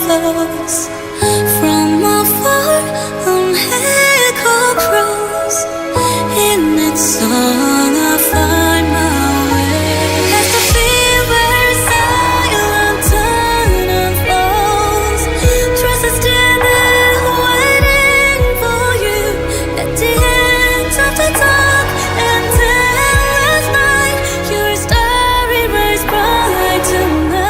flows from afar on echo crows. In its song I find my way. As the fever silent turn unfolds, trust is standing waiting for you at the end of the dark and endless night. Your starry rays bright tonight.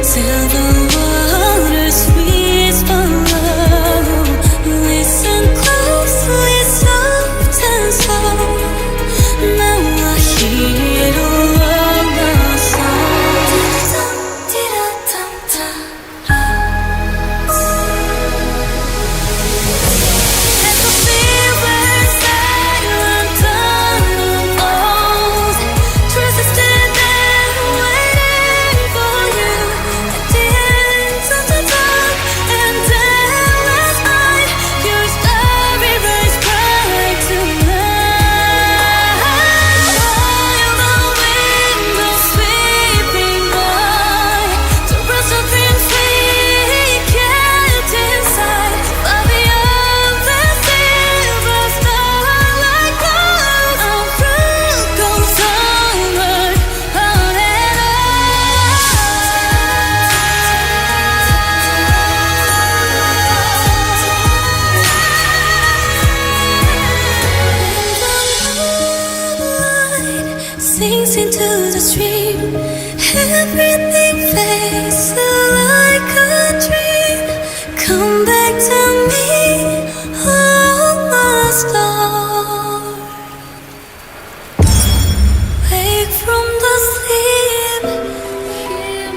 Silver water sweeps below. Listen closely, soft and slow. Now I hear the love song. As the fever silent dawn unfolds, trust is standing waiting for you at the end of the dark and endless night. Your starry rays bright tonight. While the wind goes sweeping by, to brush the things we kept inside. Far beyond the silver starlight glow, our road goes onward, on and on. The moonlight sinks into the stream. Everything fades like a dream. Come back to me, oh my star. Wake from the sleep. Hear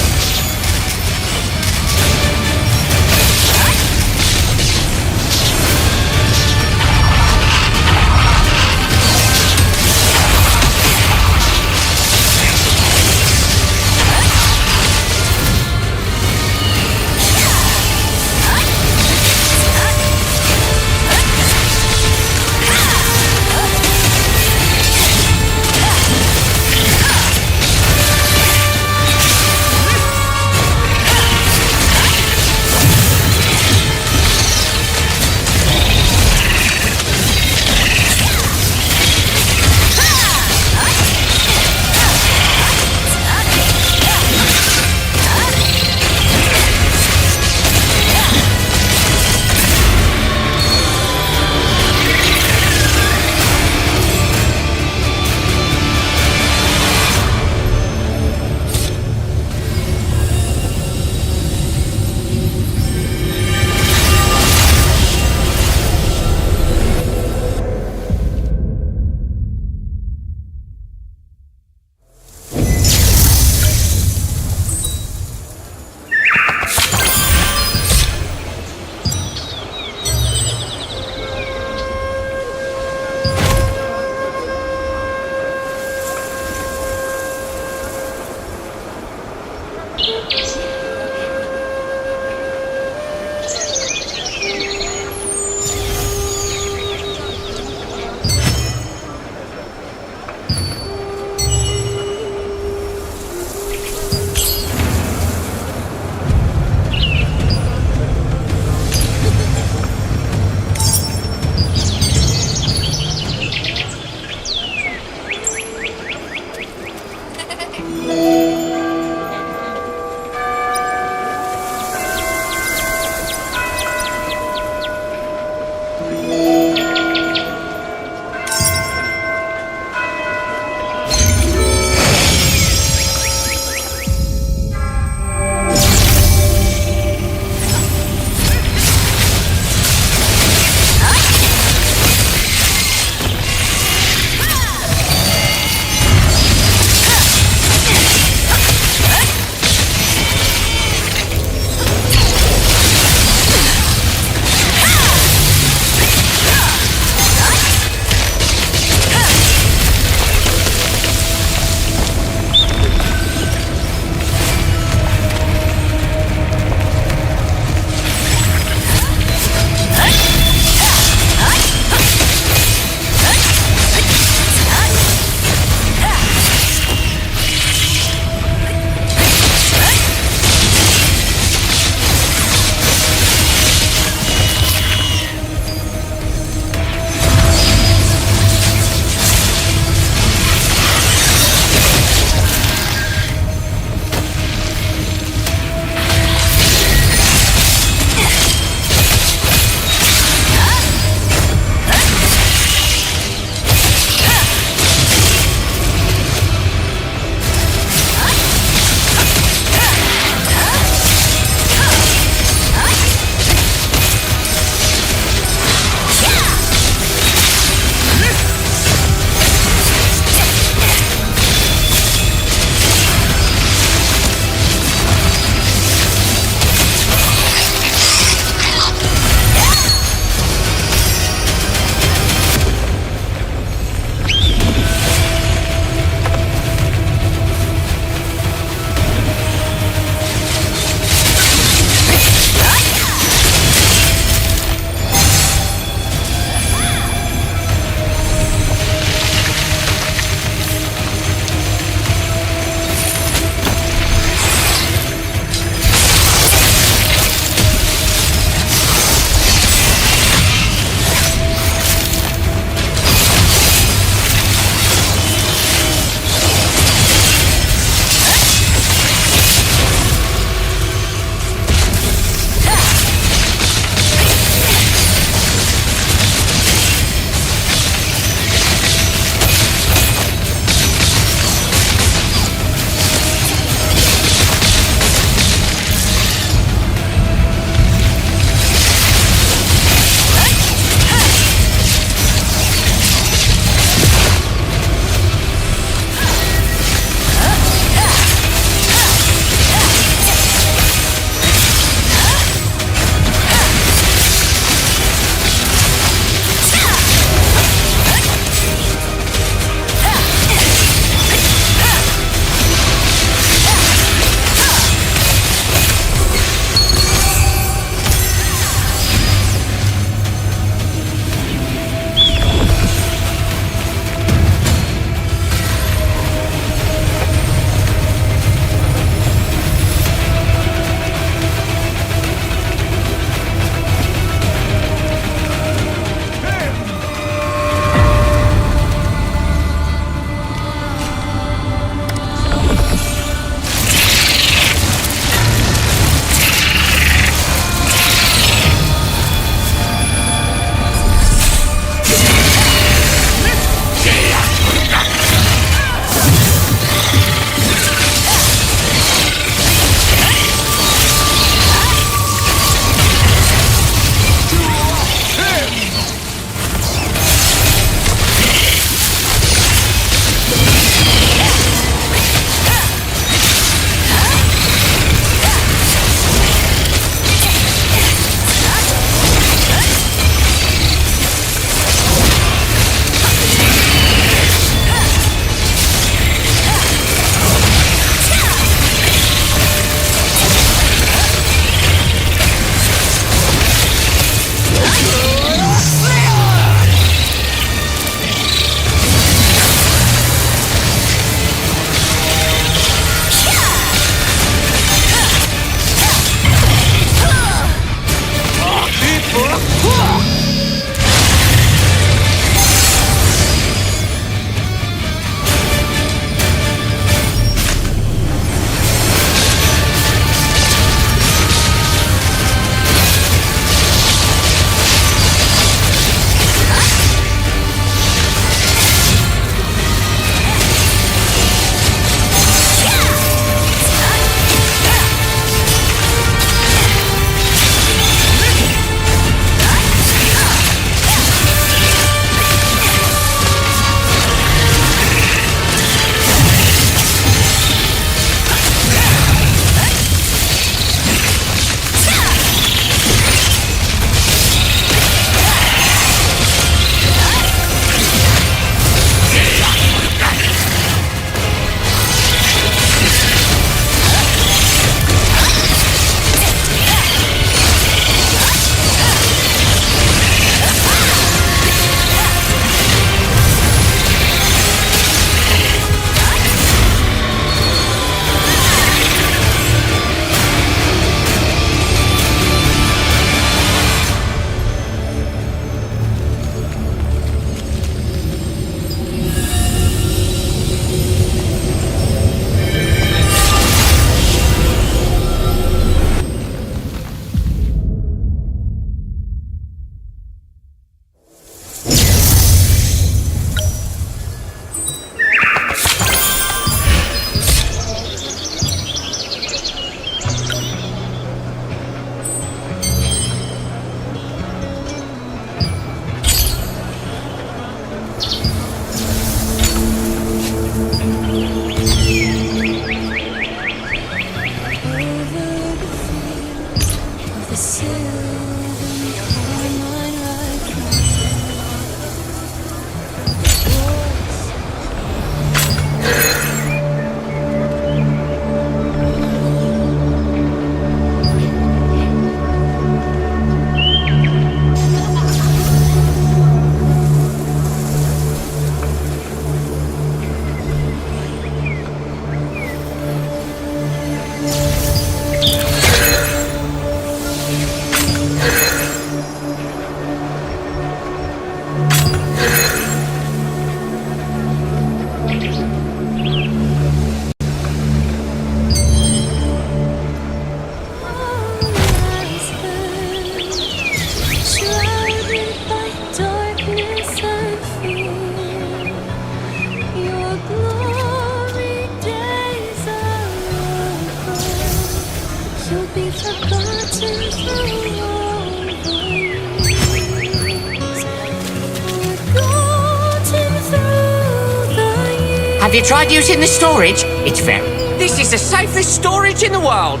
Have you tried using the storage? It's very... This is the safest storage in the world.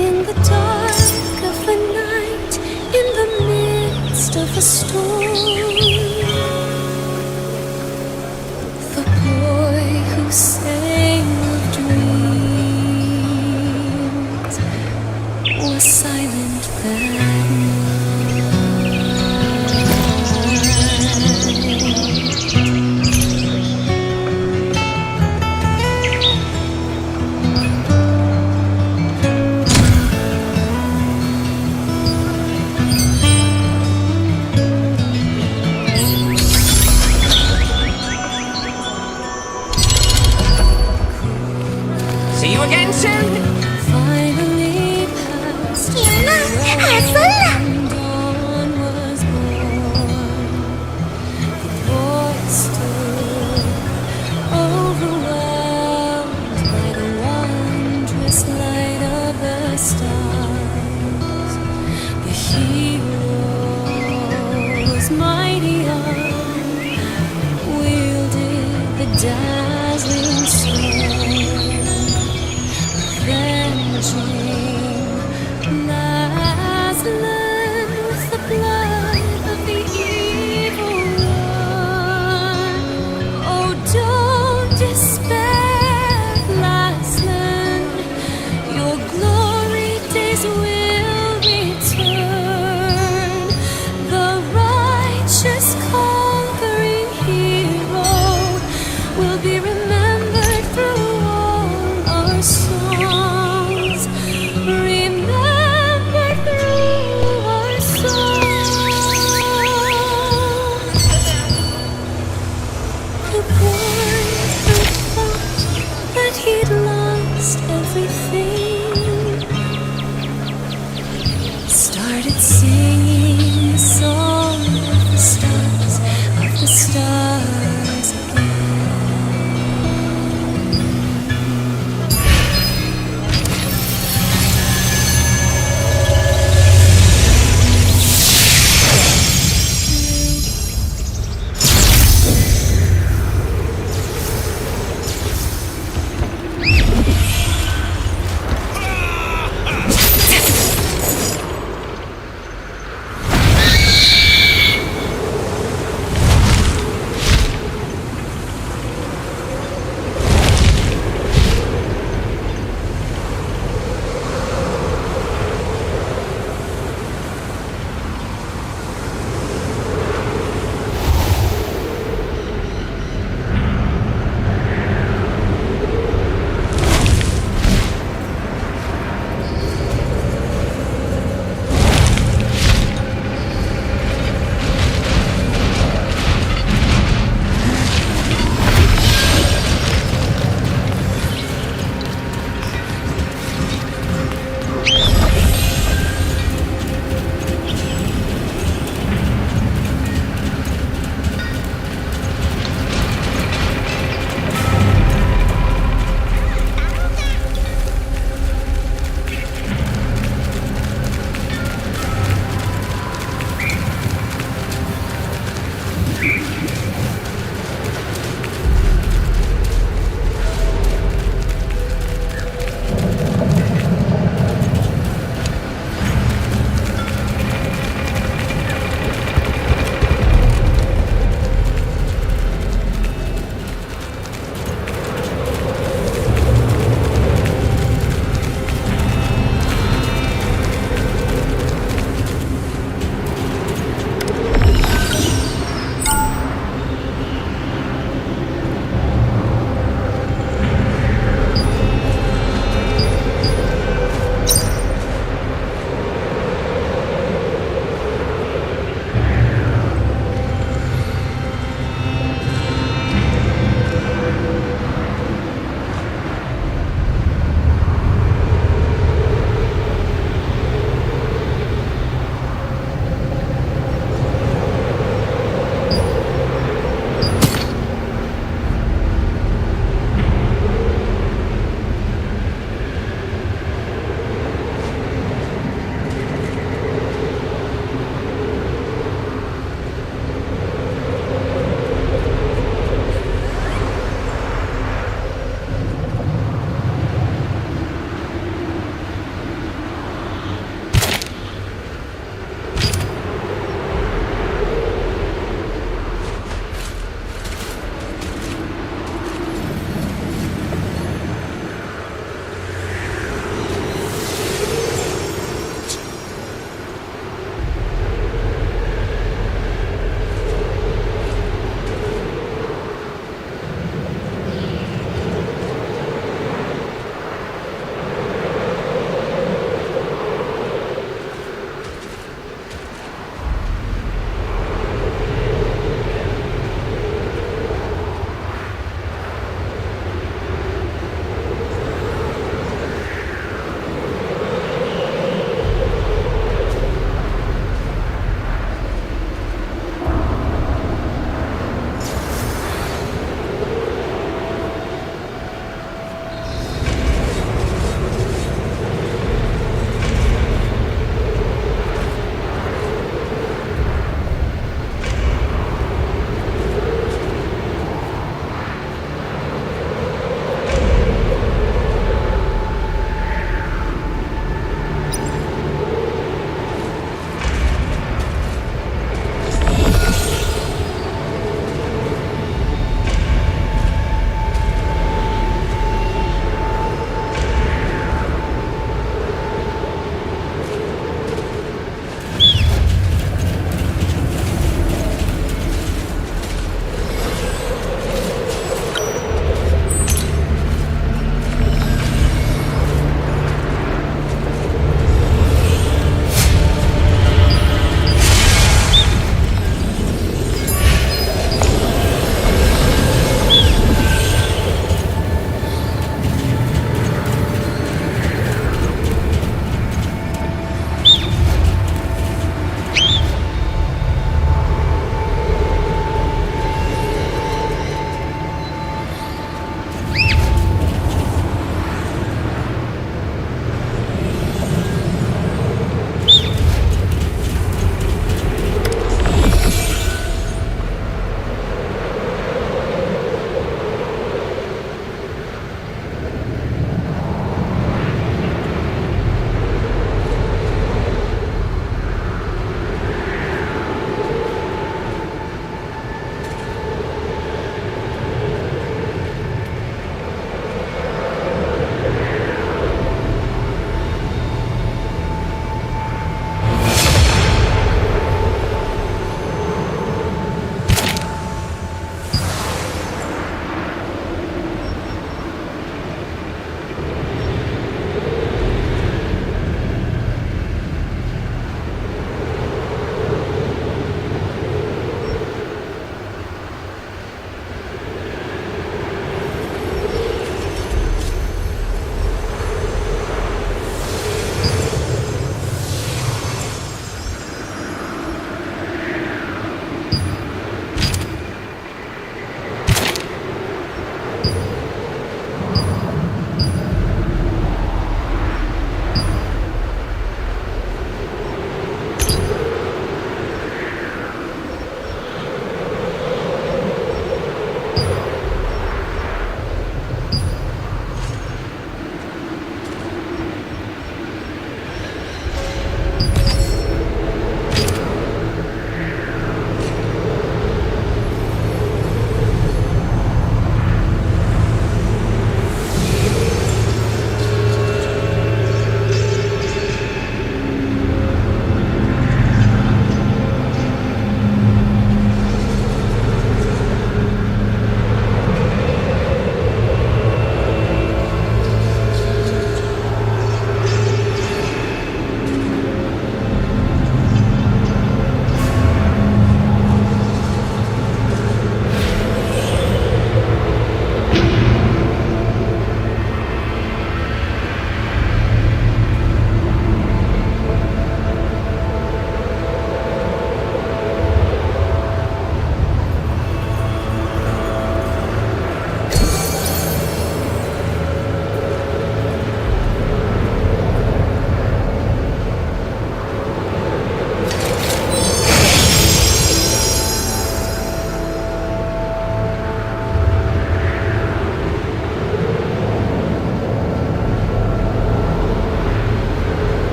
In the dark of the night, in the midst of a storm, the boy who sang of dreams was silent that night. See you again soon. Finally past the and dawn was born. The boy stood overwhelmed by the wondrous light of the stars. The hero's mighty arm wielded the dazzling sword. Avenging Aslan with the blood of the evil one. Oh, don't despair, Aslan. Your glory days will return. The righteous conquering hero will be remembered through all our songs. Remembered through our songs. The boy who thought that he'd lost everything started singing the song of the stars again.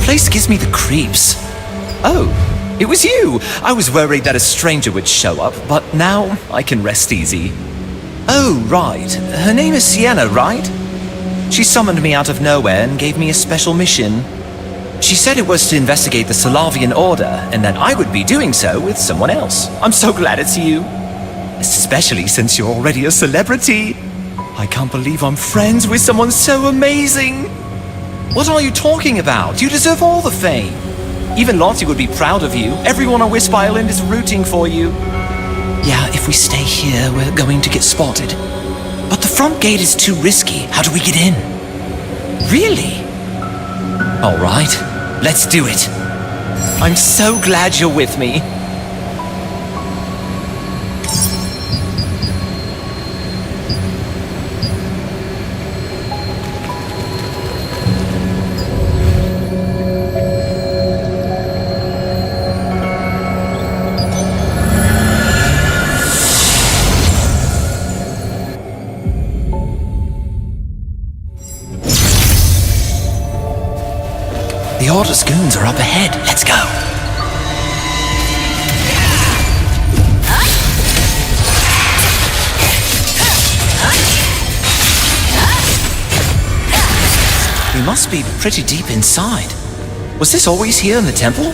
place gives me the creeps. Oh, it was you! I was worried that a stranger would show up, but now I can rest easy. Oh, right. Her name is Sienna, right? She summoned me out of nowhere and gave me a special mission. She said it was to investigate the Solavian Order, and that I would be doing so with someone else. I'm so glad it's you. Especially since you're already a celebrity. I can't believe I'm friends with someone so amazing. What are you talking about? You deserve all the fame. Even Lottie would be proud of you. Everyone on Wisp Island is rooting for you. Yeah, if we stay here, we're going to get spotted. But the front gate is too risky. How do we get in? Really? All right, let's do it. I'm so glad you're with me. The Order's goons are up ahead. Let's go. We must be pretty deep inside. Was this always here in the temple?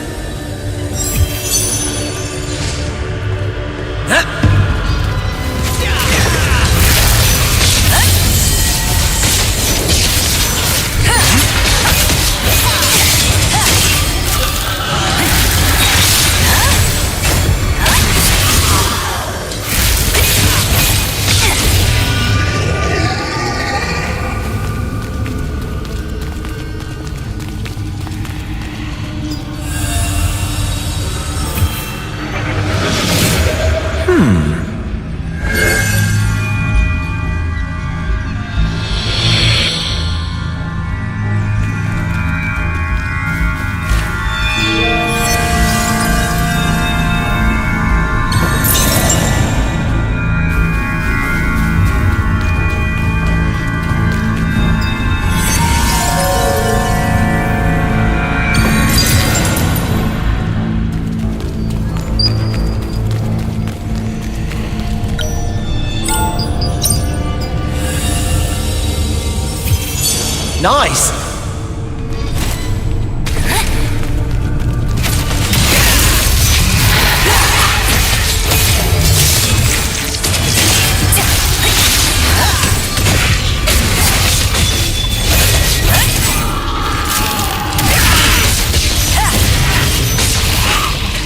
Nice!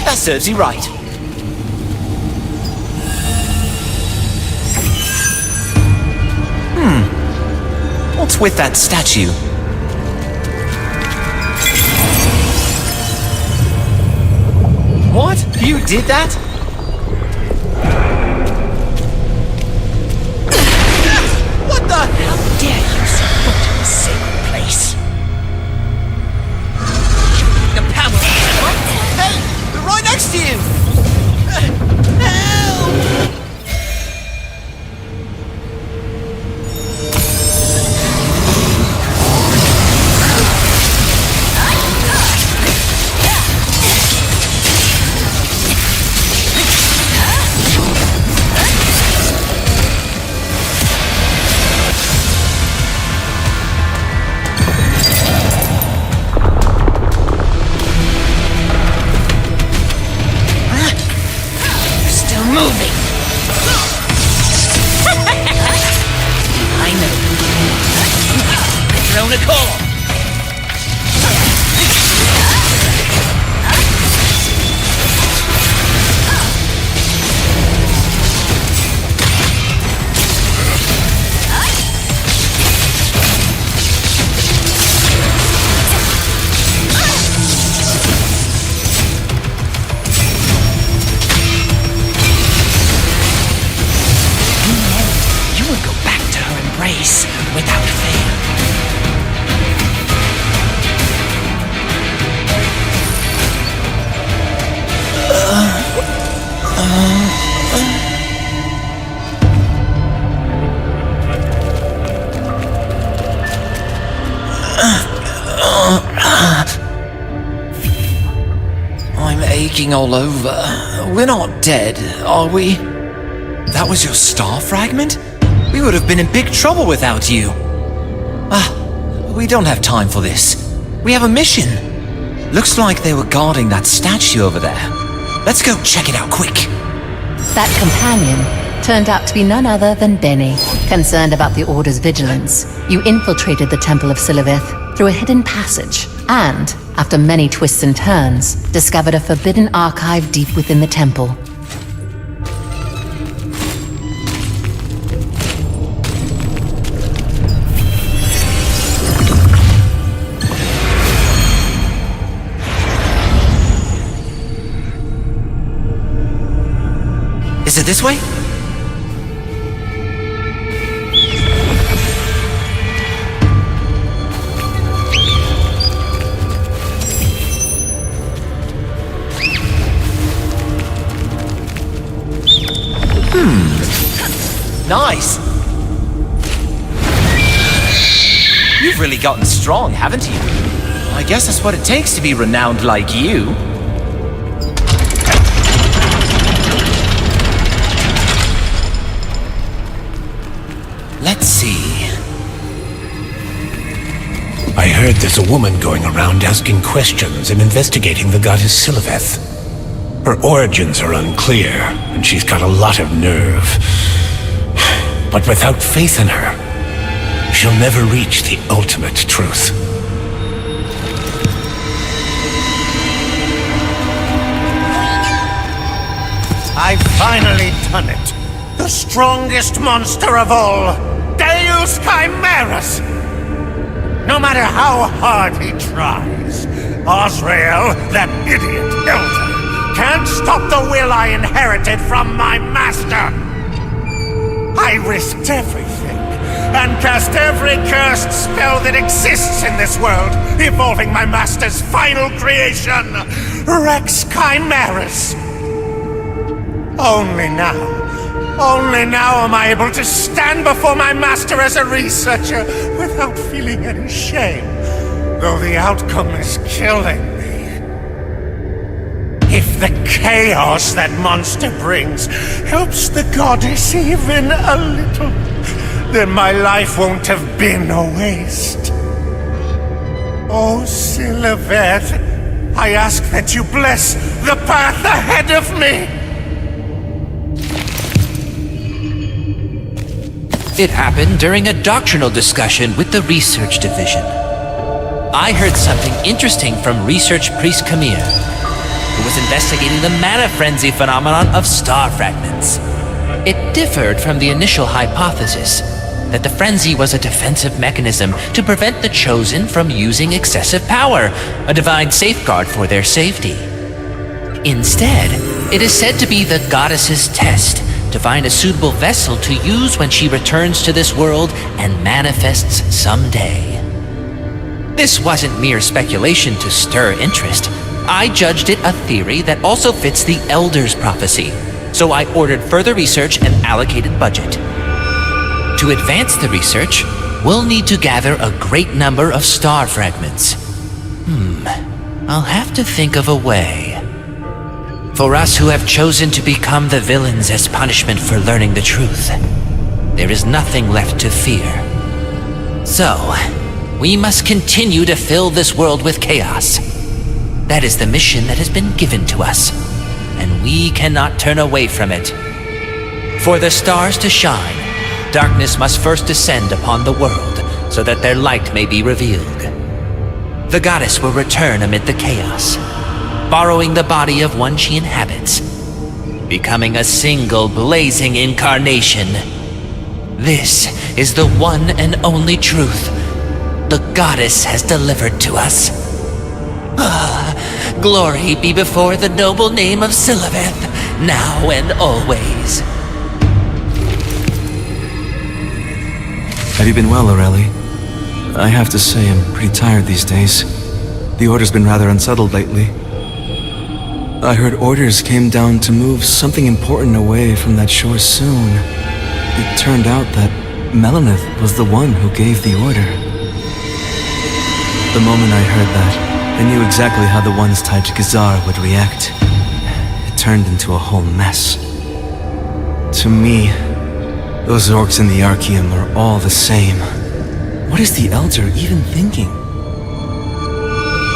That serves you right. What's with that statue? What? You did that? What the? How dare you support a sacred place? The power. Hey! They're right next to you! Help! Moving. I know. Thrown a call. Without fail. I'm aching all over. We're not dead, are we? That was your star fragment? We would have been in big trouble without you. We don't have time for this. We have a mission. Looks like they were guarding that statue over there. Let's go check it out quick. That companion turned out to be none other than Benny. Concerned about the Order's vigilance, you infiltrated the Temple of Siliveth through a hidden passage and, after many twists and turns, discovered a forbidden archive deep within the temple. Is it this way? Nice! You've really gotten strong, haven't you? I guess that's what it takes to be renowned like you. Let's see. I heard there's a woman going around asking questions and investigating the goddess Siliveth. Her origins are unclear, and she's got a lot of nerve. But without faith in her, she'll never reach the ultimate truth. I've finally done it. The strongest monster of all, Deus Chimerus. No matter how hard he tries, Osrael, that idiot elder, can't stop the will I inherited from my master. I risked everything, and cast every cursed spell that exists in this world, involving my master's final creation, Rex Chimerus. Only now am I able to stand before my master as a researcher without feeling any shame, though the outcome is killing me. If the chaos that monster brings helps the goddess even a little, then my life won't have been a waste. Oh, Siliveth, I ask that you bless the path ahead of me. It happened during a doctrinal discussion with the research division. I heard something interesting from research priest Kamir, who was investigating the mana frenzy phenomenon of star fragments. It differed from the initial hypothesis that the frenzy was a defensive mechanism to prevent the Chosen from using excessive power, a divine safeguard for their safety. Instead, it is said to be the goddess's test to find a suitable vessel to use when she returns to this world and manifests someday. This wasn't mere speculation to stir interest. I judged it a theory that also fits the Elder's prophecy, so I ordered further research and allocated budget. To advance the research, we'll need to gather a great number of star fragments. I'll have to think of a way. For us who have chosen to become the villains as punishment for learning the truth, there is nothing left to fear. So, we must continue to fill this world with chaos. That is the mission that has been given to us, and we cannot turn away from it. For the stars to shine, darkness must first descend upon the world, so that their light may be revealed. The goddess will return amid the chaos, borrowing the body of one she inhabits, becoming a single blazing incarnation. This is the one and only truth the goddess has delivered to us. Glory be before the noble name of Siliveth, now and always. Have you been well, Aurelie? I have to say I'm pretty tired these days. The Order's been rather unsettled lately. I heard orders came down to move something important away from that shore soon. It turned out that Melanith was the one who gave the order. The moment I heard that, I knew exactly how the ones tied to Gazar would react. It turned into a whole mess. To me, those orcs in the Archaeum are all the same. What is the Elder even thinking?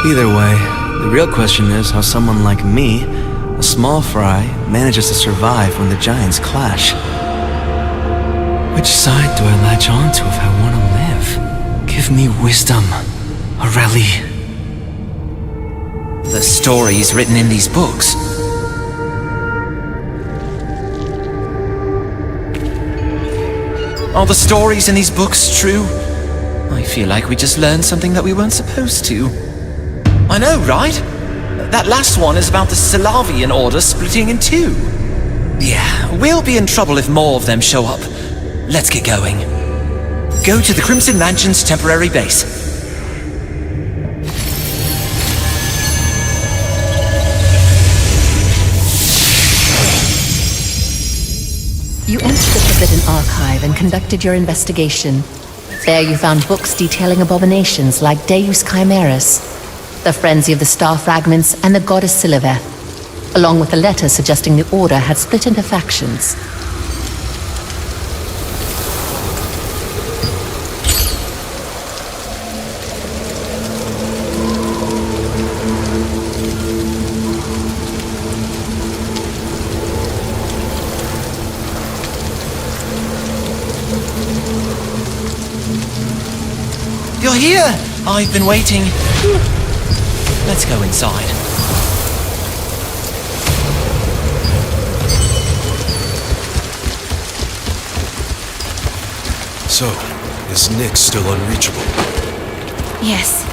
Either way, the real question is how someone like me, a small fry, manages to survive when the giants clash. Which side do I latch on to if I want to live? Give me wisdom, Aurelie. The stories written in these books. Are the stories in these books true? I feel like we just learned something that we weren't supposed to. I know, right? That last one is about the Salavian Order splitting in two. Yeah, we'll be in trouble if more of them show up. Let's get going. Go to the Crimson Mansion's temporary base. You entered the Forbidden Archive and conducted your investigation. There you found books detailing abominations like Deus Chimeras, the frenzy of the star fragments, and the goddess Siliveth, along with a letter suggesting the Order had split into factions. You're here! I've been waiting. Let's go inside. So, is Nix still unreachable? Yes.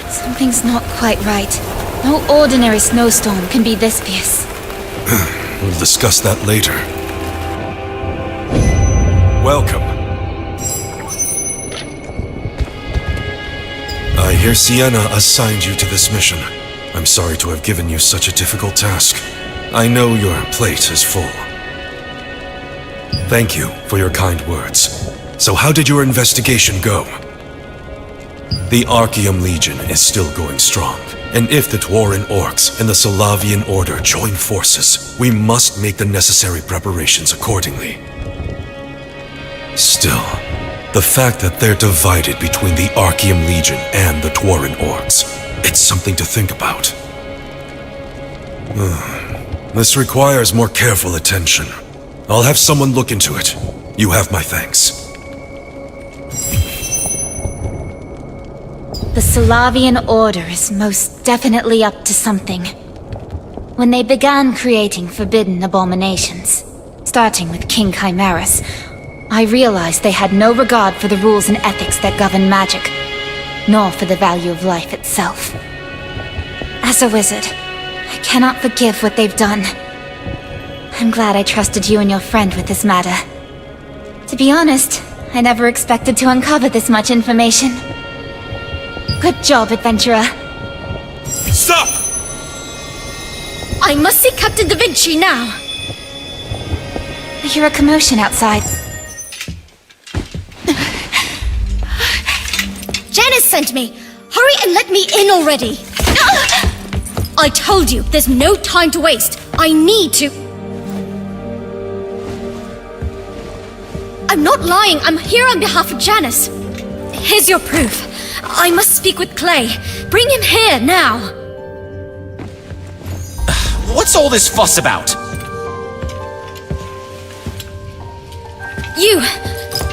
Something's not quite right. No ordinary snowstorm can be this fierce. We'll discuss that later. Welcome. I hear Sienna assigned you to this mission. I'm sorry to have given you such a difficult task. I know your plate is full. Thank you for your kind words. So how did your investigation go? The Archaeum Legion is still going strong. And if the Dwarven Orcs and the Salavian Order join forces, we must make the necessary preparations accordingly. Still, the fact that they're divided between the Archaeum Legion and the Dwarven Orcs, it's something to think about. This requires more careful attention. I'll have someone look into it. You have my thanks. The Salavian Order is most definitely up to something. When they began creating forbidden abominations, starting with King Chimeras, I realized they had no regard for the rules and ethics that govern magic, nor for the value of life itself. As a wizard, I cannot forgive what they've done. I'm glad I trusted you and your friend with this matter. To be honest, I never expected to uncover this much information. Good job, adventurer. Stop! I must see Captain Da Vinci now. I hear a commotion outside. Janice sent me. Hurry and let me in already. I told you, there's no time to waste. I need to... I'm not lying. I'm here on behalf of Janice. Here's your proof. I must speak with Clay. Bring him here now. What's all this fuss about? You,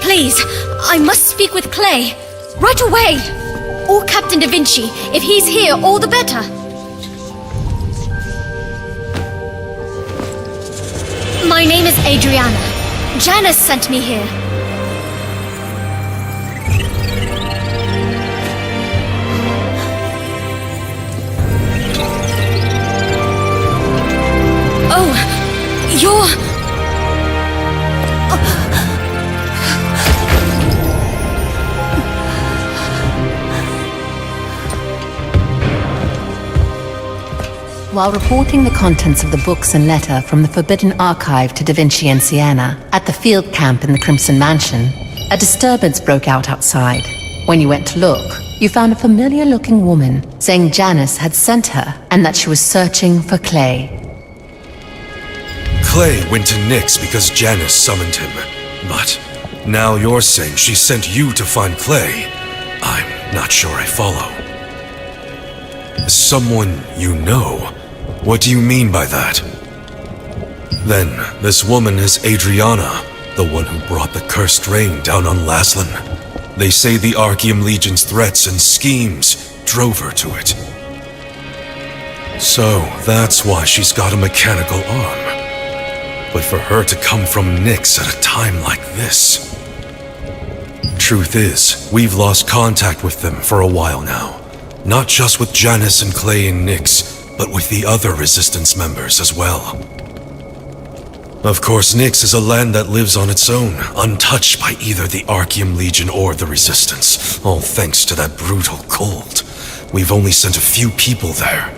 please. I must speak with Clay. Right away. Or Captain Da Vinci. If he's here, all the better. My name is Adriana. Janice sent me here. Oh, you're... While reporting the contents of the books and letter from the Forbidden Archive to Da Vinci and Sienna at the field camp in the Crimson Mansion, a disturbance broke out outside. When you went to look, you found a familiar-looking woman saying Janice had sent her and that she was searching for Clay. Clay went to Nix because Janice summoned him. But now you're saying she sent you to find Clay. I'm not sure I follow. Someone you know? What do you mean by that? Then, this woman is Adriana, the one who brought the cursed rain down on Laslan. They say the Archeum Legion's threats and schemes drove her to it. So, that's why she's got a mechanical arm. But for her to come from Nix at a time like this... Truth is, we've lost contact with them for a while now. Not just with Janice and Clay and Nix, but with the other Resistance members as well. Of course, Nix is a land that lives on its own, untouched by either the Archeum Legion or the Resistance, all thanks to that brutal cold. We've only sent a few people there.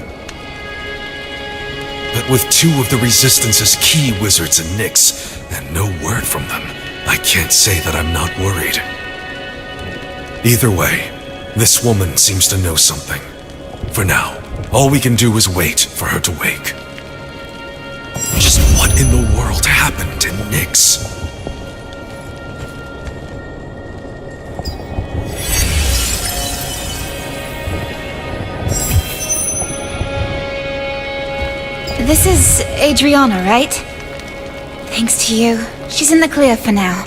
But with two of the Resistance's key wizards in Nix, and no word from them, I can't say that I'm not worried. Either way, this woman seems to know something. For now, all we can do is wait for her to wake. Just what in the world happened in Nix? This is Adriana, right? Thanks to you, she's in the clear for now.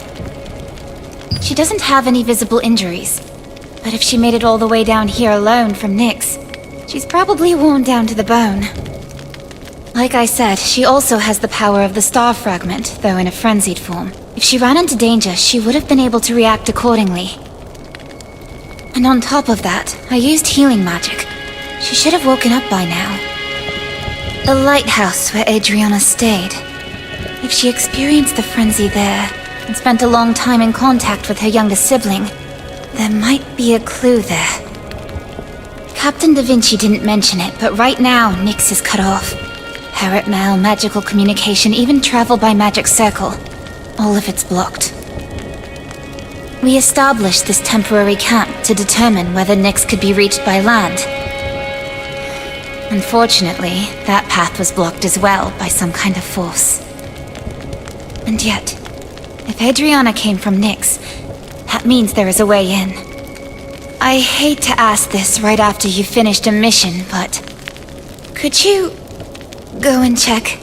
She doesn't have any visible injuries, but if she made it all the way down here alone from Nix, she's probably worn down to the bone. Like I said, she also has the power of the Star Fragment, though in a frenzied form. If she ran into danger, she would have been able to react accordingly. And on top of that, I used healing magic. She should have woken up by now. The lighthouse where Adriana stayed. If she experienced the frenzy there, and spent a long time in contact with her younger sibling, there might be a clue there. Captain Da Vinci didn't mention it, but right now, Nix is cut off. Parrot mail, magical communication, even travel by magic circle. All of it's blocked. We established this temporary camp to determine whether Nix could be reached by land. Unfortunately, that path was blocked as well by some kind of force. And yet, if Adriana came from Nix, that means there is a way in. I hate to ask this right after you finished a mission, but... could you... go and check?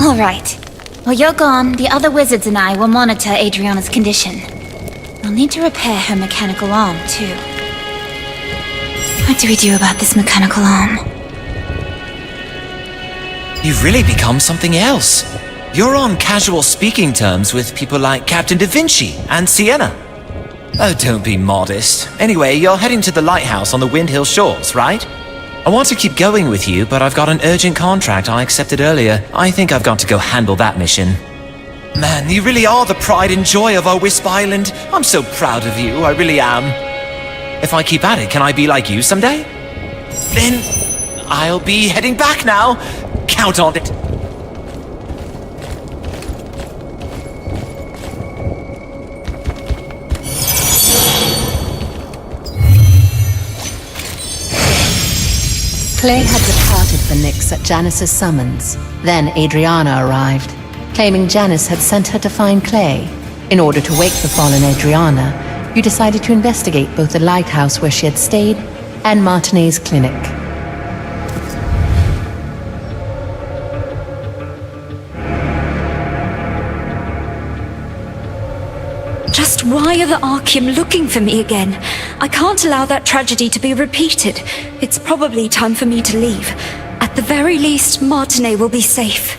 Alright. While you're gone, the other wizards and I will monitor Adriana's condition. We'll need to repair her mechanical arm, too. What do we do about this mechanical arm? You've really become something else. You're on casual speaking terms with people like Captain Da Vinci and Sienna. Oh, don't be modest. Anyway, you're heading to the lighthouse on the Windhill Shores, right? I want to keep going with you, but I've got an urgent contract I accepted earlier. I think I've got to go handle that mission. Man, you really are the pride and joy of our Wisp Island. I'm so proud of you, I really am. If I keep at it, can I be like you someday? Then I'll be heading back now. Count on it. Clay had departed for Nix at Janice's summons. Then Adriana arrived, claiming Janice had sent her to find Clay. In order to wake the fallen Adriana, you decided to investigate both the lighthouse where she had stayed and Martinet's clinic. Just why are the Archeum looking for me again? I can't allow that tragedy to be repeated. It's probably time for me to leave. At the very least, Martinet will be safe.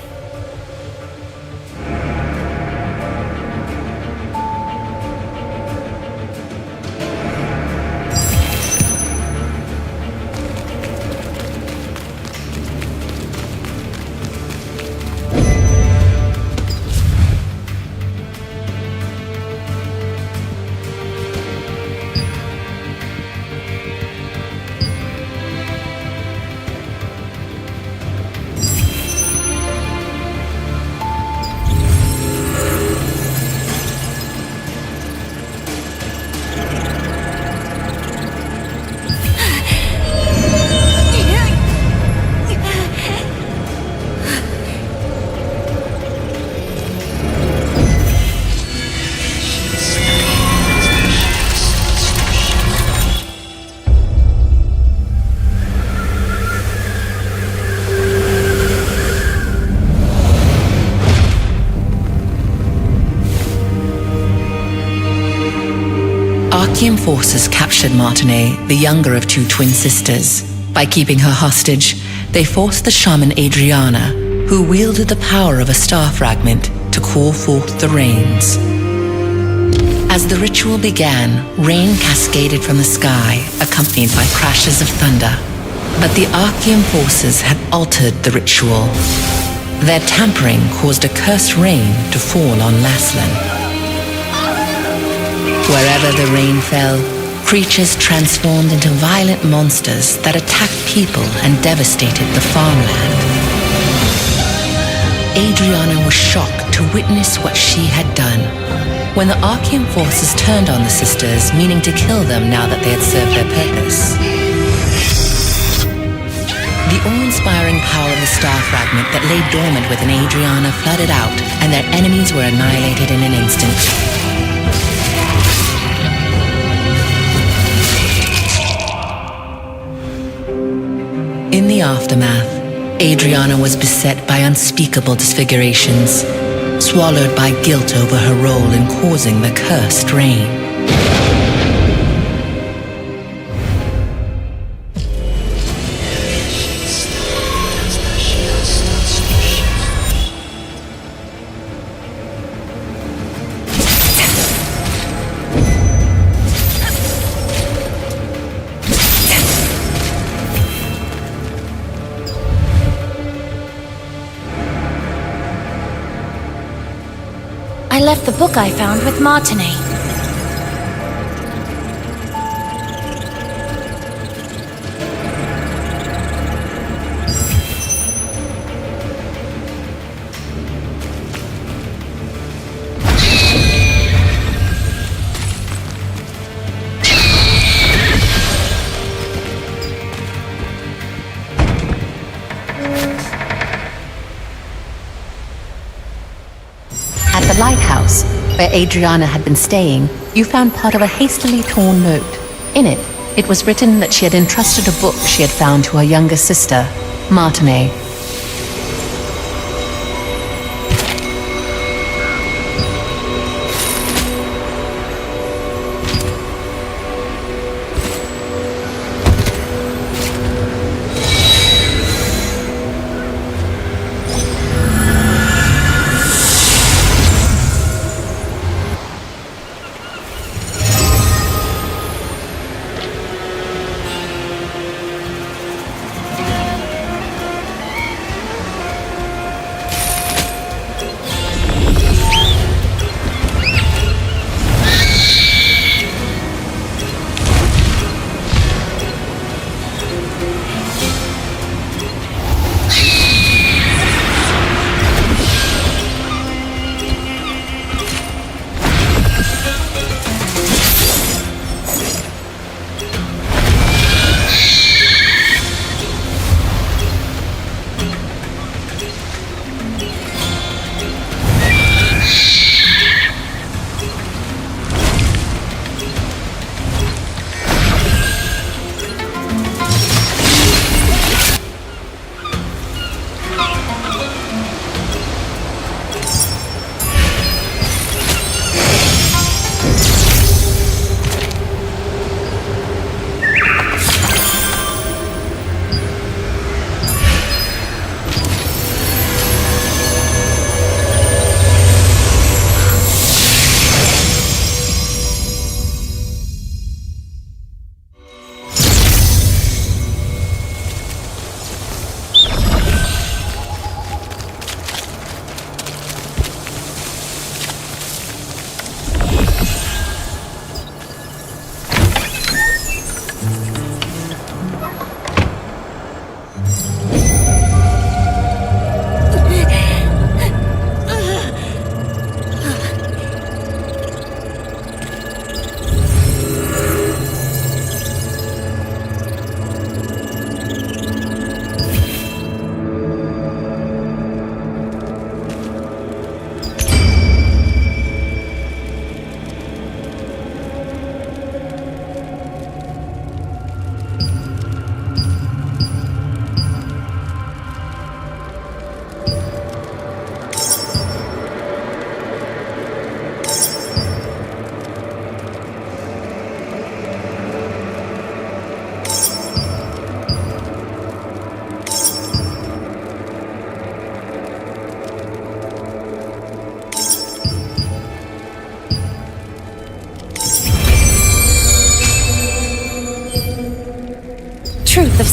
Archean forces captured Martinet, the younger of two twin sisters. By keeping her hostage, they forced the shaman Adriana, who wielded the power of a star fragment, to call forth the rains. As the ritual began, rain cascaded from the sky, accompanied by crashes of thunder. But the Archean forces had altered the ritual. Their tampering caused a cursed rain to fall on Laslan. Wherever the rain fell, creatures transformed into violent monsters that attacked people and devastated the farmland. Adriana was shocked to witness what she had done. When the Archean forces turned on the sisters, meaning to kill them now that they had served their purpose. The awe-inspiring power of the star fragment that lay dormant within Adriana flooded out, and their enemies were annihilated in an instant. In the aftermath, Adriana was beset by unspeakable disfigurations, swallowed by guilt over her role in causing the cursed rain. I left the book I found with Martinet. At the lighthouse, where Adriana had been staying, you found part of a hastily torn note. In it, it was written that she had entrusted a book she had found to her younger sister, Martinet.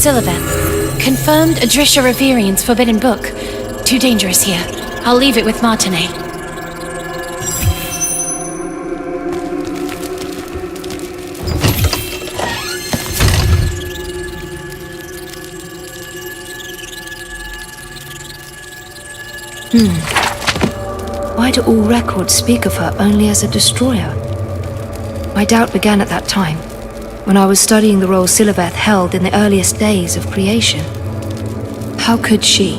Siliveth. Confirmed Adrisha Reverian's forbidden book. Too dangerous here. I'll leave it with Martinet. Why do all records speak of her only as a destroyer? My doubt began at that time, when I was studying the role Siliveth held in the earliest days of creation. How could she,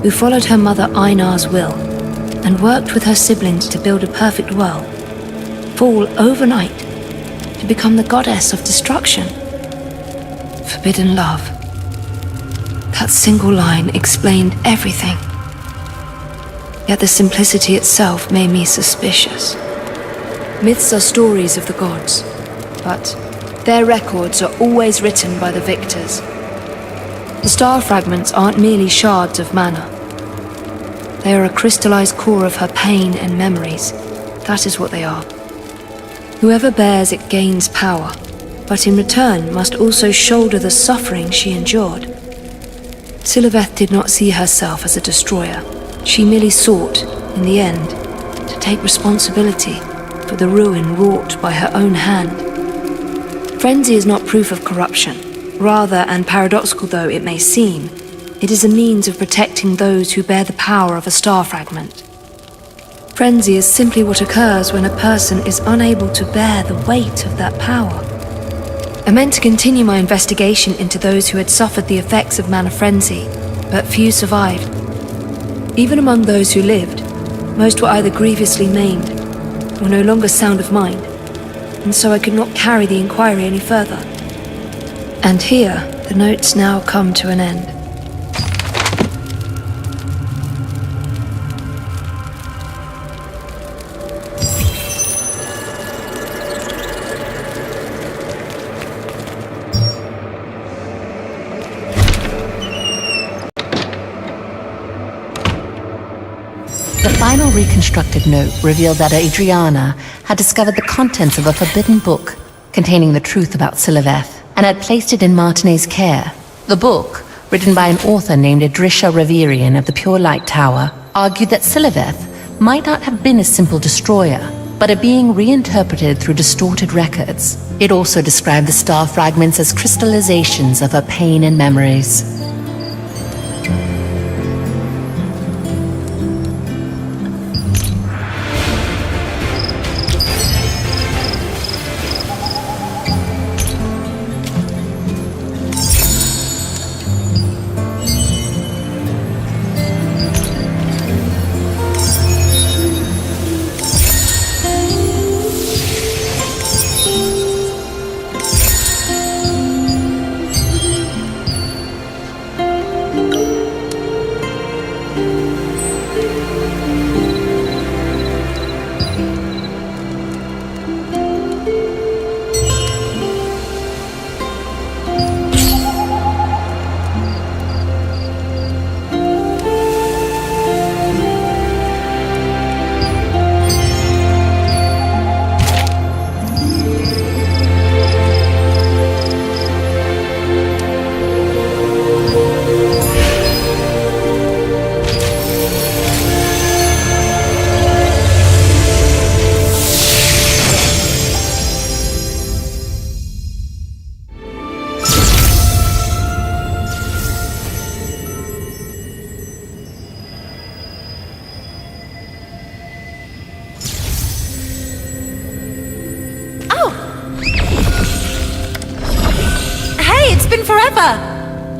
who followed her mother Einar's will and worked with her siblings to build a perfect world, fall overnight to become the goddess of destruction? Forbidden love. That single line explained everything. Yet the simplicity itself made me suspicious. Myths are stories of the gods, but their records are always written by the victors. The star fragments aren't merely shards of mana. They are a crystallized core of her pain and memories. That is what they are. Whoever bears it gains power, but in return must also shoulder the suffering she endured. Siliveth did not see herself as a destroyer. She merely sought, in the end, to take responsibility for the ruin wrought by her own hand. Frenzy is not proof of corruption. Rather, and paradoxical though it may seem, it is a means of protecting those who bear the power of a star fragment. Frenzy is simply what occurs when a person is unable to bear the weight of that power. I meant to continue my investigation into those who had suffered the effects of mana frenzy, but few survived. Even among those who lived, most were either grievously maimed or no longer sound of mind, and so I could not carry the inquiry any further. And here, the notes now come to an end. The final reconstructed note revealed that Adriana had discovered the contents of a forbidden book containing the truth about Siliveth and had placed it in Martinet's care. The book, written by an author named Adrisha Reverian of the Pure Light Tower, argued that Siliveth might not have been a simple destroyer, but a being reinterpreted through distorted records. It also described the star fragments as crystallizations of her pain and memories.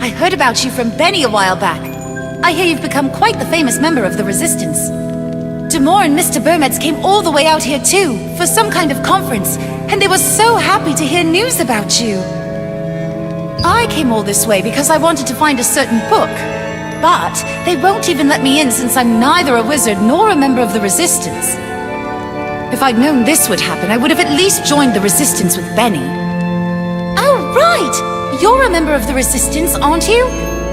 I heard about you from Benny a while back. I hear you've become quite the famous member of the Resistance. Demore and Mr. Burmeds came all the way out here too, for some kind of conference, and they were so happy to hear news about you. I came all this way because I wanted to find a certain book, but they won't even let me in since I'm neither a wizard nor a member of the Resistance. If I'd known this would happen, I would have at least joined the Resistance with Benny. Oh, right! You're a member of the Resistance, aren't you?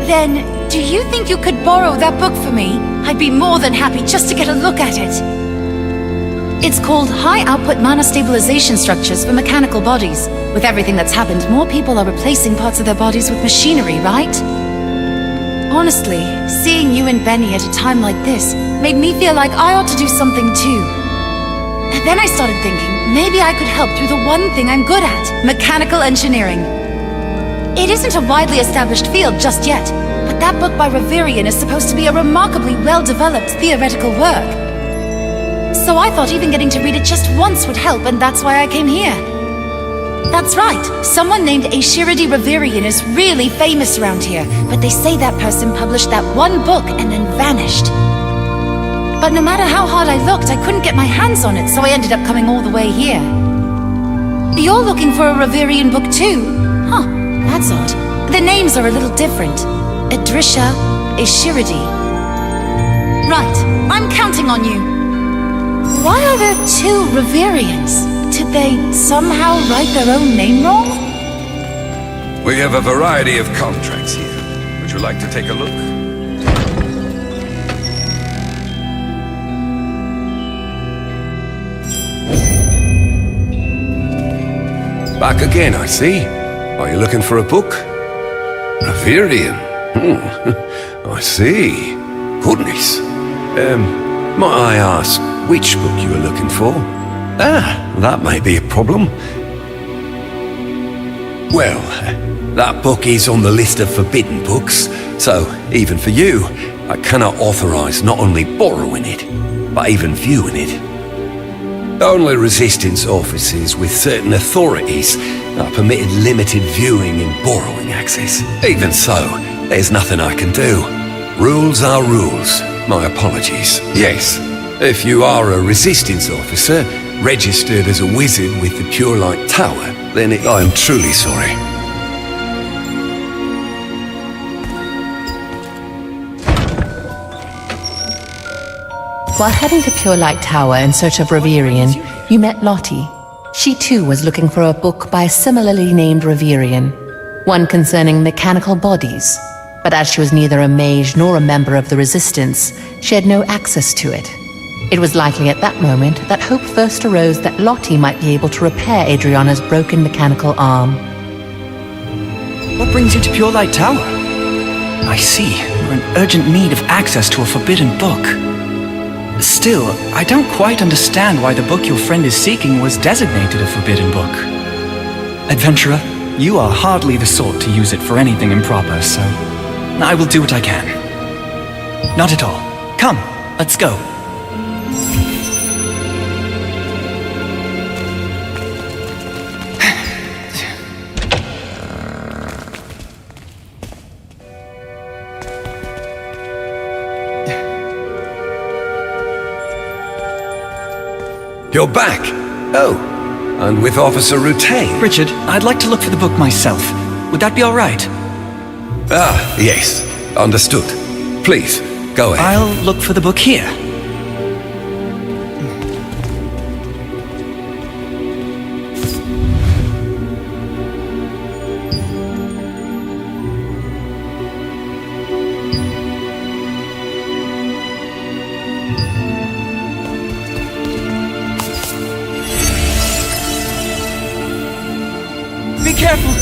Then, do you think you could borrow that book for me? I'd be more than happy just to get a look at it. It's called High Output Mana Stabilization Structures for Mechanical Bodies. With everything that's happened, more people are replacing parts of their bodies with machinery, right? Honestly, seeing you and Benny at a time like this made me feel like I ought to do something too. And then I started thinking, maybe I could help through the one thing I'm good at, mechanical engineering. It isn't a widely established field just yet, but that book by Reverian is supposed to be a remarkably well-developed theoretical work. So I thought even getting to read it just once would help, and that's why I came here. That's right, someone named Ashiridi Reverian is really famous around here, but they say that person published that one book and then vanished. But no matter how hard I looked, I couldn't get my hands on it, so I ended up coming all the way here. You're looking for a Reverian book too? Huh, that's odd. The names are a little different. Adrisha, Ashiridi. Right, I'm counting on you. Why are there two Reverians? Did they somehow write their own name wrong? We have a variety of contracts here. Would you like to take a look? Back again, I see. Are you looking for a book? Reverian? I see. Goodness. Might I ask which book you are looking for? That may be a problem. Well, that book is on the list of forbidden books, so even for you, I cannot authorize not only borrowing it, but even viewing it. Only Resistance officers with certain authorities are permitted limited viewing and borrowing access. Even so, there's nothing I can do. Rules are rules. My apologies. Yes, if you are a Resistance officer, registered as a wizard with the Pure Light Tower, then I am truly sorry. While heading to Pure Light Tower in search of Reverian, you met Lottie. She too was looking for a book by a similarly named Reverian, one concerning mechanical bodies. But as she was neither a mage nor a member of the Resistance, she had no access to it. It was likely at that moment that hope first arose that Lottie might be able to repair Adriana's broken mechanical arm. What brings you to Pure Light Tower? I see, you're in urgent need of access to a forbidden book. Still, I don't quite understand why the book your friend is seeking was designated a forbidden book. Adventurer, you are hardly the sort to use it for anything improper, so I will do what I can. Not at all. Come, let's go. You're back! Oh, and with Officer Rutain. Richard, I'd like to look for the book myself. Would that be all right? Ah, yes. Understood. Please, go ahead. I'll look for the book here. Be careful!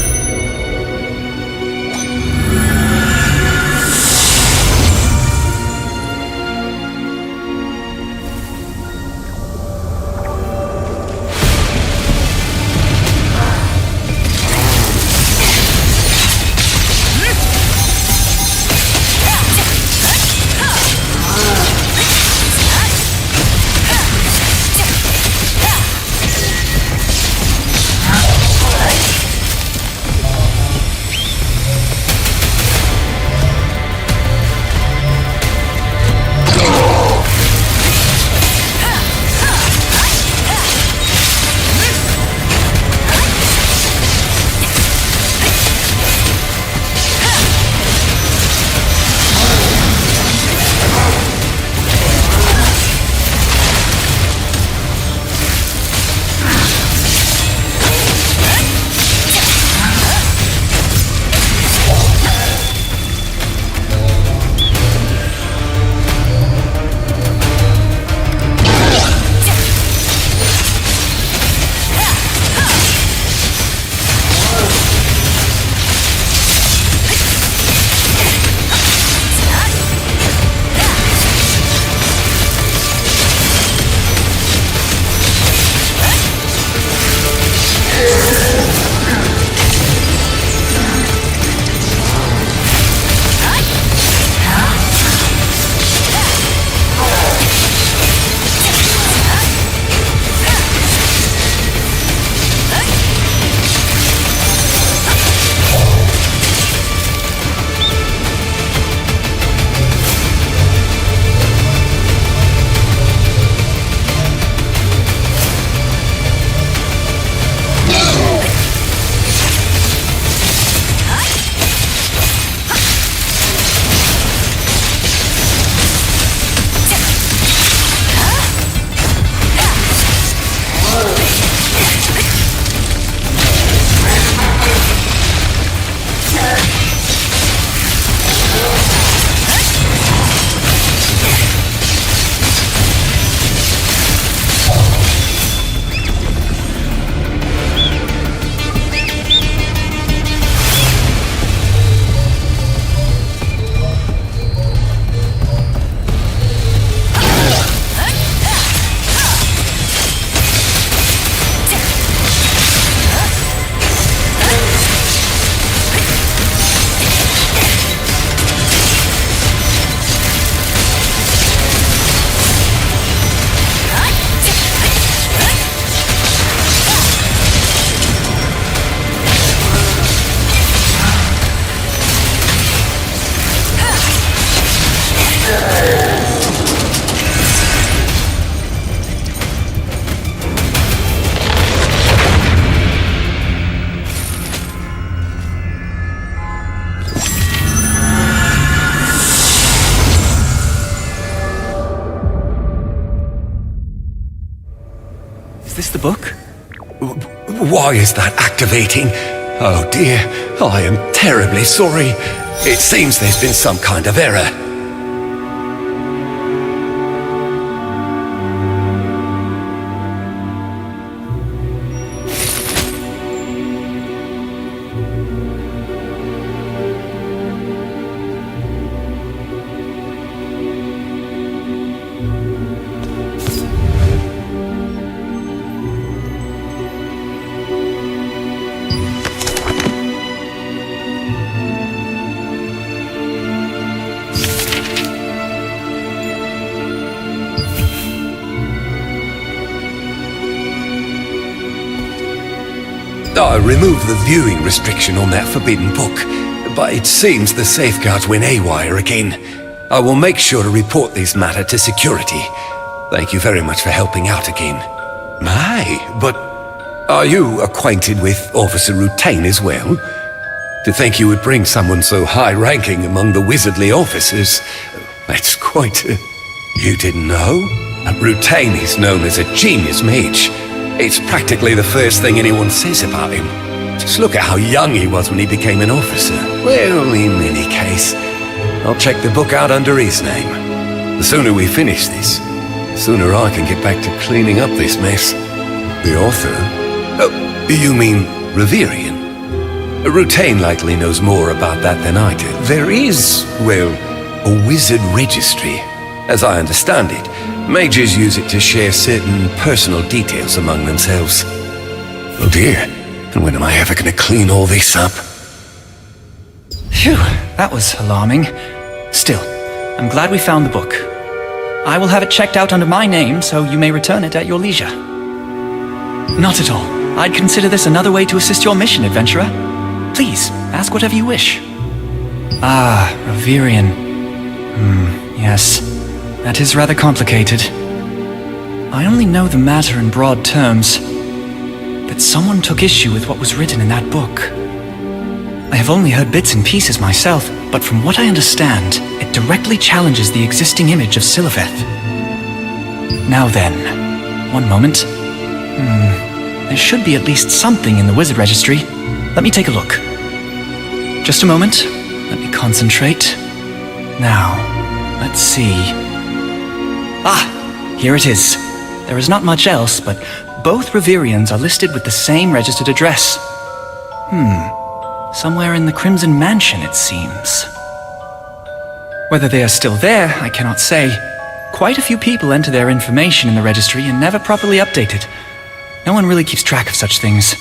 Is this the book? Why is that activating? Oh dear, I am terribly sorry. It seems there's been some kind of error. I removed the viewing restriction on that forbidden book, but it seems the safeguards went haywire again. I will make sure to report this matter to security. Thank you very much for helping out again. My, but are you acquainted with Officer Rutain as well? To think you would bring someone so high-ranking among the wizardly officers, that's quite You didn't know? Rutain is known as a genius mage. It's practically the first thing anyone says about him. Just look at how young he was when he became an officer. Well, in any case, I'll check the book out under his name. The sooner we finish this, the sooner I can get back to cleaning up this mess. The author? Oh, you mean Reverian? Rutain likely knows more about that than I do. There is, well, a wizard registry. As I understand it, mages use it to share certain personal details among themselves. Oh dear, and when am I ever going to clean all this up? Phew, that was alarming. Still, I'm glad we found the book. I will have it checked out under my name, so you may return it at your leisure. Not at all. I'd consider this another way to assist your mission, adventurer. Please, ask whatever you wish. Ah, Reverian. Yes. That is rather complicated. I only know the matter in broad terms. That someone took issue with what was written in that book. I have only heard bits and pieces myself, but from what I understand, it directly challenges the existing image of Siliveth. Now then, one moment. There should be at least something in the wizard registry. Let me take a look. Just a moment. Let me concentrate. Now, let's see. Ah, here it is. There is not much else, but both Reverians are listed with the same registered address. Somewhere in the Crimson Mansion, it seems. Whether they are still there, I cannot say. Quite a few people enter their information in the registry and never properly update it. No one really keeps track of such things.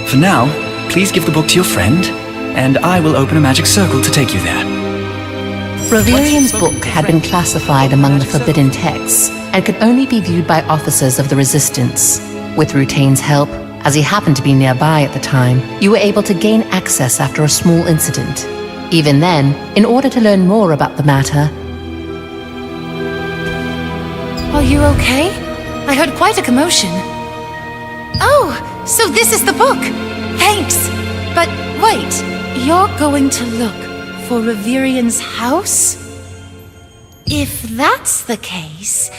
For now, please give the book to your friend, and I will open a magic circle to take you there. Reverian's book had been classified among the forbidden texts and could only be viewed by officers of the Resistance. With Rutain's help, as he happened to be nearby at the time, you were able to gain access after a small incident. Even then, in order to learn more about the matter... Are you okay? I heard quite a commotion. Oh, so this is the book! Thanks! But wait, you're going to look for Reverian's house? If that's the case,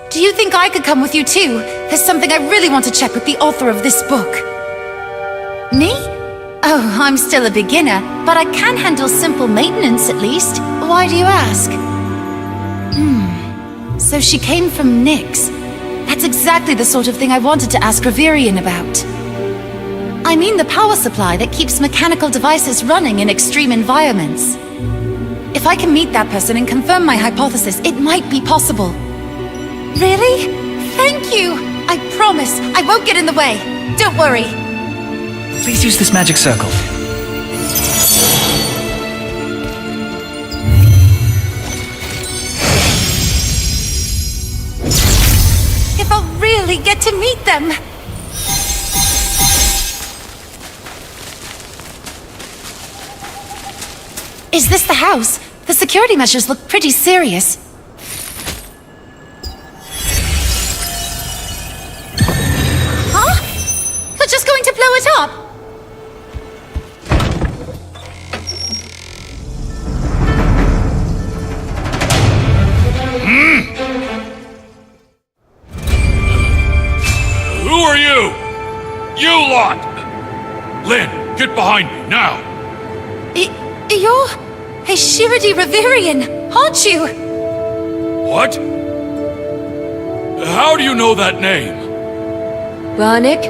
do you think I could come with you too? There's something I really want to check with the author of this book. Me? Oh, I'm still a beginner, but I can handle simple maintenance at least. Why do you ask? So she came from Nix. That's exactly the sort of thing I wanted to ask Reverian about. I mean the power supply that keeps mechanical devices running in extreme environments. If I can meet that person and confirm my hypothesis, it might be possible. Really? Thank you! I promise, I won't get in the way. Don't worry. Please use this magic circle. If I'll really get to meet them! Is this the house? The security measures look pretty serious. Huh? You're just going to blow it up? Who are you? You lot! Lynn, get behind me, now! You're a Shiradi Reverian, aren't you? What? How do you know that name? Barnick,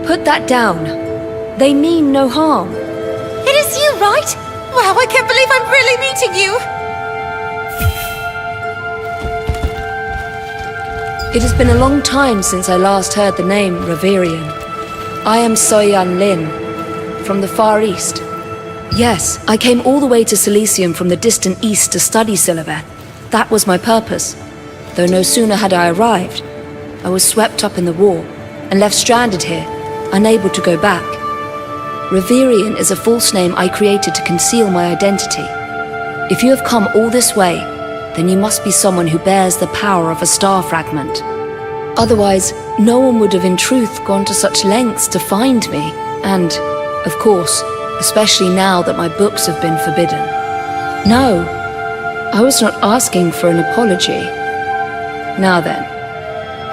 put that down. They mean no harm. It is you, right? Wow, I can't believe I'm really meeting you! It has been a long time since I last heard the name Reverian. I am Soyan Lin, from the Far East. Yes, I came all the way to Silesium from the distant east to study Siliveth. That was my purpose. Though no sooner had I arrived, I was swept up in the war and left stranded here, unable to go back. Reverian is a false name I created to conceal my identity. If you have come all this way, then you must be someone who bears the power of a star fragment. Otherwise, no one would have in truth gone to such lengths to find me, and, of course, especially now that my books have been forbidden. No, I was not asking for an apology. Now then,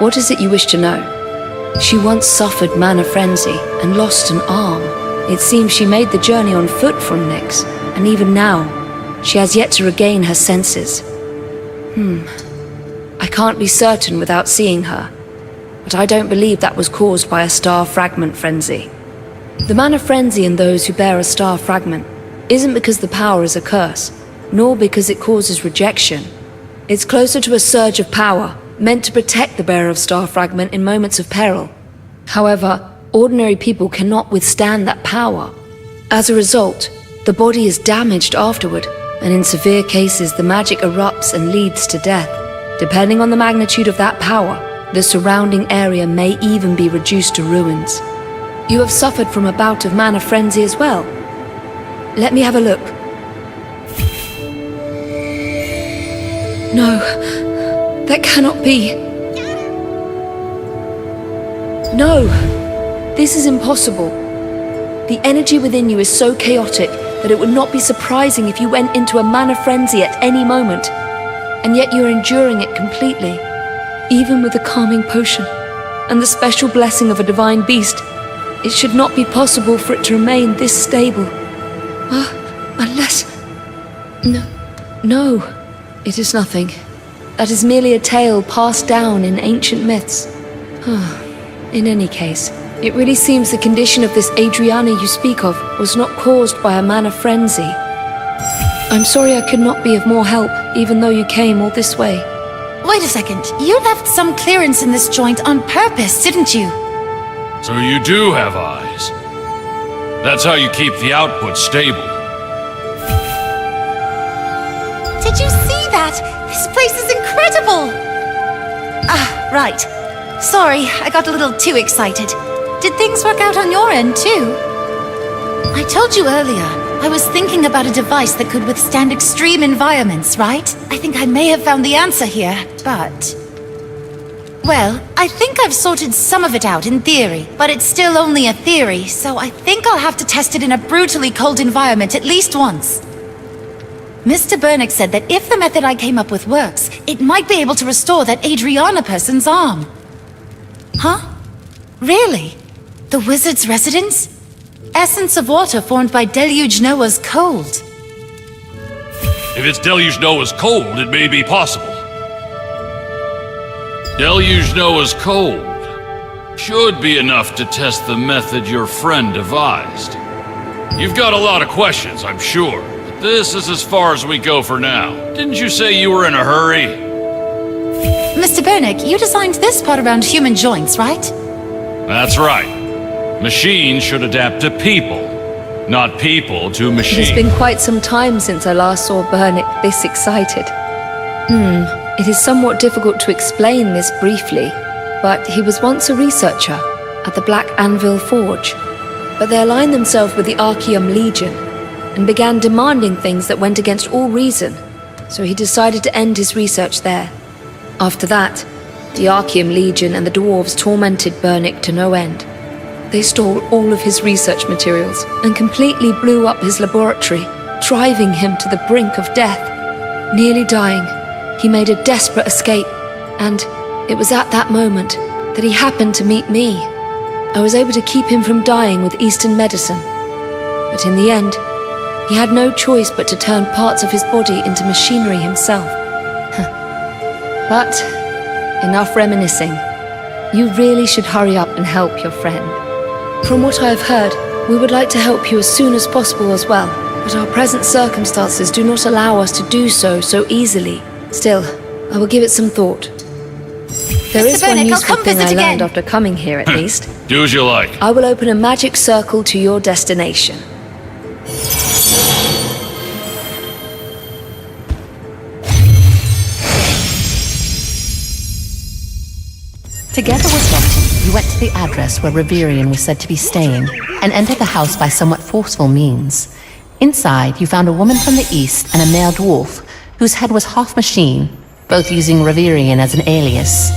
what is it you wish to know? She once suffered mana frenzy and lost an arm. It seems she made the journey on foot from Nix, and even now, she has yet to regain her senses. I can't be certain without seeing her, but I don't believe that was caused by a star fragment frenzy. The mana frenzy in those who bear a star fragment isn't because the power is a curse, nor because it causes rejection. It's closer to a surge of power, meant to protect the bearer of star fragment in moments of peril. However, ordinary people cannot withstand that power. As a result, the body is damaged afterward, and in severe cases the magic erupts and leads to death. Depending on the magnitude of that power, the surrounding area may even be reduced to ruins. You have suffered from a bout of mana frenzy as well. Let me have a look. No, that cannot be. No, this is impossible. The energy within you is so chaotic that it would not be surprising if you went into a mana frenzy at any moment. And yet you're enduring it completely. Even with the calming potion and the special blessing of a divine beast, it should not be possible for it to remain this stable. Unless... No, it is nothing. That is merely a tale passed down in ancient myths. In any case, it really seems the condition of this Adriana you speak of was not caused by a mana frenzy. I'm sorry I could not be of more help, even though you came all this way. Wait a second. You left some clearance in this joint on purpose, didn't you? So you do have eyes. That's how you keep the output stable. Did you see that? This place is incredible! Right. Sorry, I got a little too excited. Did things work out on your end, too? I told you earlier, I was thinking about a device that could withstand extreme environments, right? I think I may have found the answer here, but... Well, I think I've sorted some of it out in theory, but it's still only a theory, so I think I'll have to test it in a brutally cold environment at least once. Mr. Burnick said that if the method I came up with works, it might be able to restore that Adriana person's arm. Huh? Really? The wizard's residence? Essence of water formed by Deluge Noah's cold. If it's Deluge Noah's cold, it may be possible. Deluge Noah's cold should be enough to test the method your friend devised. You've got a lot of questions, I'm sure, but this is as far as we go for now. Didn't you say you were in a hurry? Mr. Burnick, you designed this part around human joints, right? That's right. Machines should adapt to people, not people to machines. It has been quite some time since I last saw Burnick this excited. It is somewhat difficult to explain this briefly, but he was once a researcher at the Black Anvil Forge. But they aligned themselves with the Archeum Legion. and began demanding things that went against all reason, so he decided to end his research there. After that, the Archeum Legion and the dwarves tormented Bernick to no end. They stole all of his research materials and completely blew up his laboratory, driving him to the brink of death. Nearly dying, he made a desperate escape, and it was at that moment that he happened to meet me. I was able to keep him from dying with Eastern medicine. But in the end, he had no choice but to turn parts of his body into machinery himself. But enough reminiscing. You really should hurry up and help your friend. From what I have heard, we would like to help you as soon as possible as well, but our present circumstances do not allow us to do so easily. Still, I will give it some thought. There is one useful thing I learned after coming here, at least. Do as you like. I will open a magic circle to your destination. Together with Lottie, you went to the address where Reverian was said to be staying, and entered the house by somewhat forceful means. Inside, you found a woman from the east and a male dwarf, whose head was half machine, both using Reverian as an alias.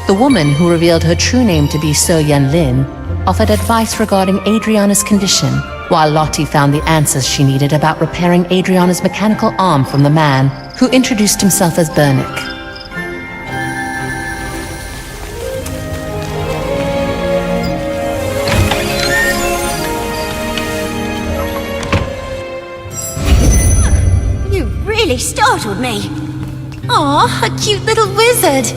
The woman, who revealed her true name to be So Yun Lin, offered advice regarding Adriana's condition, while Lottie found the answers she needed about repairing Adriana's mechanical arm from the man, who introduced himself as Bernick. You really startled me. Aw, a cute little wizard.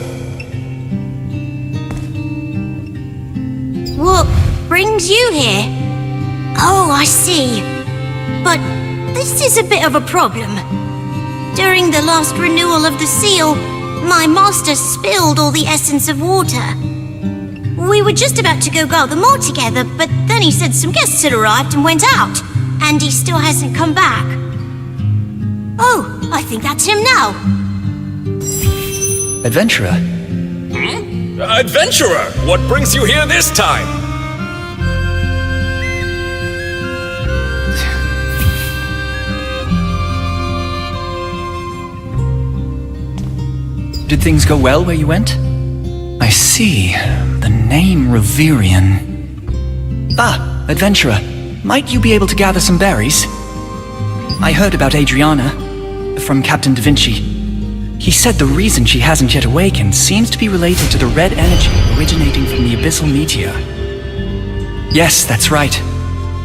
What brings you here? Oh, I see. But this is a bit of a problem. During the last renewal of the seal, my master spilled all the essence of water. We were just about to go guard the mall together, but then he said some guests had arrived and went out, and he still hasn't come back. Oh, I think that's him now. Adventurer? Adventurer! What brings you here this time? Did things go well where you went? I see. The name Reverian. Ah, adventurer. Might you be able to gather some berries? I heard about Adriana from Captain Da Vinci. He said the reason she hasn't yet awakened seems to be related to the red energy originating from the abyssal meteor. Yes, that's right.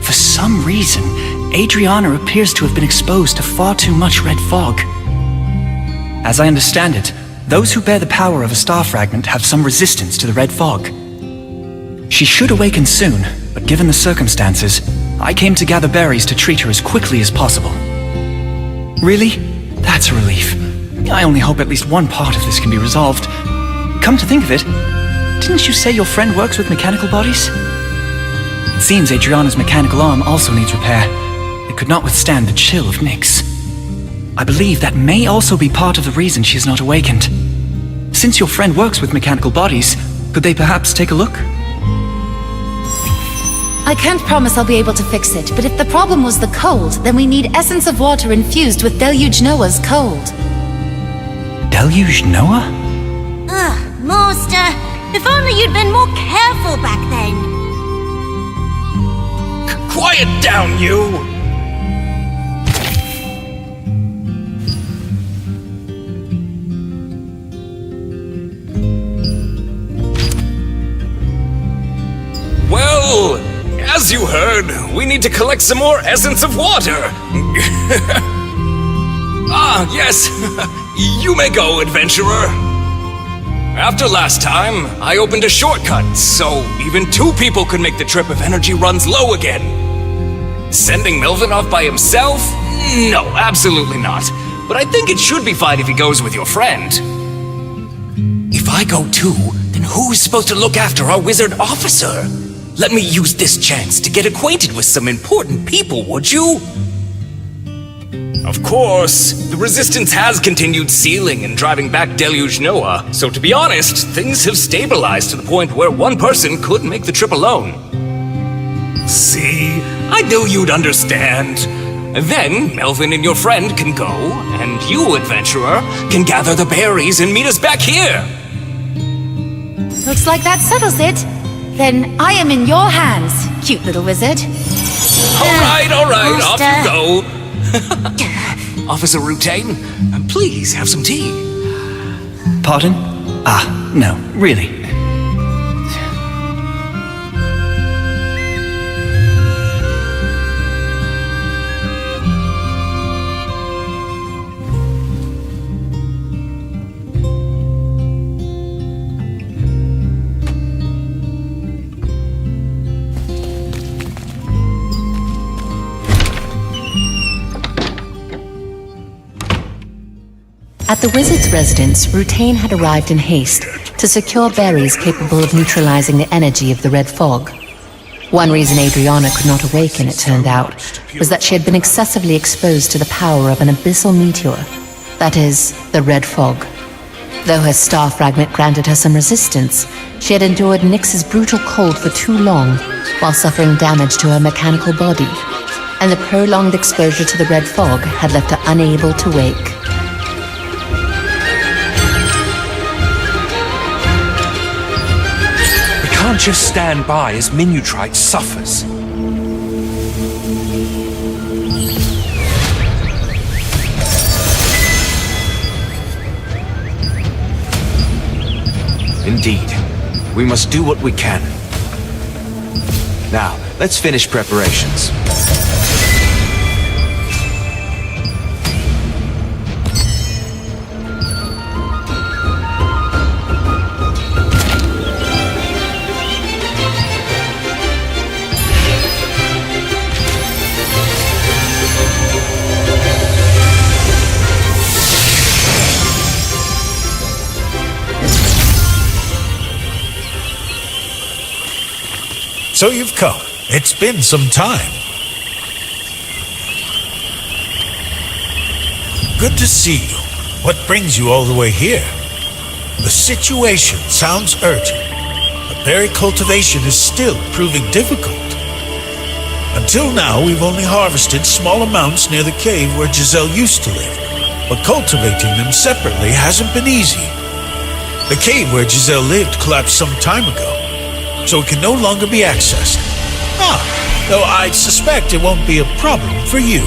For some reason, Adriana appears to have been exposed to far too much red fog. As I understand it, those who bear the power of a star fragment have some resistance to the red fog. She should awaken soon, but given the circumstances, I came to gather berries to treat her as quickly as possible. Really? That's a relief. I only hope at least one part of this can be resolved. Come to think of it, didn't you say your friend works with mechanical bodies? It seems Adriana's mechanical arm also needs repair. It could not withstand the chill of Nix. I believe that may also be part of the reason she is not awakened. Since your friend works with mechanical bodies, could they perhaps take a look? I can't promise I'll be able to fix it, but if the problem was the cold, then we need essence of water infused with Deluge Noah's cold. Deluge Noah? Ugh, Master, if only you'd been more careful back then. Quiet down, you! Well, as you heard, we need to collect some more essence of water. Ah, yes. You may go, adventurer. After last time, I opened a shortcut, so even two people could make the trip if energy runs low again. Sending Melvin off by himself? No, absolutely not. But I think it should be fine if he goes with your friend. If I go too, then who's supposed to look after our wizard officer? Let me use this chance to get acquainted with some important people, would you? Of course, the Resistance has continued sealing and driving back Deluge Noah, so to be honest, things have stabilized to the point where one person could make the trip alone. See, I knew you'd understand. Then Melvin and your friend can go, and you, adventurer, can gather the berries and meet us back here. Looks like that settles it. Then I am in your hands, cute little wizard. All right, off Master. you go. Officer Rutain, please have some tea. Pardon? No, really. At the wizard's residence, Rutain had arrived in haste to secure berries capable of neutralizing the energy of the red fog. One reason Adriana could not awaken, it turned out, was that she had been excessively exposed to the power of an abyssal meteor, that is, the red fog. Though her star fragment granted her some resistance, she had endured Nyx's brutal cold for too long, while suffering damage to her mechanical body, and the prolonged exposure to the red fog had left her unable to wake. Can't just stand by as Minutrite suffers. Indeed. We must do what we can. Now, let's finish preparations. So you've come. It's been some time. Good to see you. What brings you all the way here? The situation sounds urgent, but berry cultivation is still proving difficult. Until now, we've only harvested small amounts near the cave where Giselle used to live, but cultivating them separately hasn't been easy. The cave where Giselle lived collapsed some time ago, so it can no longer be accessed. Though I'd suspect it won't be a problem for you.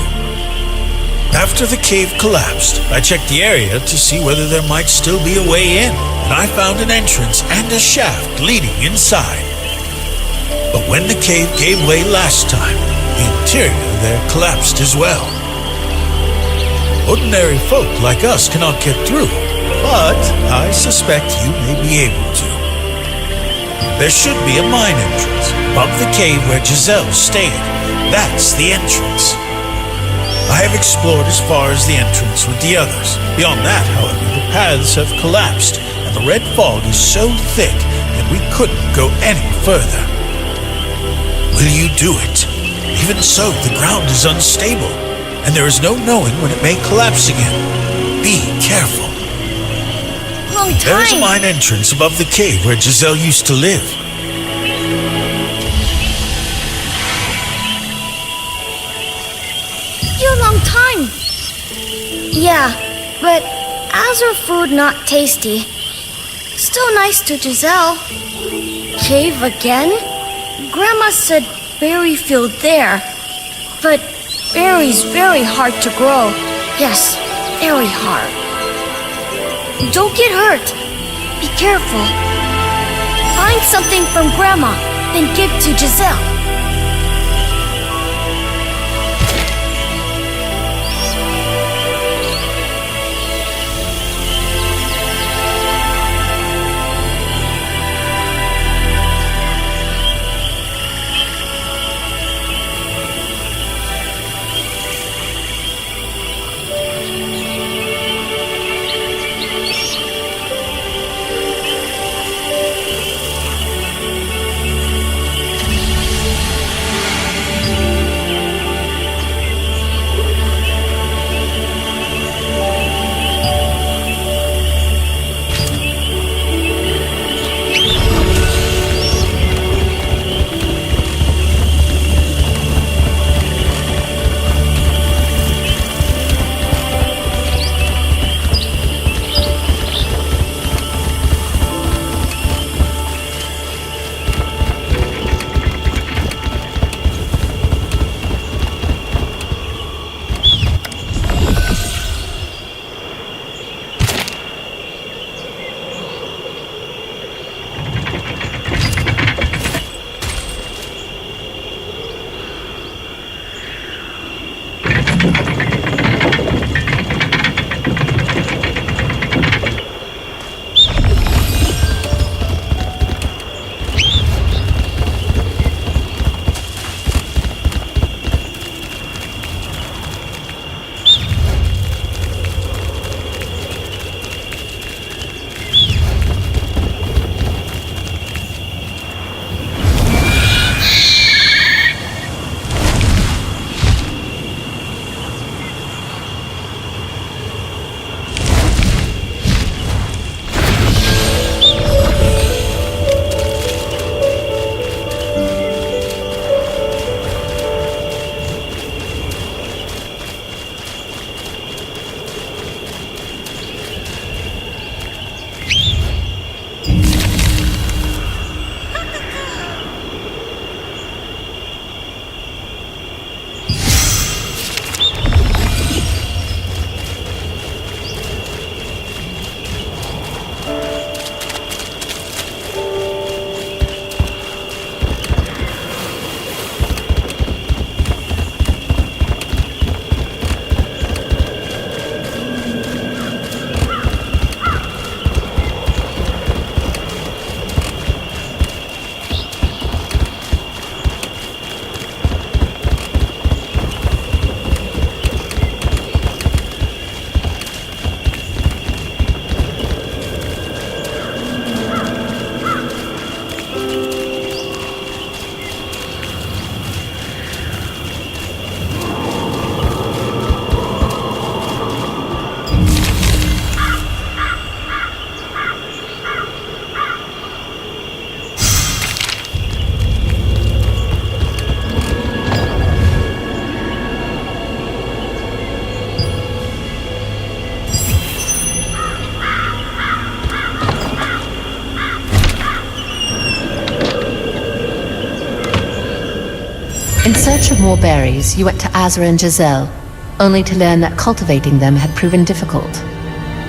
After the cave collapsed, I checked the area to see whether there might still be a way in, and I found an entrance and a shaft leading inside. But when the cave gave way last time, the interior there collapsed as well. Ordinary folk like us cannot get through, but I suspect you may be able to. There should be a mine entrance above the cave where Giselle stayed. That's the entrance. I have explored as far as the entrance with the others. Beyond that, however, the paths have collapsed, and the red fog is so thick that we couldn't go any further. Will you do it? Even so, the ground is unstable, and there is no knowing when it may collapse again. Be careful. There is a mine entrance above the cave where Giselle used to live. You long time. Yeah, but as her food not tasty, still nice to Giselle. Cave again? Grandma said berry field there, but berries very hard to grow. Yes, very hard. Don't get hurt. Be careful. Find something from Grandma, then give to Giselle. In search of more berries, you went to Azra and Giselle, only to learn that cultivating them had proven difficult.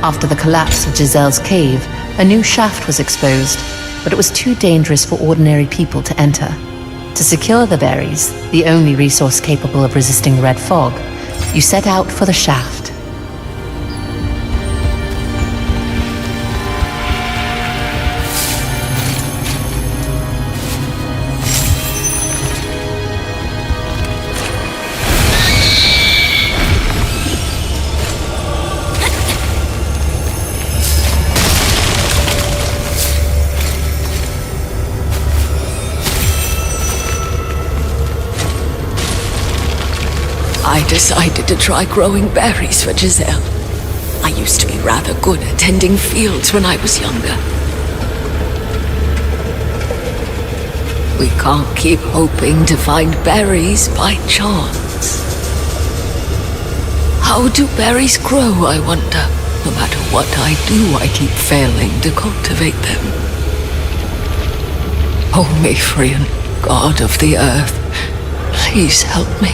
After the collapse of Giselle's cave, a new shaft was exposed, but it was too dangerous for ordinary people to enter. To secure the berries, the only resource capable of resisting the red fog, you set out for the shaft. I decided to try growing berries for Giselle. I used to be rather good at tending fields when I was younger. We can't keep hoping to find berries by chance. How do berries grow, I wonder? No matter what I do, I keep failing to cultivate them. Oh, Mithrian, God of the earth, please help me.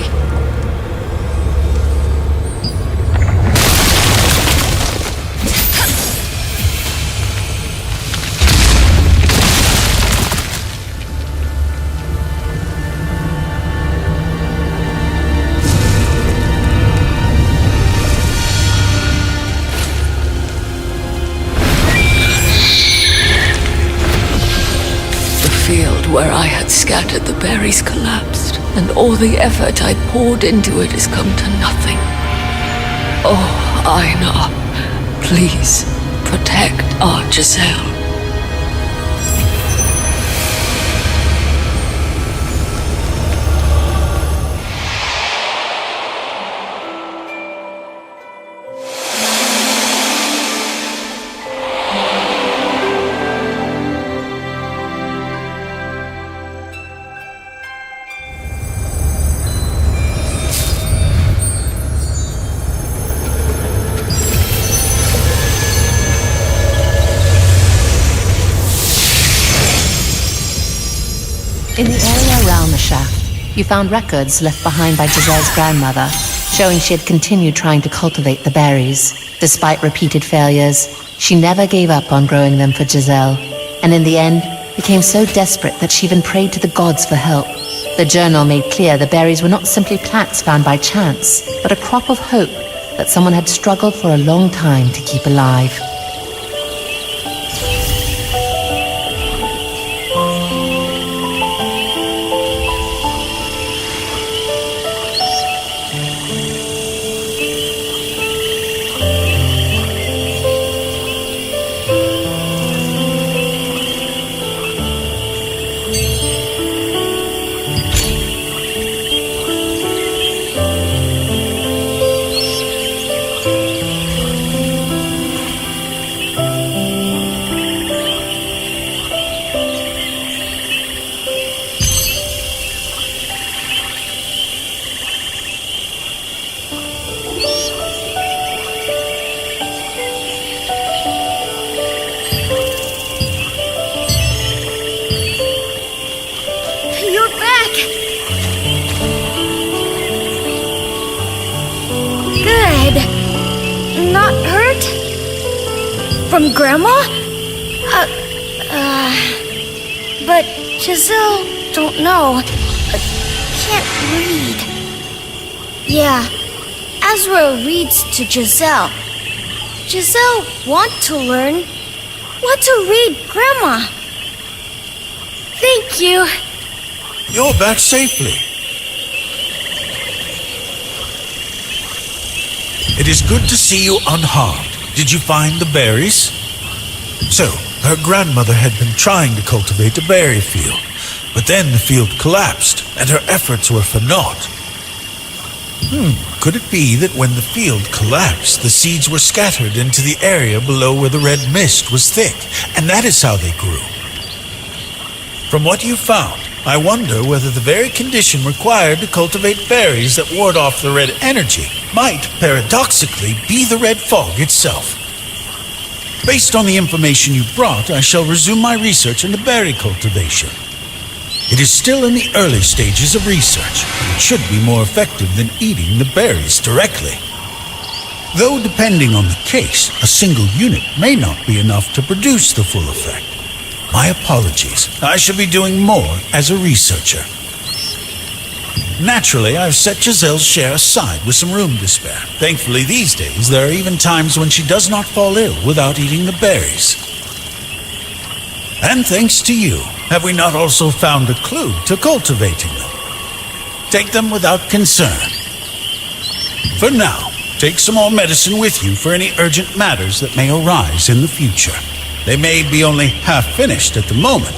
Where I had scattered the berries collapsed, and all the effort I poured into it has come to nothing. Oh, Einar, please protect our Giselle. In the area around the shaft, you found records left behind by Giselle's grandmother, showing she had continued trying to cultivate the berries. Despite repeated failures, she never gave up on growing them for Giselle, and in the end, became so desperate that she even prayed to the gods for help. The journal made clear the berries were not simply plants found by chance, but a crop of hope that someone had struggled for a long time to keep alive. From Grandma? But Giselle, don't know. Can't read. Yeah, Azra reads to Giselle. Giselle want to learn. Want to read, Grandma. Thank you. You're back safely. It is good to see you unharmed. Did you find the berries? So, her grandmother had been trying to cultivate a berry field, but then the field collapsed, and her efforts were for naught. Could it be that when the field collapsed, the seeds were scattered into the area below where the red mist was thick, and that is how they grew? From what you found, I wonder whether the very condition required to cultivate berries that ward off the red energy might, paradoxically, be the red fog itself. Based on the information you brought, I shall resume my research into berry cultivation. It is still in the early stages of research. It should be more effective than eating the berries directly. Though depending on the case, a single unit may not be enough to produce the full effect. My apologies. I should be doing more as a researcher. Naturally, I've set Giselle's share aside with some room to spare. Thankfully, these days, there are even times when she does not fall ill without eating the berries. And thanks to you, have we not also found a clue to cultivating them? Take them without concern. For now, take some more medicine with you for any urgent matters that may arise in the future. They may be only half finished at the moment,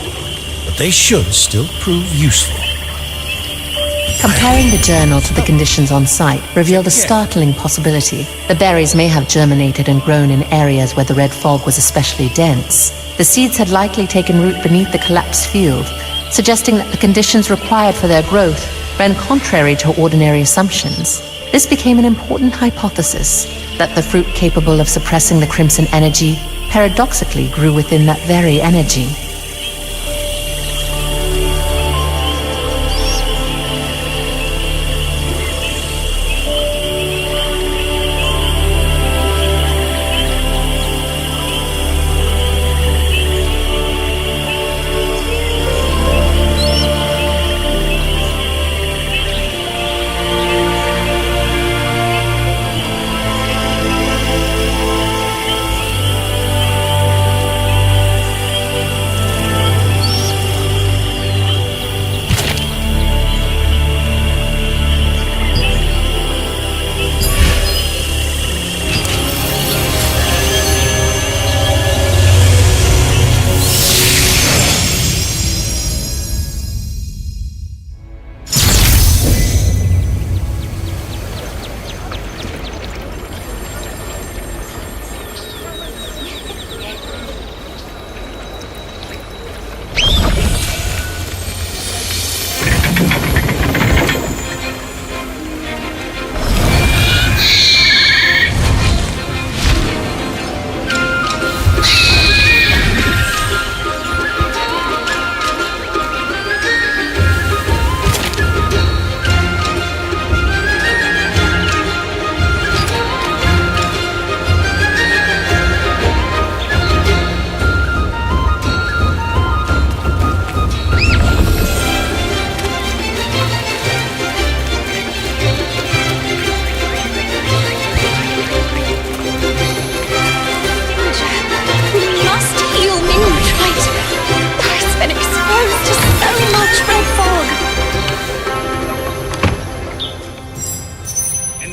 but they should still prove useful. Comparing the journal to the conditions on site revealed a startling possibility. The berries may have germinated and grown in areas where the red fog was especially dense. The seeds had likely taken root beneath the collapsed field, suggesting that the conditions required for their growth ran contrary to ordinary assumptions. This became an important hypothesis, that the fruit capable of suppressing the crimson energy paradoxically grew within that very energy.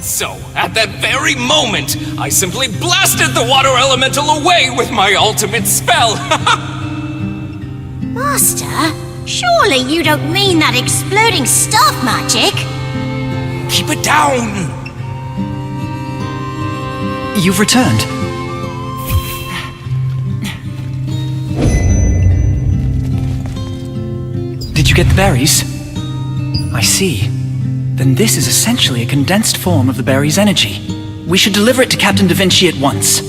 So, at that very moment, I simply blasted the water elemental away with my ultimate spell! Master, surely you don't mean that exploding staff magic? Keep it down! You've returned. Did you get the berries? I see. Then this is essentially a condensed form of the berry's energy. We should deliver it to Captain Da Vinci at once.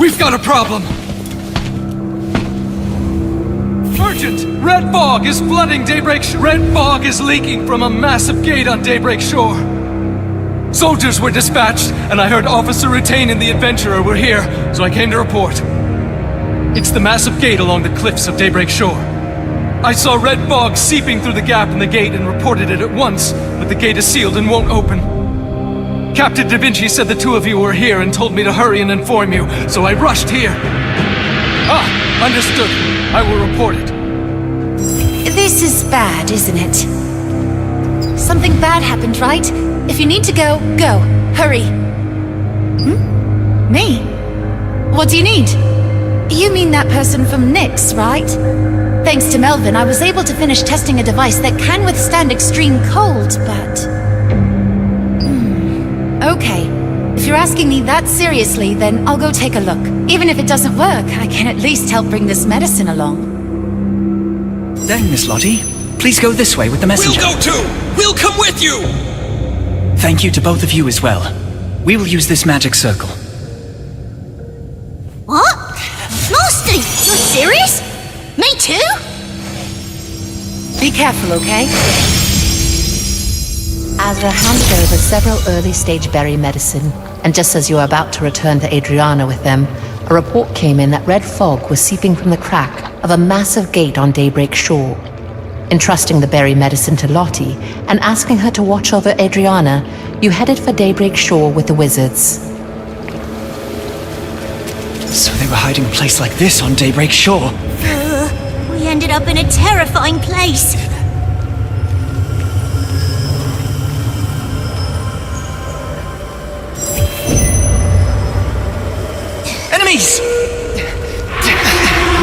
We've got a problem! Urgent! Red fog is flooding Daybreak Shore. Red fog is leaking from a massive gate on Daybreak Shore. Soldiers were dispatched, and I heard Officer Rutain and the Adventurer were here, so I came to report. It's the massive gate along the cliffs of Daybreak Shore. I saw red fog seeping through the gap in the gate and reported it at once, but the gate is sealed and won't open. Captain Da Vinci said the two of you were here and told me to hurry and inform you, so I rushed here. Ah, understood. I will report it. This is bad, isn't it? Something bad happened, right? If you need to go, go. Hurry. Me? What do you need? You mean that person from Nix, right? Thanks to Melvin, I was able to finish testing a device that can withstand extreme cold, but... Okay. If you're asking me that seriously, then I'll go take a look. Even if it doesn't work, I can at least help bring this medicine along. Then, Miss Lottie, please go this way with the messenger. We'll go too! We'll come with you! Thank you to both of you as well. We will use this magic circle. What? Master, serious? Me too? Be careful, okay? Azra handed over several early-stage berry medicine, and just as you were about to return to Adriana with them, a report came in that red fog was seeping from the crack of a massive gate on Daybreak Shore. Entrusting the berry medicine to Lottie and asking her to watch over Adriana, you headed for Daybreak Shore with the wizards. So they were hiding a place like this on Daybreak Shore. We ended up in a terrifying place. Enemies!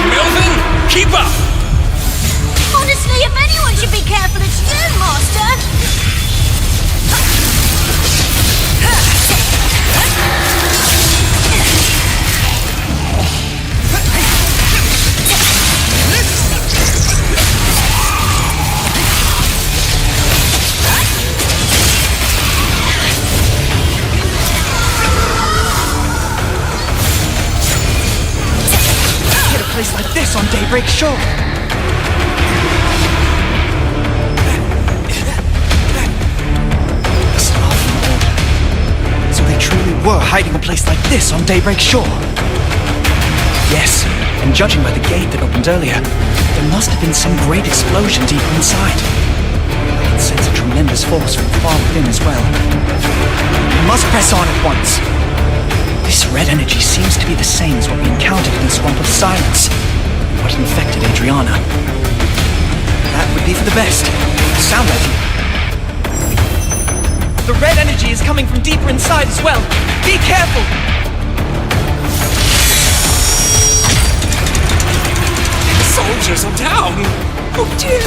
Melvin, keep up! Honestly, if anyone should be careful, it's you, Master! Hit a place like this on Daybreak Shore. So they truly were hiding a place like this on Daybreak Shore. Yes, and judging by the gate that opened earlier, there must have been some great explosion deeper inside. I can sense a tremendous force from far within as well. We must press on at once. This red energy seems to be the same as what we encountered in the Swamp of Silence. What infected Adriana. That would be for the best. Sound like it. The red energy is coming from deeper inside as well. Be careful! The soldiers are down! Oh dear!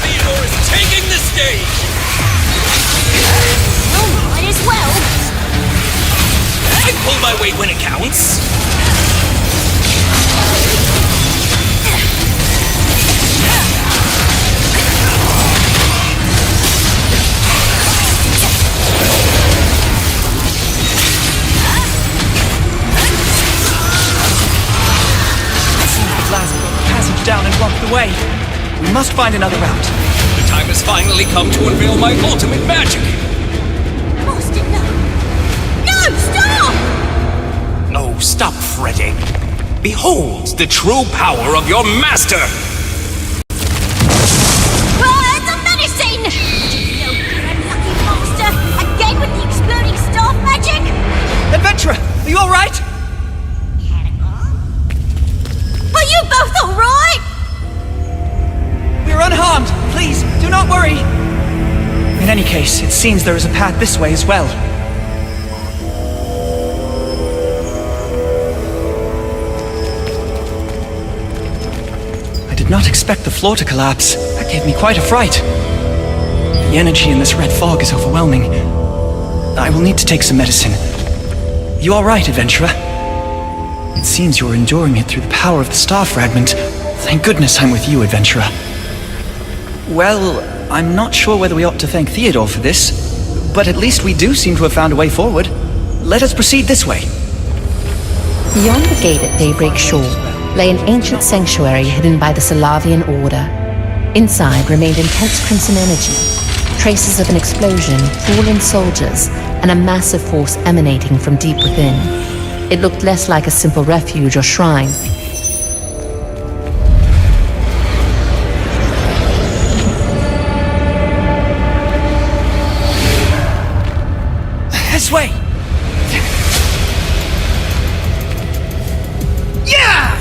Theodore is taking the stage! Oh, might as well. I pull my weight when it counts. Lazarus broke the passage down and blocked the way. We must find another route. The time has finally come to unveil my ultimate magic. Master, no. No, stop! No, stop fretting. Behold the true power of your master! The medicine! No good unlucky master! Again with the exploding staff magic? Adventurer, are you alright? Are you both alright? We're unharmed. Please, do not worry. In any case, it seems there is a path this way as well. I did not expect the floor to collapse. That gave me quite a fright. The energy in this red fog is overwhelming. I will need to take some medicine. You all right, adventurer? It seems you're enduring it through the power of the star fragment. Thank goodness I'm with you, adventurer. Well, I'm not sure whether we ought to thank Theodore for this, but at least we do seem to have found a way forward. Let us proceed this way. Beyond the gate at Daybreak Shore lay an ancient sanctuary hidden by the Salavian Order. Inside remained intense crimson energy, traces of an explosion, fallen soldiers, and a massive force emanating from deep within. It looked less like a simple refuge or shrine. This way! Yeah!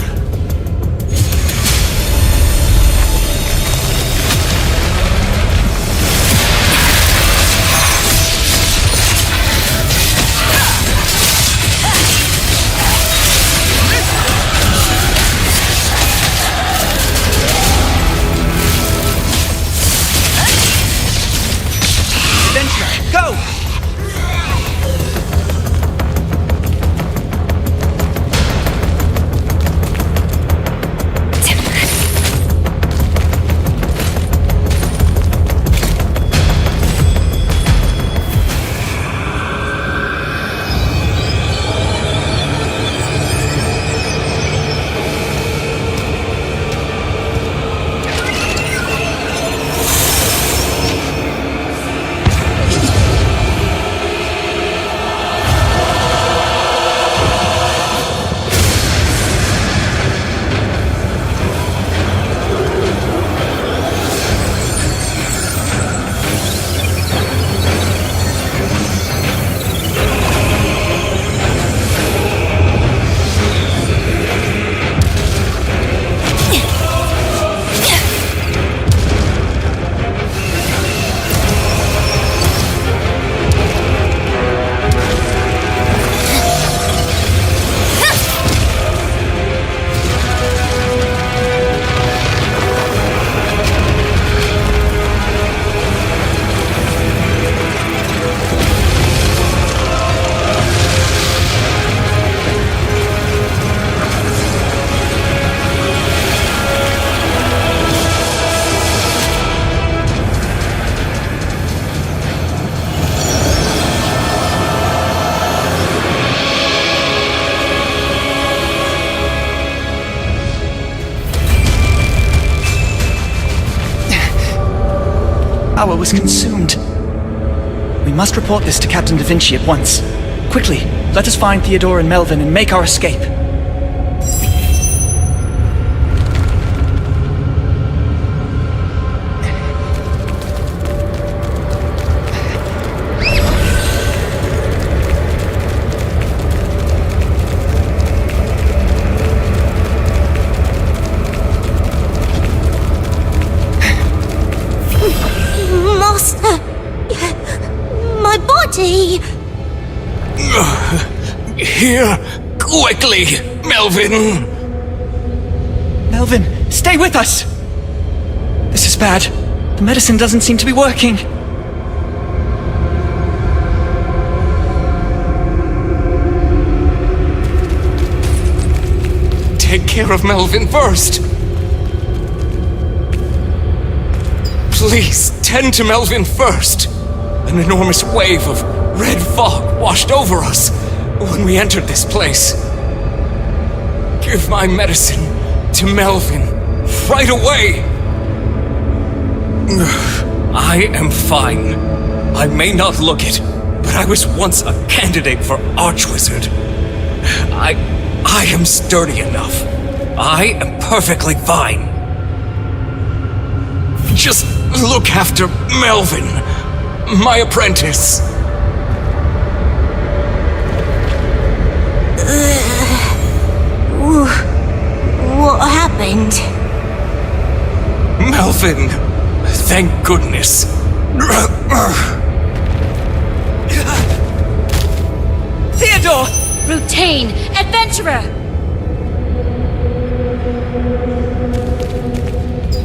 tower was consumed. We must report this to Captain Da Vinci at once. Quickly, let us find Theodore and Melvin and make our escape. Master! My body! Here, quickly, Melvin! Melvin, stay with us! This is bad. The medicine doesn't seem to be working. Take care of Melvin first. Please, tend to Melvin first. An enormous wave of red fog washed over us when we entered this place. Give my medicine to Melvin right away. I am fine. I may not look it, but I was once a candidate for Archwizard. I am sturdy enough. I am perfectly fine. Just look after Melvin, my apprentice. What happened? Melvin, thank goodness. Theodore! Routine! Adventurer!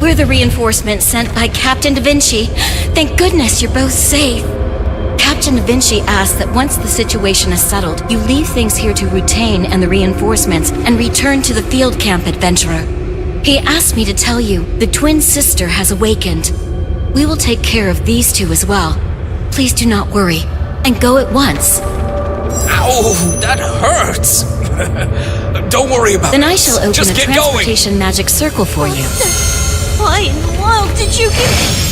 We're the reinforcements sent by Captain Da Vinci. Thank goodness you're both safe. Captain Da Vinci asked that once the situation is settled, you leave things here to Rutain and the reinforcements and return to the field camp, adventurer. He asked me to tell you the twin sister has awakened. We will take care of these two as well. Please do not worry, and go at once. Ow, that hurts. Don't worry about it. Then I shall open Just a get transportation magic circle for you. Why in the world did you give...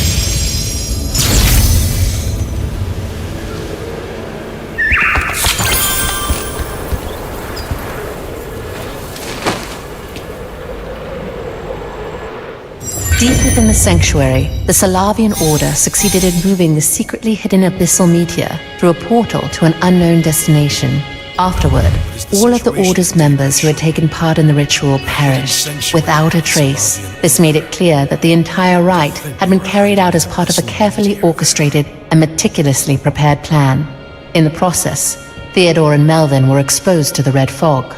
Deep within the sanctuary, the Salavian Order succeeded in moving the secretly hidden abyssal meteor through a portal to an unknown destination. Afterward, all of the Order's members who had taken part in the ritual perished, without a trace. This made it clear that the entire rite had been carried out as part of a carefully orchestrated and meticulously prepared plan. In the process, Theodore and Melvin were exposed to the red fog.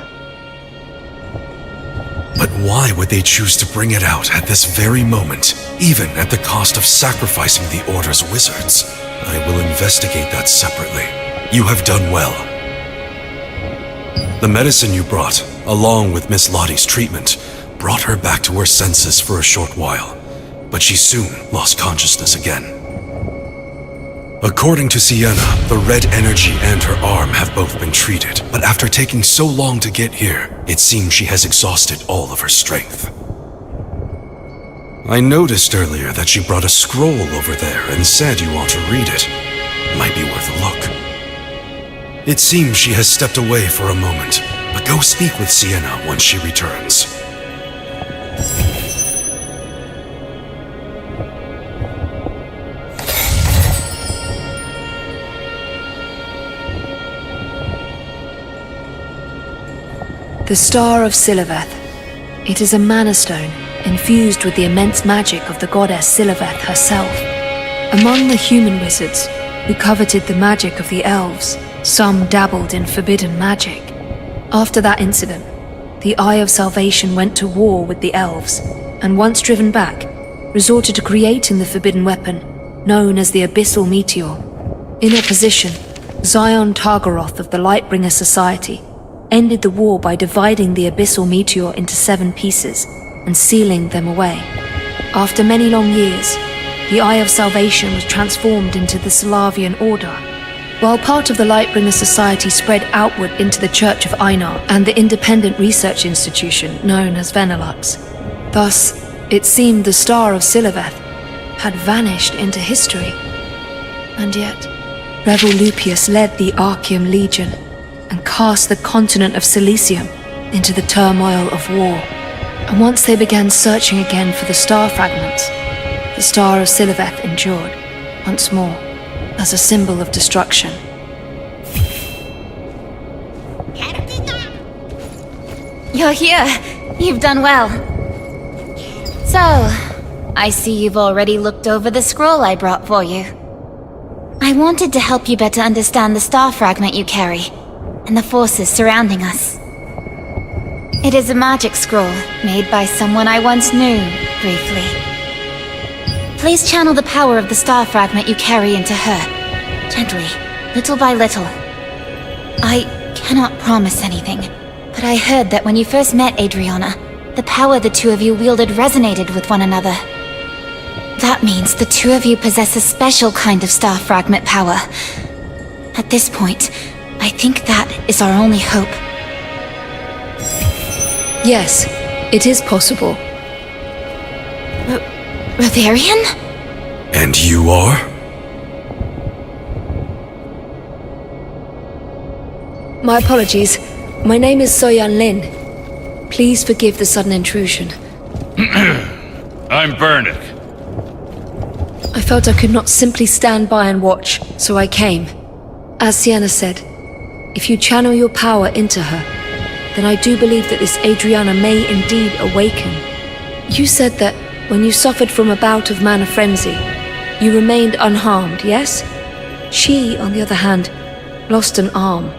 But why would they choose to bring it out at this very moment, even at the cost of sacrificing the Order's wizards? I will investigate that separately. You have done well. The medicine you brought, along with Miss Lottie's treatment, brought her back to her senses for a short while, but she soon lost consciousness again. According to Sienna, the red energy and her arm have both been treated, but after taking so long to get here, it seems she has exhausted all of her strength. I noticed earlier that she brought a scroll over there and said you ought to read it. Might be worth a look. It seems she has stepped away for a moment, but go speak with Sienna once she returns. The Star of Siliveth. It is a mana stone infused with the immense magic of the goddess Siliveth herself. Among the human wizards who coveted the magic of the elves, some dabbled in forbidden magic. After that incident, the Eye of Salvation went to war with the elves, and once driven back, resorted to creating the forbidden weapon, known as the Abyssal Meteor. In opposition, Zion Targaroth of the Lightbringer Society ended the war by dividing the Abyssal Meteor into 7 pieces and sealing them away. After many long years, the Eye of Salvation was transformed into the Salavian Order, while part of the Lightbringer Society spread outward into the Church of Einar and the independent research institution known as Venelux. Thus, it seemed the Star of Siliveth had vanished into history. And yet, Rebel Lupius led the Archeum Legion and cast the continent of Silesium into the turmoil of war. And once they began searching again for the star fragments, the Star of Siliveth endured, once more, as a symbol of destruction. You're here. You've done well. So, I see you've already looked over the scroll I brought for you. I wanted to help you better understand the star fragment you carry, and the forces surrounding us. It is a magic scroll, made by someone I once knew, briefly. Please channel the power of the star fragment you carry into her, gently, little by little. I cannot promise anything, but I heard that when you first met Adriana, the power the two of you wielded resonated with one another. That means the two of you possess a special kind of star fragment power. At this point, I think that is our only hope. Yes, it is possible. Reverian? And you are? My apologies. My name is Soyan Lin. Please forgive the sudden intrusion. I'm Bernick. I felt I could not simply stand by and watch, so I came. As Sienna said, if you channel your power into her, then I do believe that this Adriana may indeed awaken. You said that when you suffered from a bout of mana frenzy, you remained unharmed, yes? She, on the other hand, lost an arm.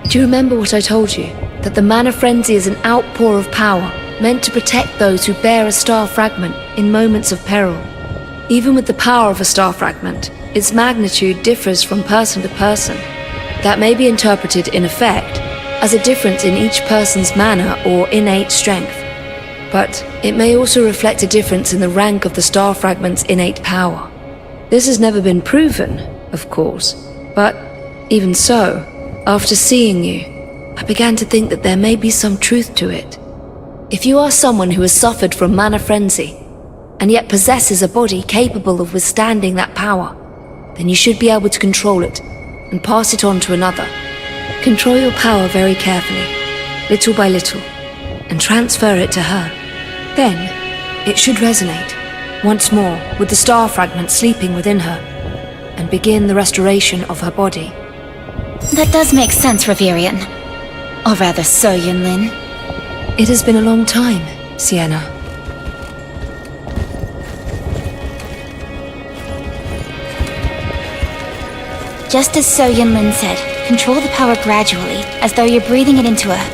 Do you remember what I told you? That the mana frenzy is an outpour of power meant to protect those who bear a star fragment in moments of peril. Even with the power of a star fragment, its magnitude differs from person to person. That may be interpreted, in effect, as a difference in each person's mana or innate strength. But it may also reflect a difference in the rank of the star fragment's innate power. This has never been proven, of course, but even so, after seeing you, I began to think that there may be some truth to it. If you are someone who has suffered from mana frenzy, and yet possesses a body capable of withstanding that power, then you should be able to control it and pass it on to another. Control your power very carefully, little by little, and transfer it to her. Then, it should resonate, once more, with the star fragment sleeping within her, and begin the restoration of her body. That does make sense, Reverian. Or rather, Soyan Lin. It has been a long time, Sienna. Just as Soyan Lin said, control the power gradually, as though you're breathing it into her.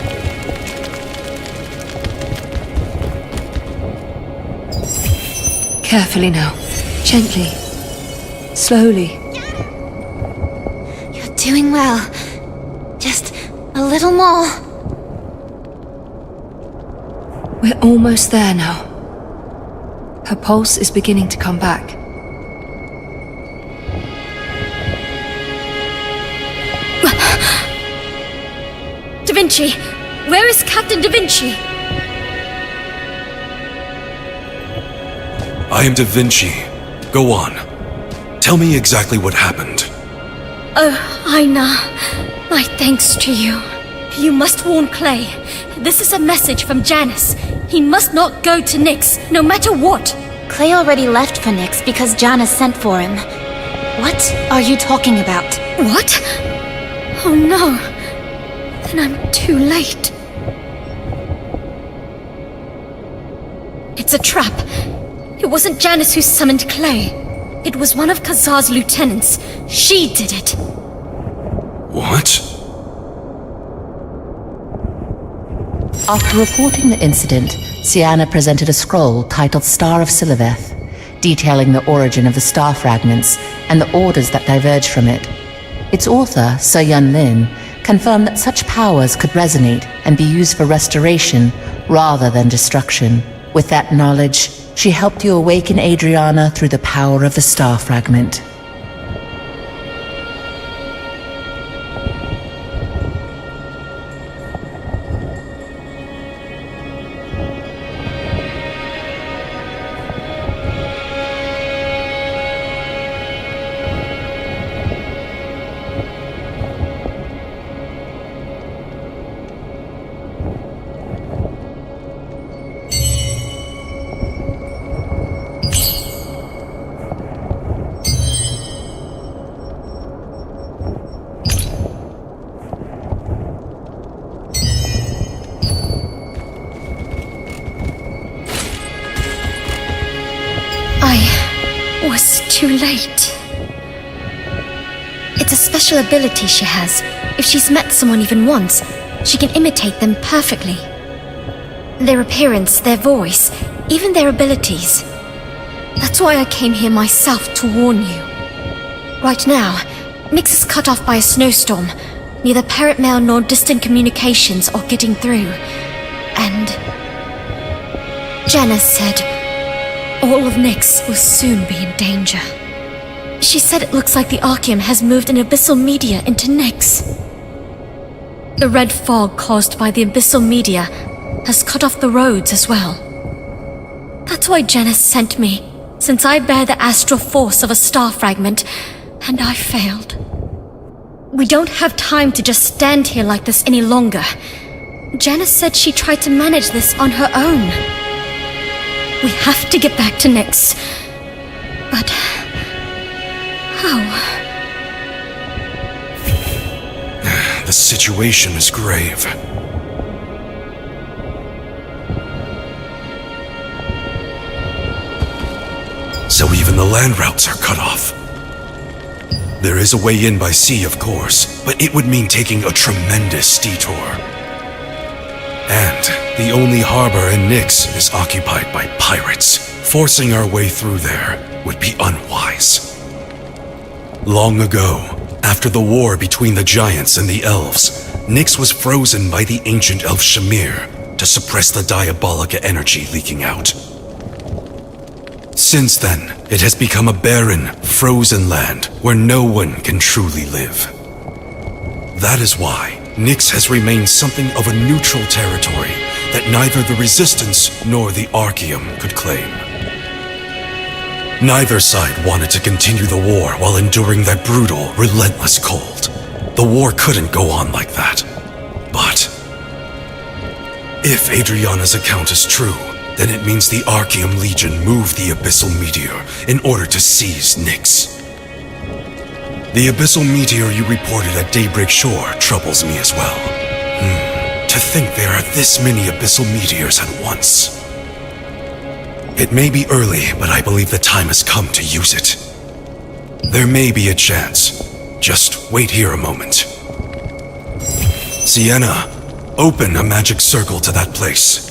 Carefully now. Gently. Slowly. You're doing well. Just a little more. We're almost there now. Her pulse is beginning to come back. Da Vinci! Where is Captain Da Vinci? I am Da Vinci. Go on. Tell me exactly what happened. Oh, Aina. My thanks to you. You must warn Clay. This is a message from Janus. He must not go to Nix, no matter what. Clay already left for Nix because Janus sent for him. What are you talking about? What? Oh no. Then I'm too late. It's a trap. It wasn't Janus who summoned Clay. It was one of Kazar's lieutenants. She did it. What? After reporting the incident, Sienna presented a scroll titled Star of Siliveth, detailing the origin of the star fragments and the orders that diverged from it. Its author, Soyan Lin, confirmed that such powers could resonate and be used for restoration rather than destruction. With that knowledge, she helped you awaken Adriana through the power of the star fragment. was too late. It's a special ability she has. If she's met someone even once, she can imitate them perfectly. Their appearance, their voice, even their abilities. That's why I came here myself to warn you. Right now, Nix is cut off by a snowstorm. Neither parrot mail nor distant communications are getting through. And Janice said all of Nix will soon be in danger. She said it looks like the Archeum has moved an abyssal meteor into Nix. The red fog caused by the abyssal meteor has cut off the roads as well. That's why Janice sent me, since I bear the astral force of a star fragment, and I failed. We don't have time to just stand here like this any longer. Janice said she tried to manage this on her own. We have to get back to Nix. But how? The situation is grave. So even the land routes are cut off. There is a way in by sea, of course, but it would mean taking a tremendous detour. And the only harbor in Nix is occupied by pirates. Forcing our way through there would be unwise. Long ago, after the war between the giants and the elves, Nix was frozen by the ancient elf Shamir to suppress the diabolic energy leaking out. Since then, it has become a barren, frozen land where no one can truly live. That is why Nix has remained something of a neutral territory that neither the Resistance nor the Archeum could claim. Neither side wanted to continue the war while enduring that brutal, relentless cold. The war couldn't go on like that. But if Adriana's account is true, then it means the Archeum Legion moved the Abyssal Meteor in order to seize Nix. The Abyssal Meteor you reported at Daybreak Shore troubles me as well. To think there are this many Abyssal Meteors at once. It may be early, but I believe the time has come to use it. There may be a chance. Just wait here a moment. Sienna, open a magic circle to that place.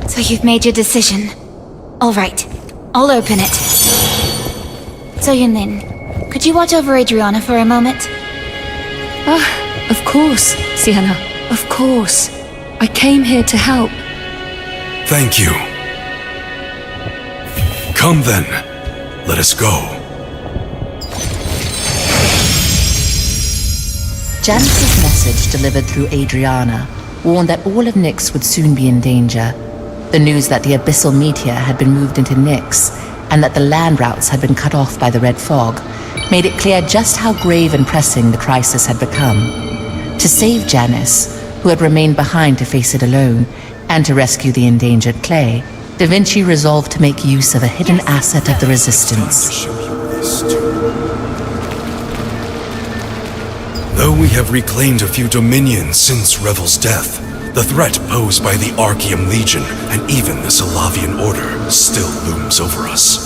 So you've made your decision. All right, I'll open it. So Yunlin, could you watch over Adriana for a moment? Ah, of course, Sienna. Of course. I came here to help. Thank you. Come then. Let us go. Janice's message delivered through Adriana warned that all of Nix would soon be in danger. The news that the abyssal meteor had been moved into Nix and that the land routes had been cut off by the red fog made it clear just how grave and pressing the crisis had become. To save Janice, who had remained behind to face it alone, and to rescue the endangered Clay, Da Vinci resolved to make use of a hidden asset of the Resistance. Though we have reclaimed a few dominions since Revel's death, the threat posed by the Archeum Legion and even the Salavian Order still looms over us.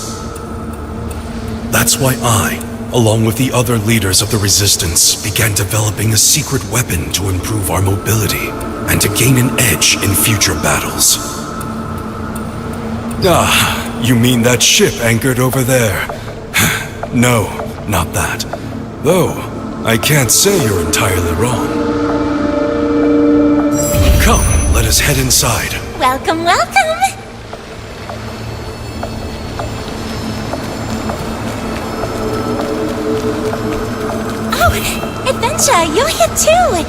That's why I, along with the other leaders of the Resistance, began developing a secret weapon to improve our mobility and to gain an edge in future battles. Ah, you mean that ship anchored over there? No, not that. Though, I can't say you're entirely wrong. Come, let us head inside. Welcome, welcome! Oh, Adventure, you're here too!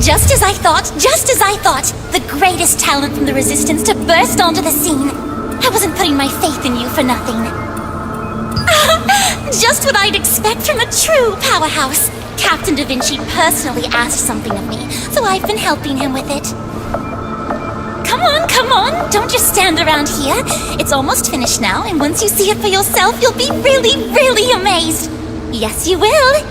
Just as I thought! The greatest talent from the Resistance to burst onto the scene. I wasn't putting my faith in you for nothing. Just what I'd expect from a true powerhouse. Captain Da Vinci personally asked something of me, so I've been helping him with it. Come on, don't just stand around here. It's almost finished now, and once you see it for yourself, you'll be really, really amazed. Yes, you will.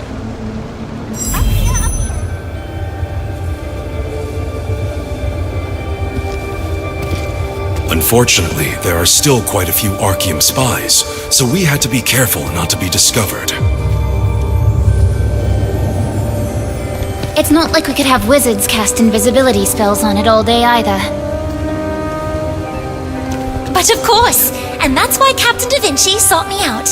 Unfortunately, there are still quite a few Archeum spies, so we had to be careful not to be discovered. It's not like we could have wizards cast invisibility spells on it all day either. But of course, and that's why Captain Da Vinci sought me out.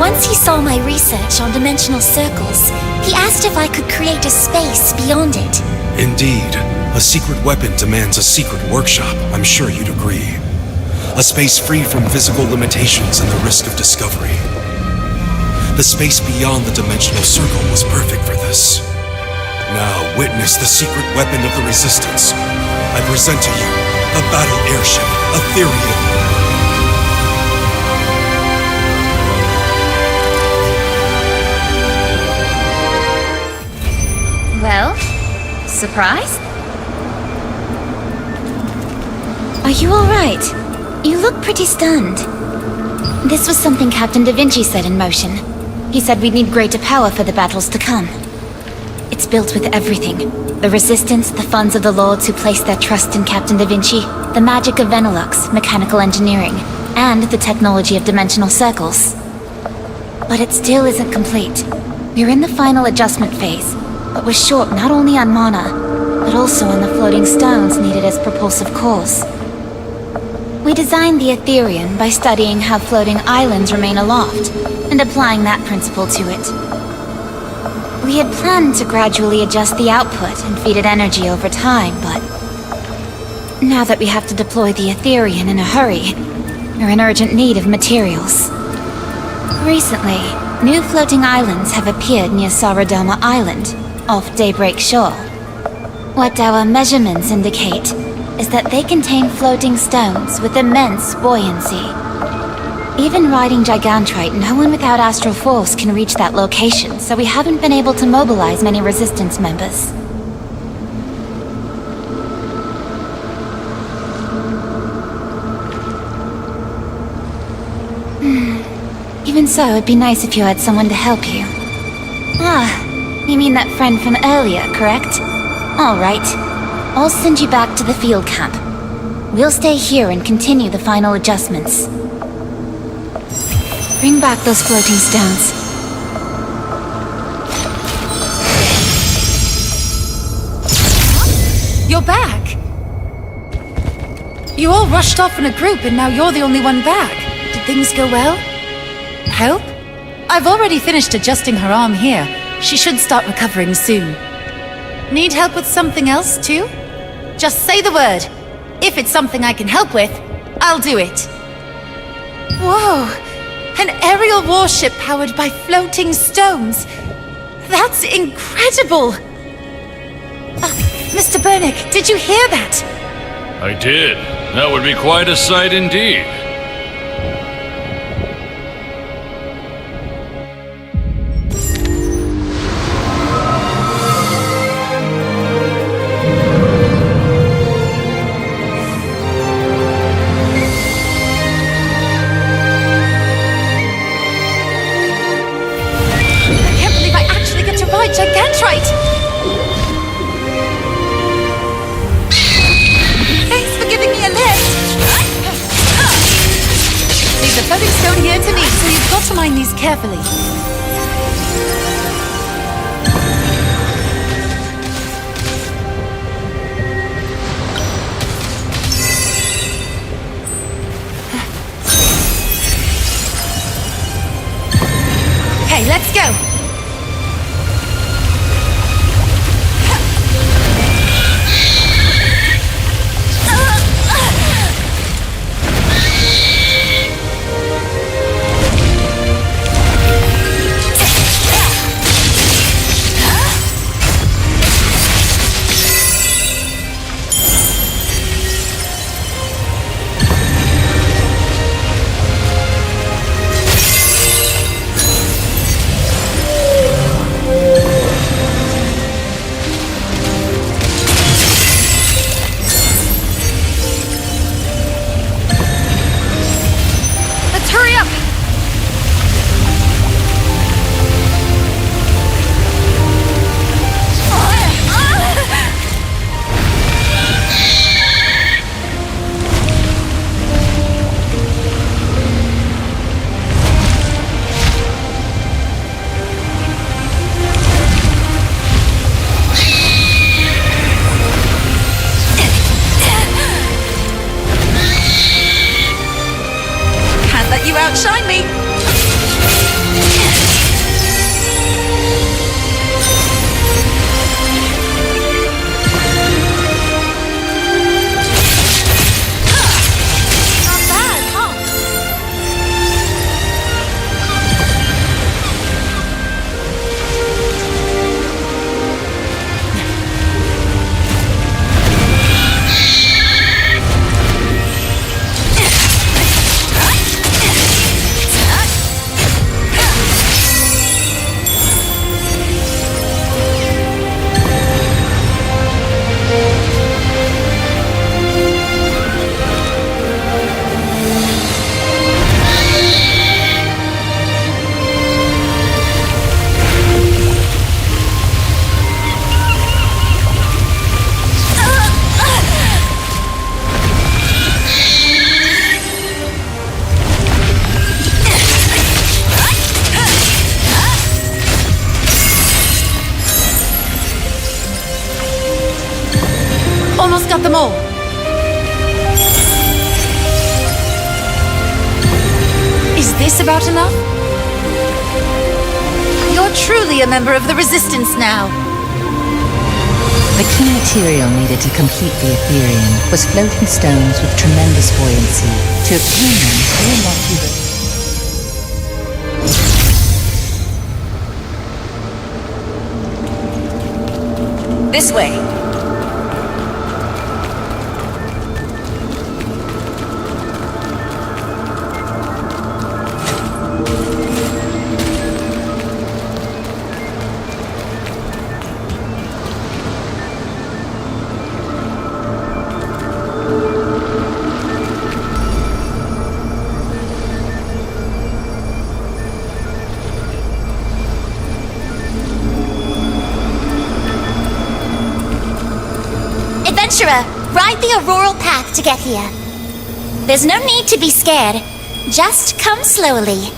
Once he saw my research on dimensional circles, he asked if I could create a space beyond it. Indeed, a secret weapon demands a secret workshop, I'm sure you'd agree. A space free from physical limitations and the risk of discovery. The space beyond the dimensional circle was perfect for this. Now witness the secret weapon of the Resistance. I present to you the battle airship, Ethereum. Well, surprised? Are you alright? You look pretty stunned. This was something Captain Da Vinci set in motion. He said we'd need greater power for the battles to come. It's built with everything. The Resistance, the funds of the Lords who placed their trust in Captain Da Vinci, the magic of Venilux, mechanical engineering, and the technology of dimensional circles. But it still isn't complete. We're in the final adjustment phase, but we're short not only on mana, but also on the floating stones needed as propulsive cores. We designed the Ethereum by studying how floating islands remain aloft, and applying that principle to it. We had planned to gradually adjust the output and feed it energy over time, but now that we have to deploy the Ethereum in a hurry, we're in urgent need of materials. Recently, new floating islands have appeared near Saradoma Island, off Daybreak Shore. What our measurements indicate is that they contain floating stones with immense buoyancy. Even riding Gigantrite, no one without astral force can reach that location, so we haven't been able to mobilize many Resistance members. Even so, it'd be nice if you had someone to help you. Ah, you mean that friend from earlier, correct? All right. I'll send you back to the field camp. We'll stay here and continue the final adjustments. Bring back those floating stones. You're back! You all rushed off in a group and now you're the only one back. Did things go well? Help? I've already finished adjusting her arm here. She should start recovering soon. Need help with something else, too? Just say the word. If it's something I can help with, I'll do it. Whoa! An aerial warship powered by floating stones. That's incredible! Mr. Burnick, did you hear that? I did. That would be quite a sight indeed. Gigantrite! Thanks for giving me a lift! Leave the floating stone here to me, so you've got to mind these carefully. Okay, let's go! got them all. Is this about enough? You're truly a member of the Resistance now. The key material needed to complete the Ethereum was floating stones with tremendous buoyancy. To obtain them, all must be This way. Adventurer, ride the auroral path to get here. There's no need to be scared. Just come slowly.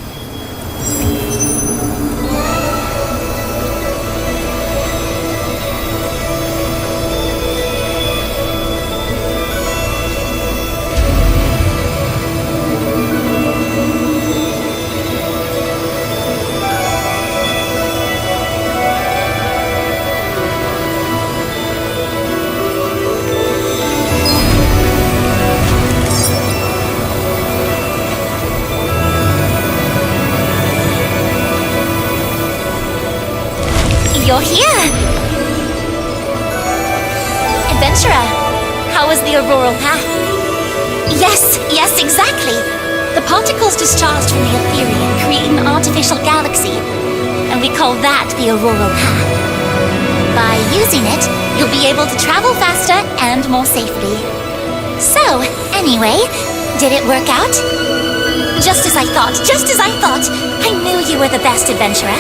You're here! Adventurer, how was the auroral path? Yes, exactly. The particles discharged from the Ethereum create an artificial galaxy, and we call that the auroral path. By using it, you'll be able to travel faster and more safely. So, anyway, did it work out? Just as I thought. I knew you were the best adventurer.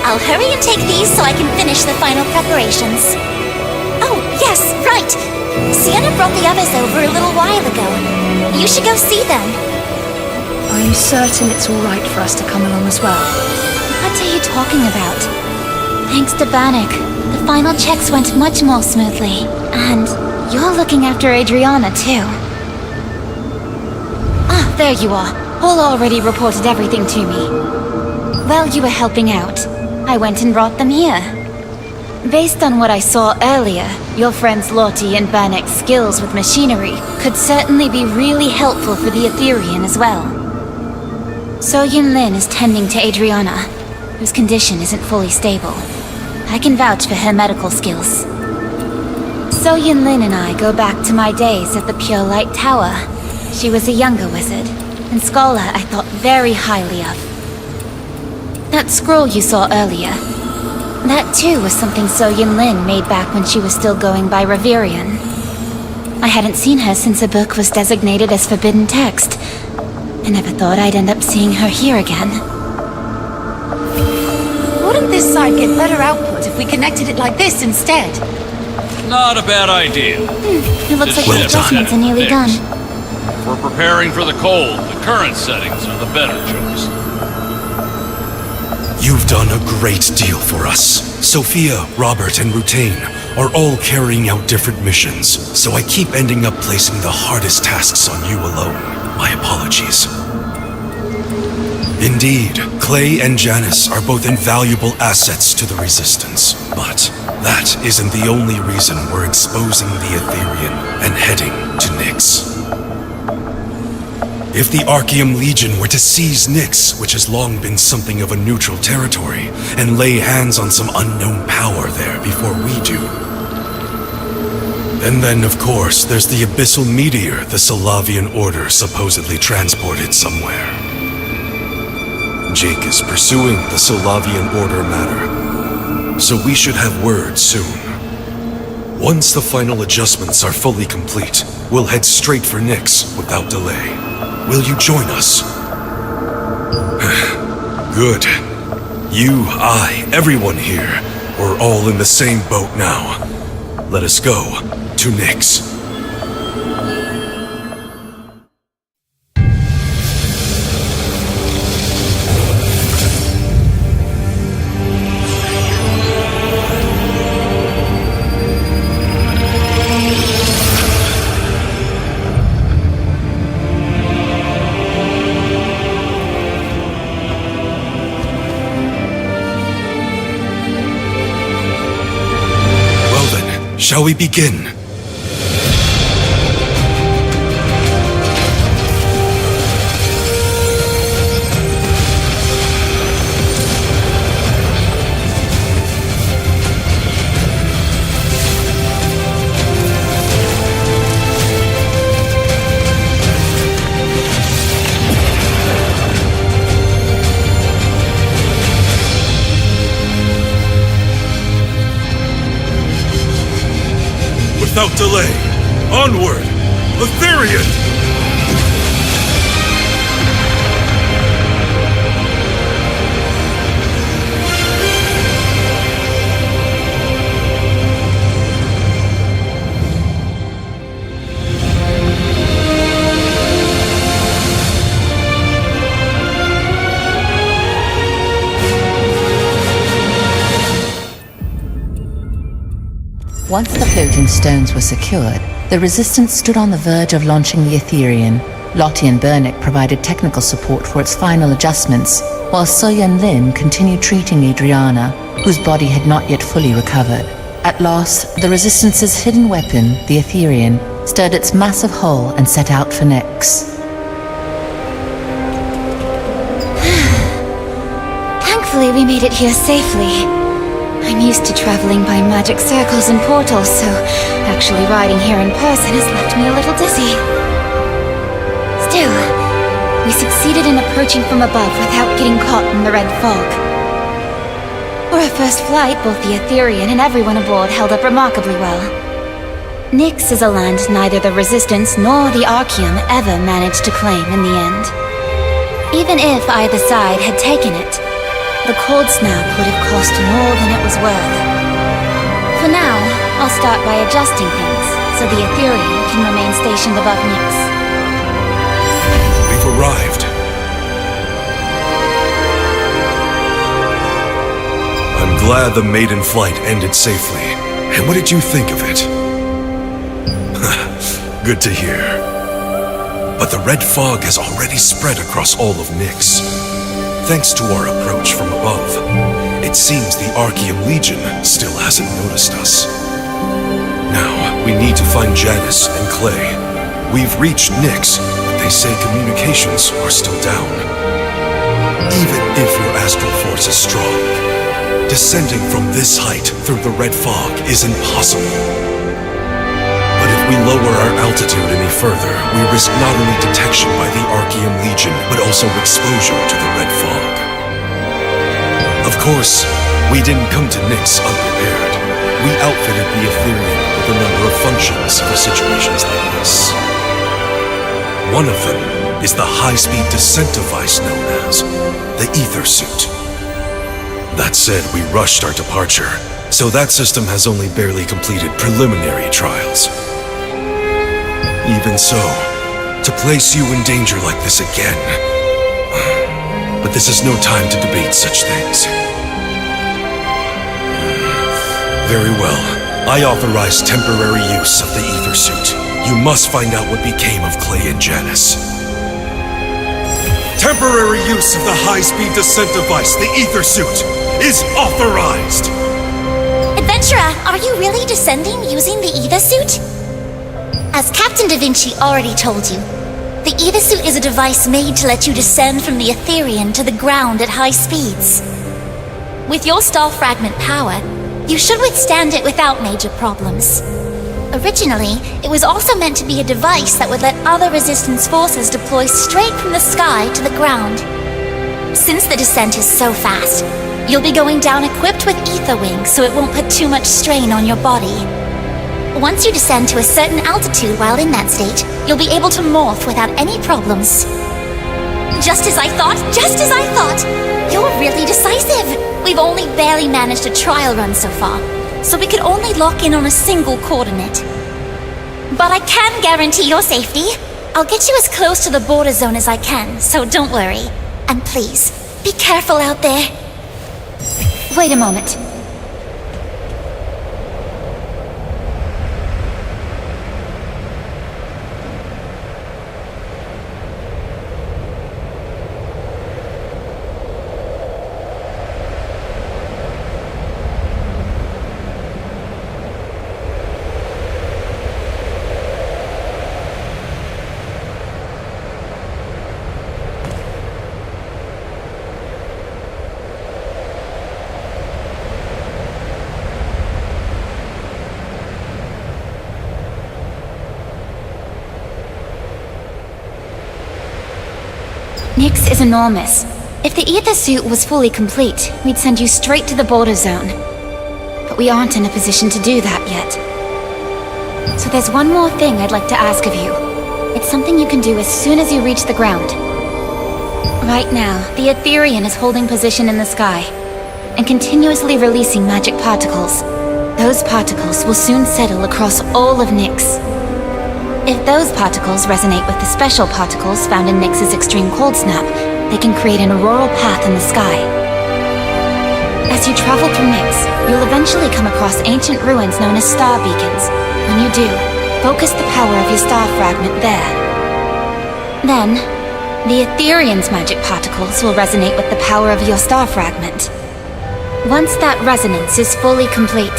I'll hurry and take these so I can finish the final preparations. Oh, yes, right. Sienna brought the others over a little while ago. You should go see them. Are you certain it's all right for us to come along as well? What are you talking about? Thanks to Bannock, the final checks went much more smoothly. And you're looking after Adriana, too. Ah, there you are. Paul already reported everything to me. While you were helping out, I went and brought them here. Based on what I saw earlier, your friends Lottie and Bannock's skills with machinery could certainly be really helpful for the Ethereum as well. So Yunlin is tending to Adriana, whose condition isn't fully stable. I can vouch for her medical skills. So Yunlin and I go back to my days at the Pure Light Tower. She was a younger wizard, and scholar I thought very highly of. That scroll you saw earlier, that too was something So Yunlin made back when she was still going by Reverian. I hadn't seen her since the book was designated as forbidden text. I never thought I'd end up seeing her here again. Wouldn't this side get better output if we connected it like this instead? Not a bad idea. It looks like the adjustments are nearly done. If we're preparing for the cold, the current settings are the better choice. You've done a great deal for us. Sophia, Robert, and Rutain are all carrying out different missions, so I keep ending up placing the hardest tasks on you alone. My apologies. Indeed, Clay and Janice are both invaluable assets to the Resistance, but that isn't the only reason we're exposing the Ethereum and heading to Nix. If the Archeum Legion were to seize Nix, which has long been something of a neutral territory, and lay hands on some unknown power there before we do. And then, of course, there's the abyssal meteor the Solavian Order supposedly transported somewhere. Jake is pursuing the Solavian Order matter, so we should have word soon. Once the final adjustments are fully complete, we'll head straight for Nix without delay. Will you join us? Good. You, I, everyone here, we're all in the same boat now. Let us go to Nix. Shall we begin? Without delay, onward! Ethereum! Once the floating stones were secured, the Resistance stood on the verge of launching the Ethereum. Lottie and Bernick provided technical support for its final adjustments, while Soyun Lin continued treating Adriana, whose body had not yet fully recovered. At last, the Resistance's hidden weapon, the Ethereum, stirred its massive hull and set out for Nix. Thankfully, we made it here safely. I'm used to traveling by magic circles and portals, so actually riding here in person has left me a little dizzy. Still, we succeeded in approaching from above without getting caught in the red fog. For a first flight, both the Ethereum and everyone aboard held up remarkably well. Nix is a land neither the Resistance nor the Archeum ever managed to claim in the end. Even if either side had taken it, the cold snap would have cost more than it was worth. For now, I'll start by adjusting things, so the Ethereum can remain stationed above Nix. We've arrived. I'm glad the maiden flight ended safely. And what did you think of it? Good to hear. But the red fog has already spread across all of Nix. Thanks to our approach from above, it seems the Archeum Legion still hasn't noticed us. Now, we need to find Janice and Clay. We've reached Nix, but they say communications are still down. Even if your astral force is strong, descending from this height through the red fog is impossible. But if we lower our altitude any further, we risk not only detection by the Archeum Legion, but also exposure to the red fog. Of course, we didn't come to Nix unprepared. We outfitted the Ethereum with a number of functions for situations like this. One of them is the high-speed descent device known as the Ether Suit. That said, we rushed our departure, so that system has only barely completed preliminary trials. Even so, to place you in danger like this again. But this is no time to debate such things. Very well. I authorize temporary use of the Ether Suit. You must find out what became of Clay and Janice. Temporary use of the high-speed descent device, the Ether Suit, is authorized! Adventurer, are you really descending using the Ether Suit? As Captain Da Vinci already told you, the Ether Suit is a device made to let you descend from the Ethereum to the ground at high speeds. With your star fragment power, you should withstand it without major problems. Originally, it was also meant to be a device that would let other Resistance forces deploy straight from the sky to the ground. Since the descent is so fast, you'll be going down equipped with ether wings so it won't put too much strain on your body. Once you descend to a certain altitude while in that state, you'll be able to morph without any problems. Just as I thought! Just as I thought! You're really decisive! We've only barely managed a trial run so far, so we could only lock in on a single coordinate. But I can guarantee your safety. I'll get you as close to the border zone as I can, so don't worry. And please, be careful out there. Wait a moment. Nix is enormous. If the ether suit was fully complete, we'd send you straight to the border zone. But we aren't in a position to do that yet. So there's one more thing I'd like to ask of you. It's something you can do as soon as you reach the ground. Right now, the Etherean is holding position in the sky, and continuously releasing magic particles. Those particles will soon settle across all of Nix. If those particles resonate with the special particles found in Nix's extreme cold snap, they can create an auroral path in the sky. As you travel through Nix, you'll eventually come across ancient ruins known as star beacons. When you do, focus the power of your star fragment there. Then, the Etherean's magic particles will resonate with the power of your star fragment. Once that resonance is fully complete,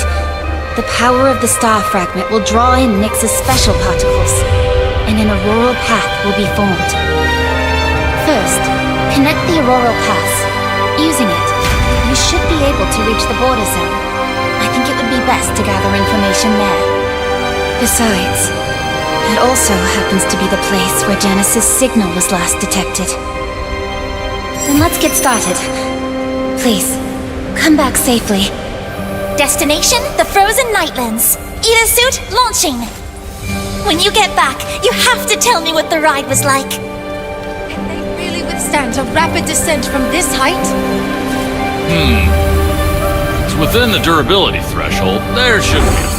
the power of the star fragment will draw in Nix's special particles, and an auroral path will be formed. First, connect the auroral paths. Using it, you should be able to reach the border zone. I think it would be best to gather information there. Besides, it also happens to be the place where Janice's signal was last detected. Then let's get started. Please, come back safely. Destination, the frozen Nightlands. Ether suit launching. When you get back, you have to tell me what the ride was like. Can they really withstand a rapid descent from this height? It's within the durability threshold. There should be.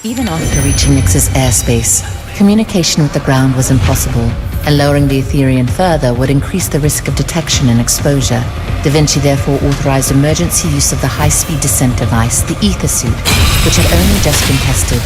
Even after reaching Nix's airspace, communication with the ground was impossible, and lowering the Etherean further would increase the risk of detection and exposure. Da Vinci therefore authorized emergency use of the high-speed descent device, the ether suit, which had only just been tested.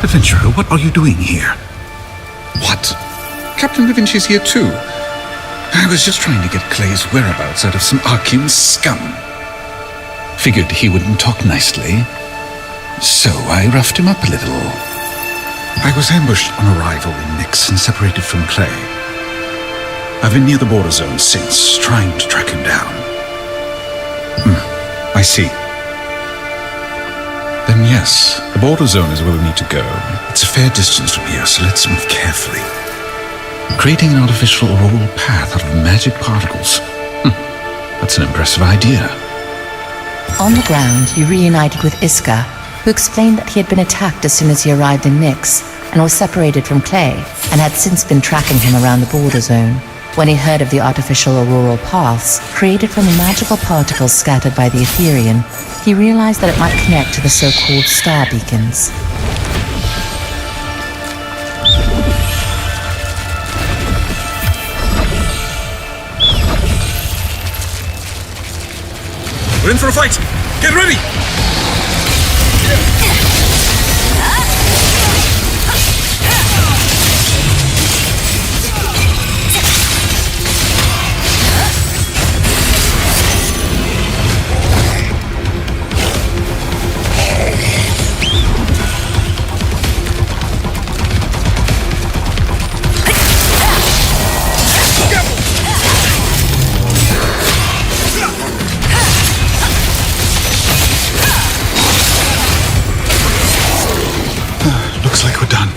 Adventurer, what are you doing here? What? Captain Da Vinci's here too. I was just trying to get Clay's whereabouts out of some Archean scum. Figured he wouldn't talk nicely. So I roughed him up a little. I was ambushed on arrival in Nix and separated from Clay. I've been near the border zone since, trying to track him down. I see. Then yes, the border zone is where we need to go. It's a fair distance from here, so let's move carefully. Creating an artificial auroral path out of magic particles. That's an impressive idea. On the ground, you reunited with Iska, who explained that he had been attacked as soon as he arrived in Nix and was separated from Clay, and had since been tracking him around the border zone. When he heard of the artificial auroral paths, created from the magical particles scattered by the Etherean, he realized that it might connect to the so-called star beacons. We're in for a fight! Get ready! Looks like we're done.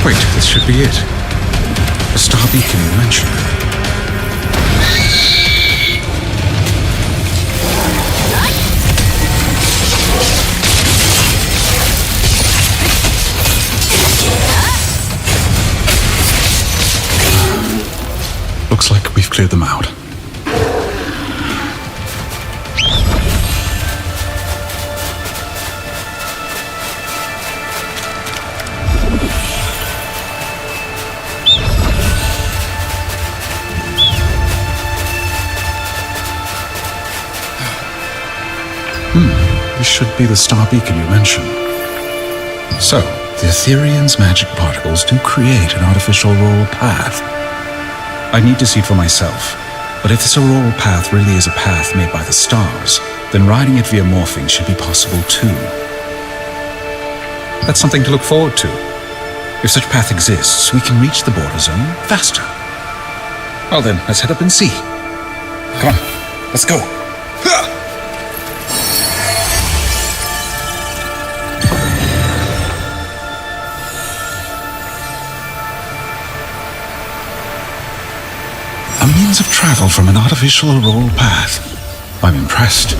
Wait, this should be it. The star beacon you mentioned. Looks like we've cleared them out. This should be the star beacon you mentioned. So, the Etherean's magic particles do create an artificial auroral path. I need to see it for myself, but if this auroral path really is a path made by the stars, then riding it via morphing should be possible too. That's something to look forward to. If such path exists, we can reach the border zone faster. Well then, let's head up and see. Come on, let's go. A means of travel from an artificial auroral path. I'm impressed.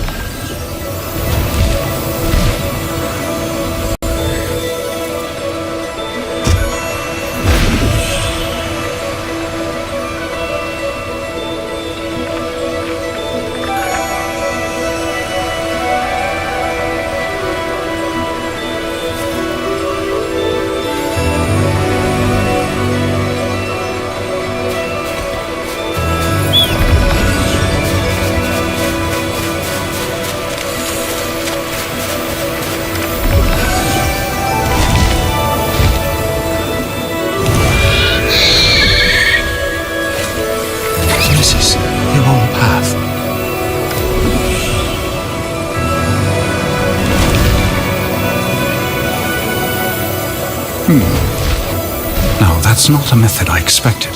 Now, that's not a method I expected.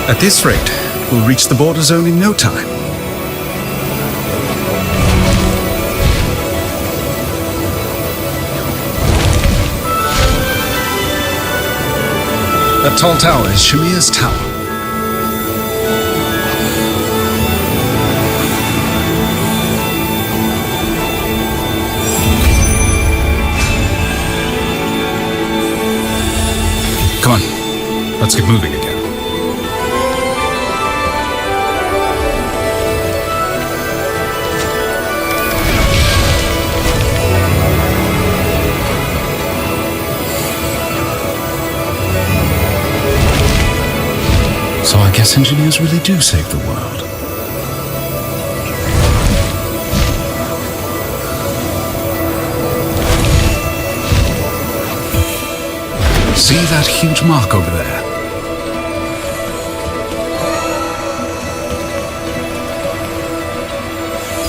At this rate, we'll reach the border zone in no time. That tall tower is Shamir's tower. Come on, let's get moving again. So I guess engineers really do save the world. See that huge mark over there?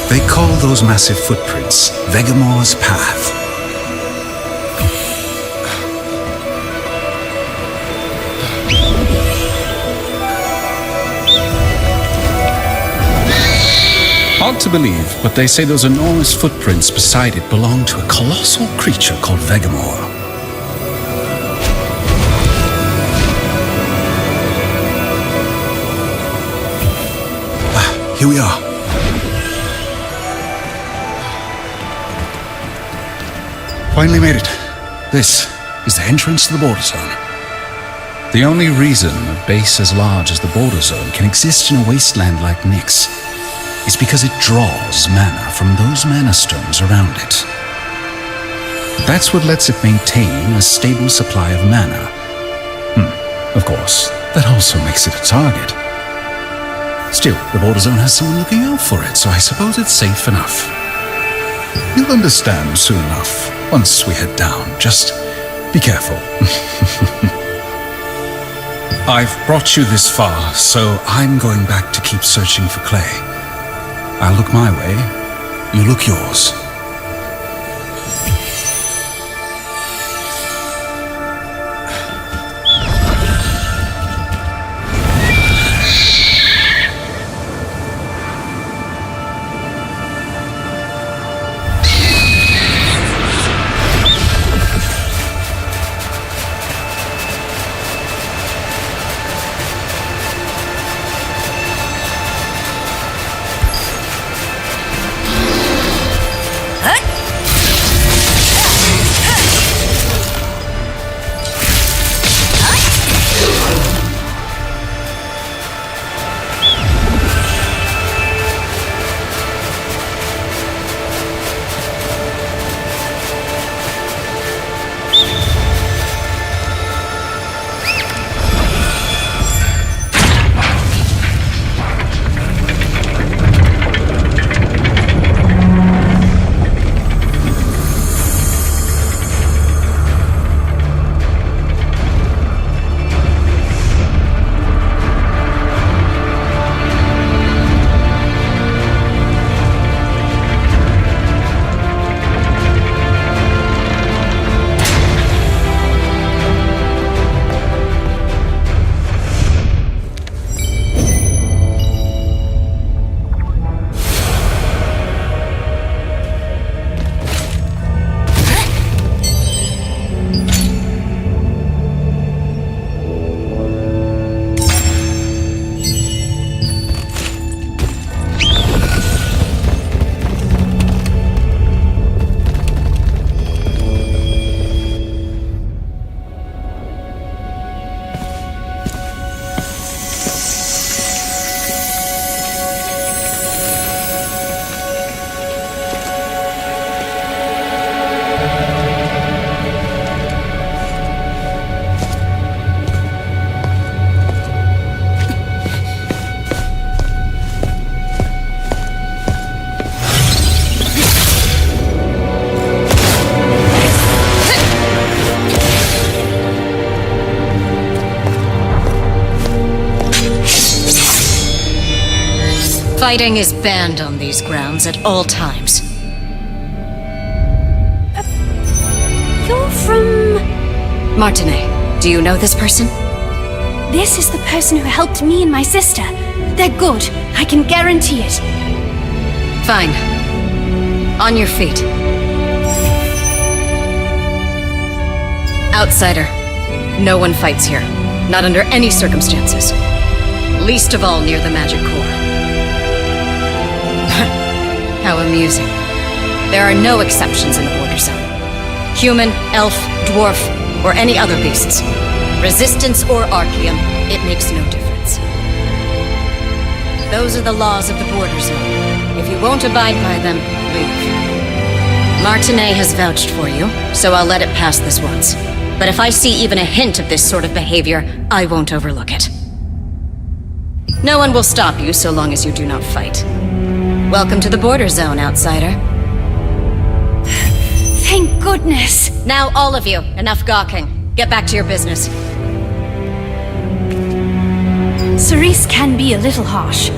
They call those massive footprints Vegamore's Path. Hard to believe, but they say those enormous footprints beside it belong to a colossal creature called Vegamore. Here we are. Finally made it. This is the entrance to the border zone. The only reason a base as large as the border zone can exist in a wasteland like Nix is because it draws mana from those mana stones around it. That's what lets it maintain a stable supply of mana. Of course, that also makes it a target. Still, the border zone has someone looking out for it, so I suppose it's safe enough. You'll understand soon enough, once we head down. Just be careful. I've brought you this far, so I'm going back to keep searching for Clay. I'll look my way, you look yours. Fighting is banned on these grounds at all times. You're from... Martinet, do you know this person? This is the person who helped me and my sister. They're good. I can guarantee it. Fine. On your feet. Outsider. No one fights here. Not under any circumstances. Least of all near the magic core. How amusing. There are no exceptions in the border zone. Human, elf, dwarf, or any other beasts. Resistance or Archeum, it makes no difference. Those are the laws of the border zone. If you won't abide by them, leave. Martinet has vouched for you, so I'll let it pass this once. But if I see even a hint of this sort of behavior, I won't overlook it. No one will stop you so long as you do not fight. Welcome to the border zone, outsider. Thank goodness. Now all of you, enough gawking. Get back to your business. Cerise can be a little harsh.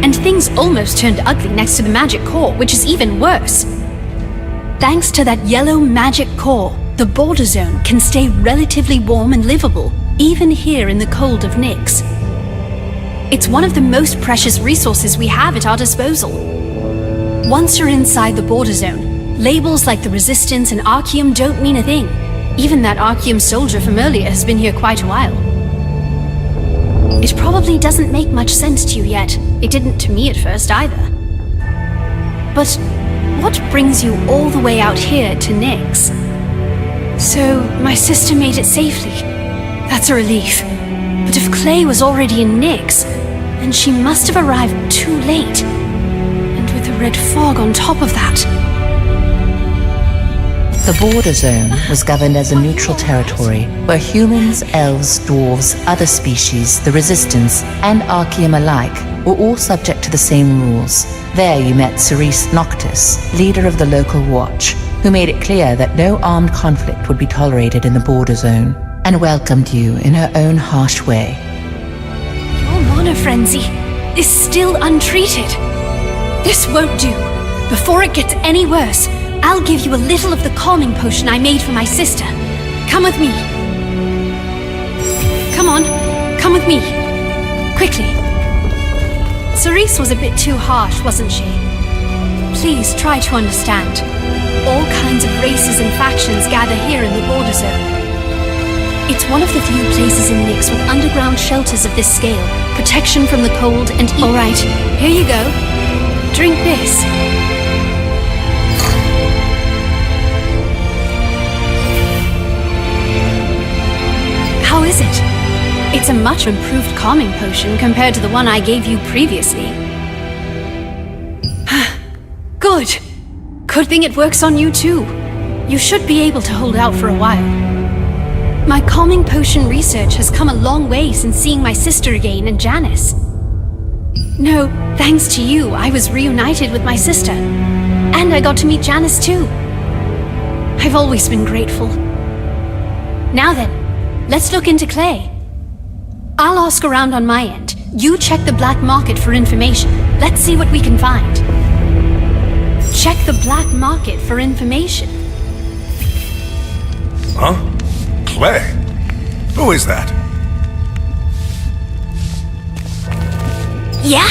And things almost turned ugly next to the magic core, which is even worse. Thanks to that yellow magic core, the border zone can stay relatively warm and livable, even here in the cold of Nix. It's one of the most precious resources we have at our disposal. Once you're inside the border zone, labels like the Resistance and Archeum don't mean a thing. Even that Archeum soldier from earlier has been here quite a while. It probably doesn't make much sense to you yet. It didn't to me at first either. But what brings you all the way out here to Nix? So, my sister made it safely. That's a relief. But if Clay was already in Nix, then she must have arrived too late. And with the red fog on top of that. The border zone was governed as a neutral territory where humans, elves, dwarves, other species, the Resistance, and Archeum alike were all subject to the same rules. There you met Cerise Noctis, leader of the local watch, who made it clear that no armed conflict would be tolerated in the border zone, and welcomed you in her own harsh way. Your mana frenzy is still untreated. This won't do. Before it gets any worse, I'll give you a little of the calming potion I made for my sister. Come with me. Come on, come with me. Quickly. Cerise was a bit too harsh, wasn't she? Please try to understand. All kinds of races and factions gather here in the border zone. It's one of the few places in Nix with underground shelters of this scale, protection from the cold and heat. All right, here you go. Drink this. How is it? It's a much improved calming potion compared to the one I gave you previously. Good. Good thing it works on you too. You should be able to hold out for a while. My calming potion research has come a long way since seeing my sister again and Janice. No, thanks to you, I was reunited with my sister. And I got to meet Janice too. I've always been grateful. Now then, let's look into Clay. I'll ask around on my end. You check the black market for information. Let's see what we can find. Check the black market for information. Huh? Clay? Who is that? Yeah,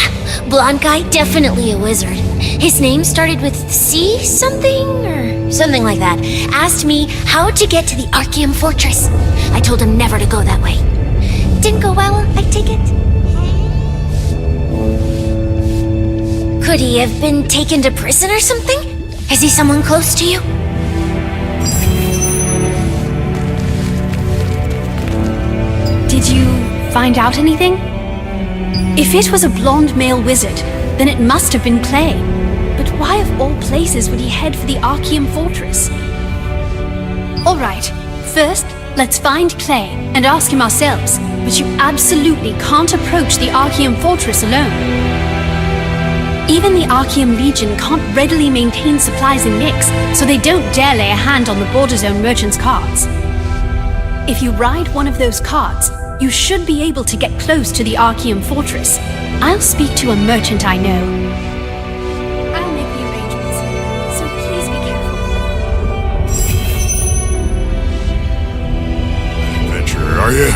blonde guy, definitely a wizard. His name started with C something, or something like that. Asked me how to get to the Archeum Fortress. I told him never to go that way. Didn't go well, I take it? Could he have been taken to prison or something? Is he someone close to you? Did you find out anything? If it was a blonde male wizard, then it must have been Clay. But why of all places would he head for the Archeum Fortress? Alright, first, let's find Clay and ask him ourselves. But you absolutely can't approach the Archeum Fortress alone. Even the Archeum Legion can't readily maintain supplies in Nix, so they don't dare lay a hand on the Border Zone merchants' carts. If you ride one of those carts, you should be able to get close to the Archeum Fortress. I'll speak to a merchant I know. I'll make the arrangements, so please be careful. Adventurer, are you?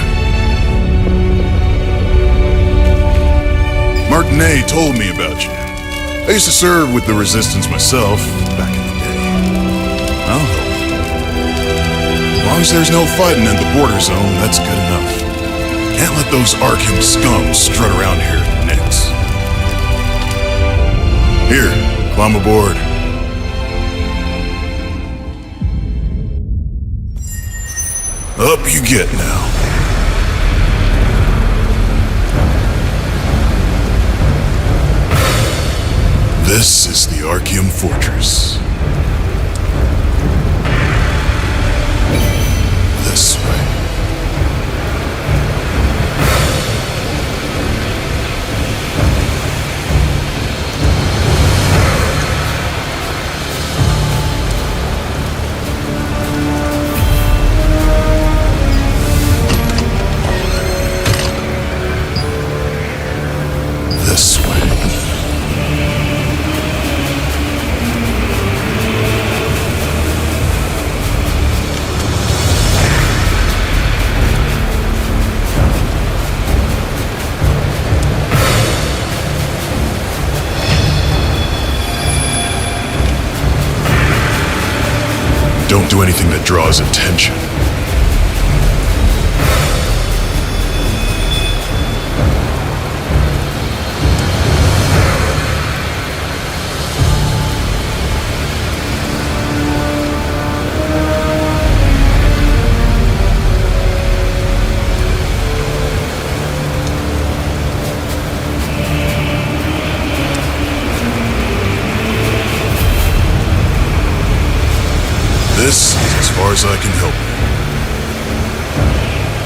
Martinet told me about you. I used to serve with the Resistance myself, back in the day. I'll help. As long as there's no fighting in the border zone, that's good enough. Can't let those Archeum scum strut around here next. Here, climb aboard. Up you get now. This is the Archeum Fortress. This way. This way. Don't do anything that draws attention. This is as far as I can help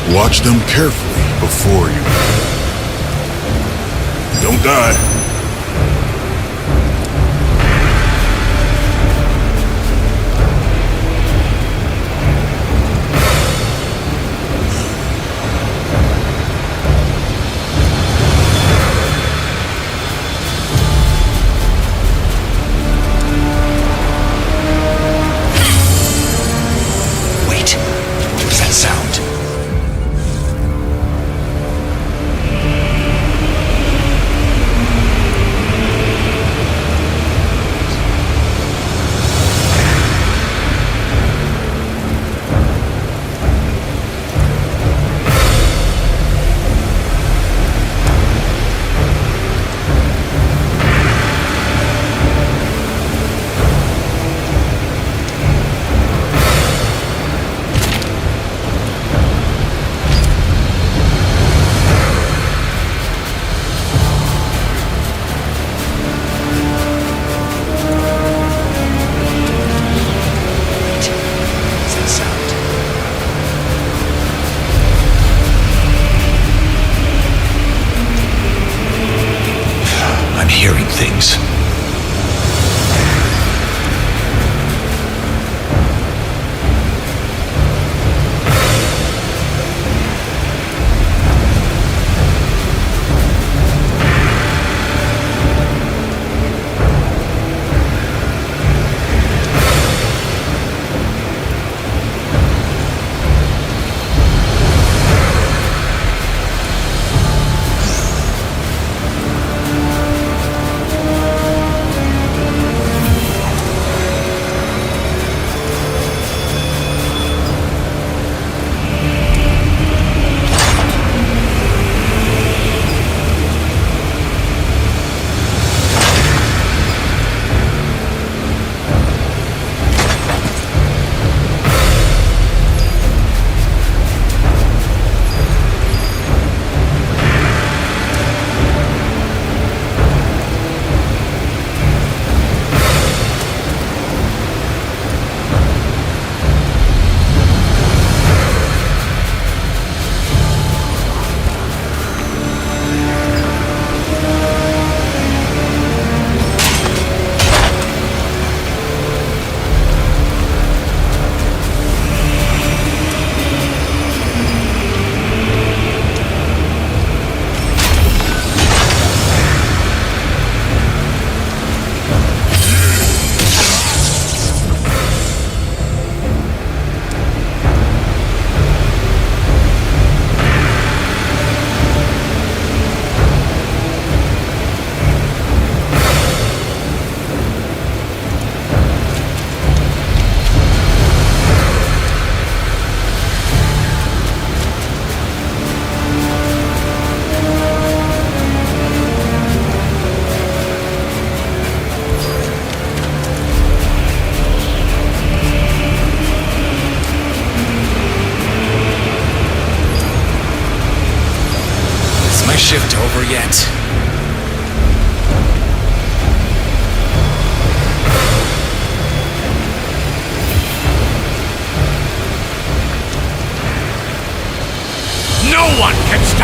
you. Watch them carefully before you... Don't die. Hearing things.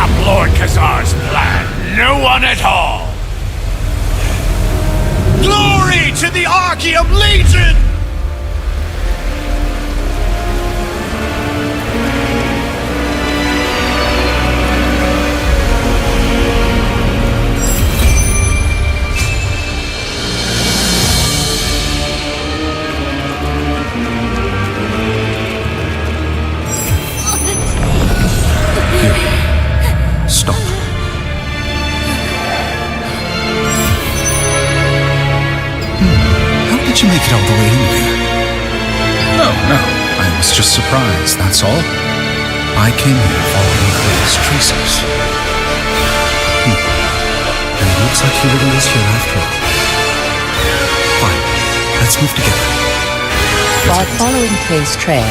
stop Lord Khazar's plan. No one at all. Glory to the Archeum Legion! Stop. How did you make it all the way in here? No, I was just surprised, that's all. I came here following Clay's tracers. And it looks like he really is here after all. Fine, let's move together. While following Clay's trail,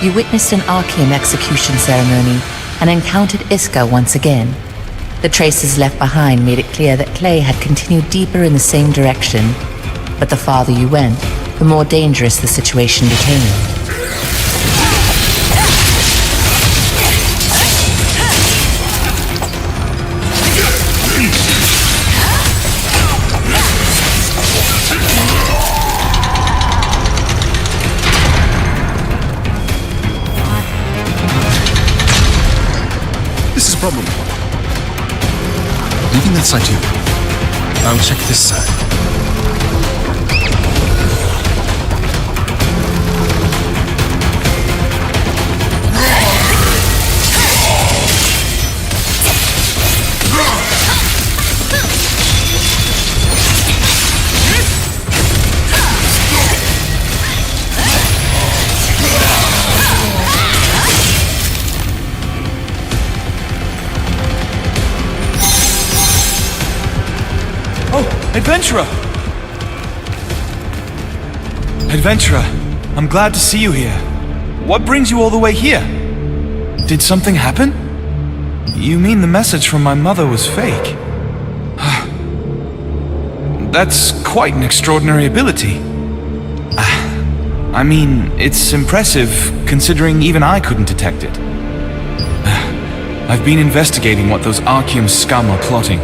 you witnessed an Archeum execution ceremony and encountered Iska once again. The traces left behind made it clear that Clay had continued deeper in the same direction, but the farther you went, the more dangerous the situation became. This is a problem. Leaving that side to you. I'll check this side. Adventurer! Adventurer, I'm glad to see you here. What brings you all the way here? Did something happen? You mean the message from my mother was fake? That's quite an extraordinary ability. I mean, it's impressive considering even I couldn't detect it. I've been investigating what those Archeum scum are plotting.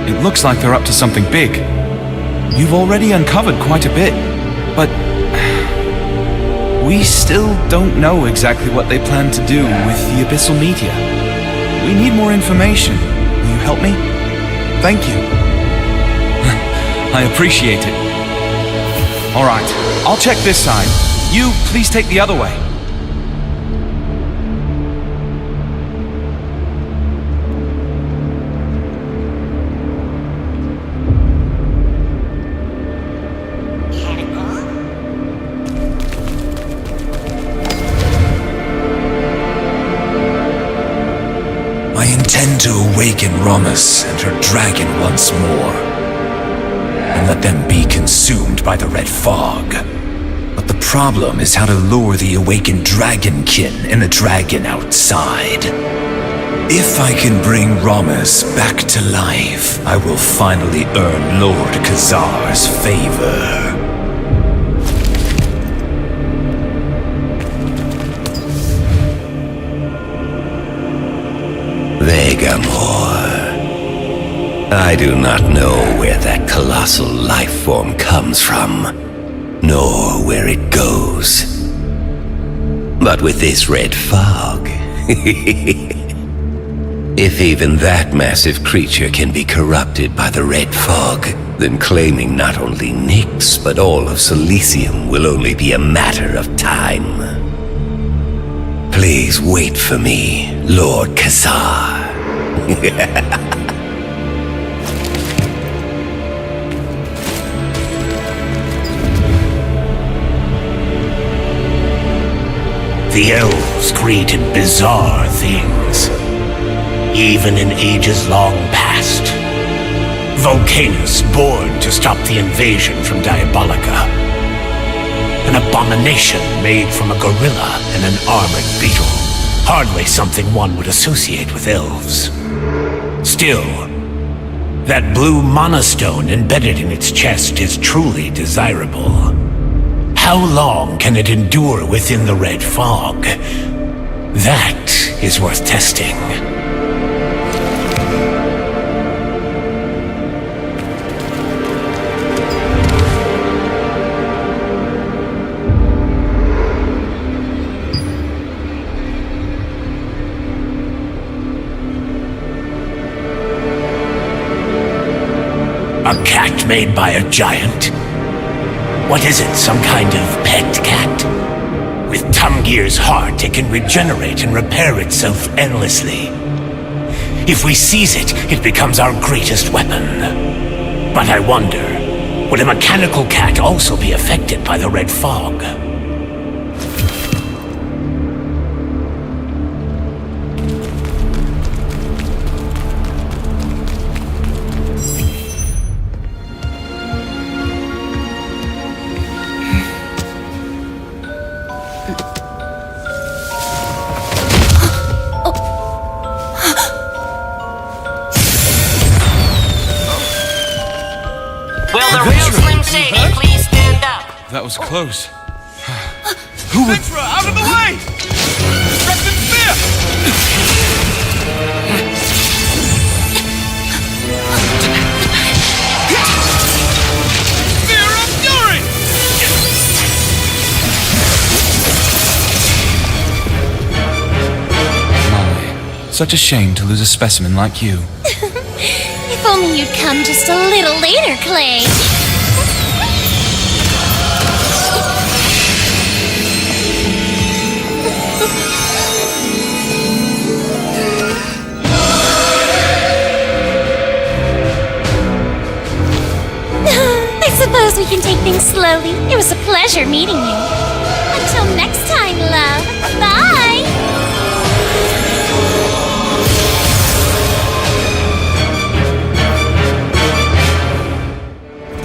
It looks like they're up to something big. You've already uncovered quite a bit, but we still don't know exactly what they plan to do with the Abyssal Meteor. We need more information. Will you help me? Thank you. I appreciate it. All right, I'll check this side. You, please take the other way. To awaken Romus and her dragon once more, and let them be consumed by the red fog. But the problem is how to lure the awakened dragonkin and the dragon outside. If I can bring Romus back to life, I will finally earn Lord Khazar's favor. Vegamore. I do not know where that colossal life form comes from, nor where it goes. But with this red fog, if even that massive creature can be corrupted by the red fog, then claiming not only Nix, but all of Silesium will only be a matter of time. Please wait for me, Lord Khazar. The elves created bizarre things, even in ages long past. Volcanus born to stop the invasion from Diabolica. An abomination made from a gorilla and an armored beetle. Hardly something one would associate with elves. Still, that blue monostone embedded in its chest is truly desirable. How long can it endure within the red fog? That is worth testing. A cat made by a giant? What is it, some kind of pet cat? With Tamgir's heart, it can regenerate and repair itself endlessly. If we seize it, it becomes our greatest weapon. But I wonder, would a mechanical cat also be affected by the red fog? That was close. Who would... Adventurer, out of the way! Captain Spear! Spear of Fury! My, such a shame to lose a specimen like you. If only you'd come just a little later, Clay. I suppose we can take things slowly. It was a pleasure meeting you. Until next time, love. Bye!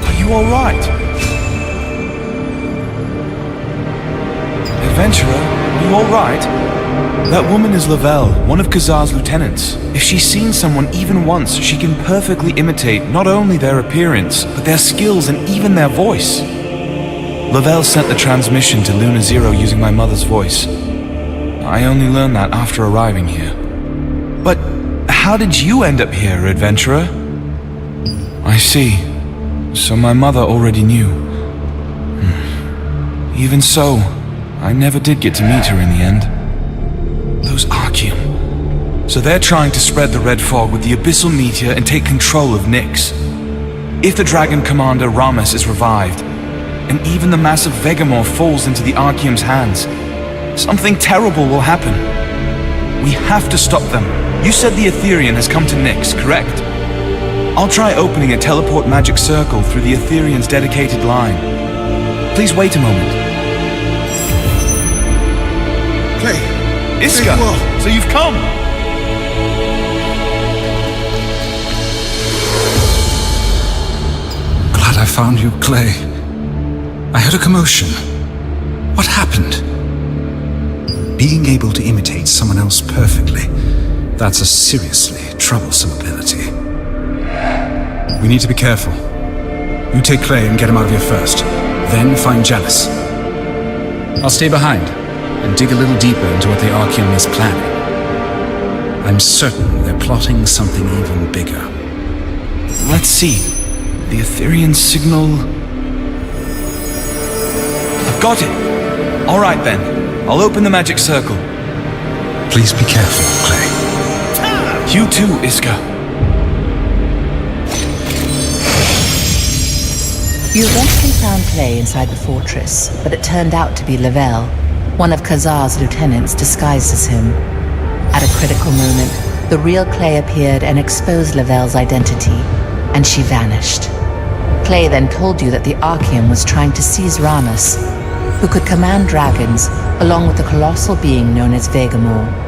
Are you alright? Adventurer, are you alright? That woman is Lavelle, one of Kazar's lieutenants. If she's seen someone even once, she can perfectly imitate not only their appearance, but their skills and even their voice. Lavelle sent the transmission to Luna Zero using my mother's voice. I only learned that after arriving here. But how did you end up here, Adventurer? I see. So my mother already knew. Even so, I never did get to meet her in the end. Those Archeum. So they're trying to spread the red fog with the abyssal meteor and take control of Nix. If the dragon commander Ramus is revived, and even the massive Vegamore falls into the Archeum's hands, something terrible will happen. We have to stop them. You said the Etherean has come to Nix, correct? I'll try opening a teleport magic circle through the Etherean's dedicated line. Please wait a moment. Clay! Iska, so you've come! Glad I found you, Clay. I heard a commotion. What happened? Being able to imitate someone else perfectly, that's a seriously troublesome ability. We need to be careful. You take Clay and get him out of here first. Then find Jealous. I'll stay behind and dig a little deeper into what the Archeum is planning. I'm certain they're plotting something even bigger. Let's see. The Etherean signal... I've got it! Alright then. I'll open the magic circle. Please be careful, Clay. You too, Iska. You eventually found Clay inside the fortress, but it turned out to be Lavelle, one of Kazar's lieutenants disguised as him. At a critical moment, the real Clay appeared and exposed Lavelle's identity, and she vanished. Clay then told you that the Archeum was trying to seize Ramus, who could command dragons, along with the colossal being known as Vegamore.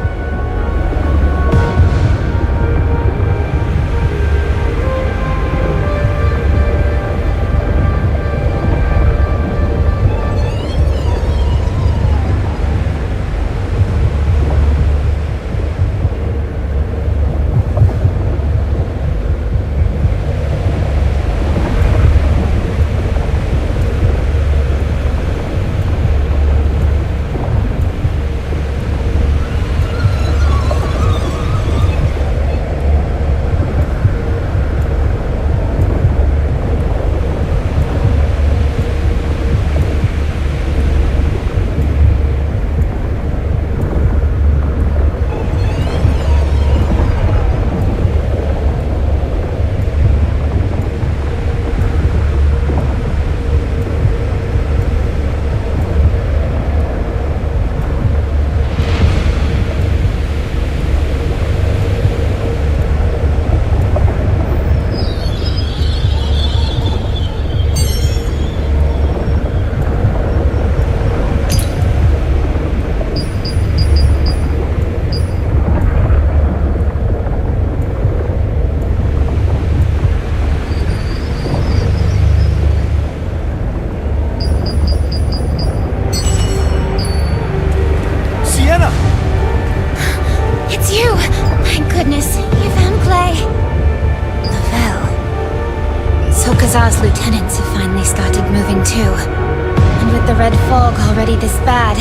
Kazar's lieutenants have finally started moving too. And with the red fog already this bad,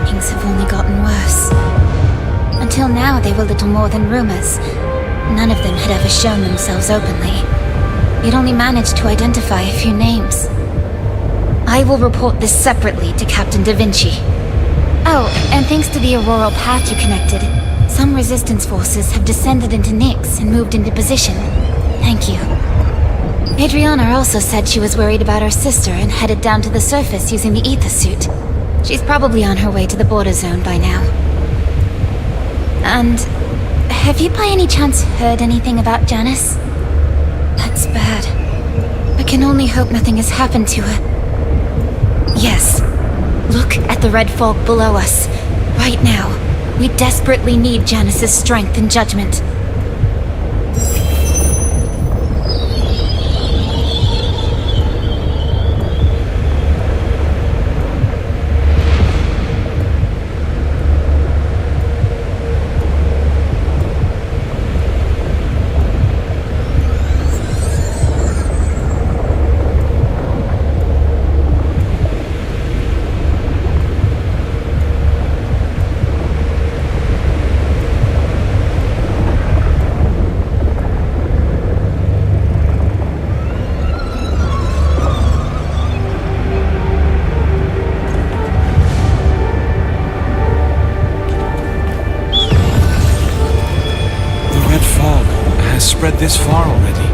things have only gotten worse. Until now, they were little more than rumors. None of them had ever shown themselves openly. We'd only managed to identify a few names. I will report this separately to Captain Da Vinci. Oh, and thanks to the auroral path you connected, some resistance forces have descended into Nix and moved into position. Thank you. Adriana also said she was worried about her sister and headed down to the surface using the ether suit. She's probably on her way to the border zone by now. And have you by any chance heard anything about Janice? That's bad. I can only hope nothing has happened to her. Yes. Look at the red fog below us. Right now. We desperately need Janice's strength and judgment. Spread this far already.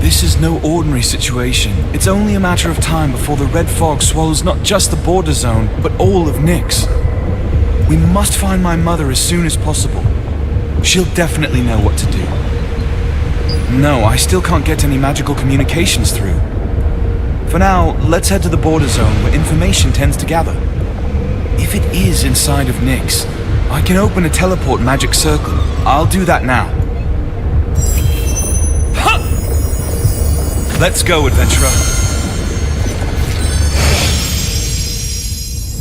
This is no ordinary situation. It's only a matter of time before the red fog swallows not just the border zone, but all of Nix. We must find my mother as soon as possible. She'll definitely know what to do. No, I still can't get any magical communications through. For now, let's head to the border zone where information tends to gather. If it is inside of Nix, I can open a teleport magic circle. I'll do that now. Let's go, adventurer.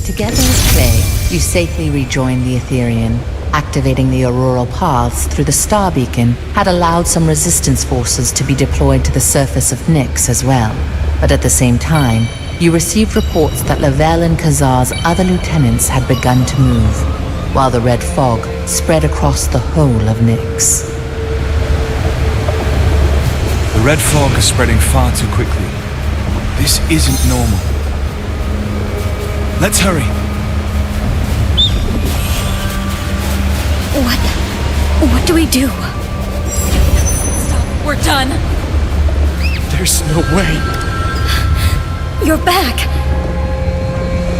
Together as Clay, you safely rejoined the Etherean. Activating the auroral paths through the star beacon had allowed some resistance forces to be deployed to the surface of Nix as well. But at the same time, you received reports that Lavelle and Kazar's other lieutenants had begun to move, while the red fog spread across the whole of Nix. The red fog is spreading far too quickly. This isn't normal. Let's hurry. What do we do? Stop. We're done. There's no way. You're back.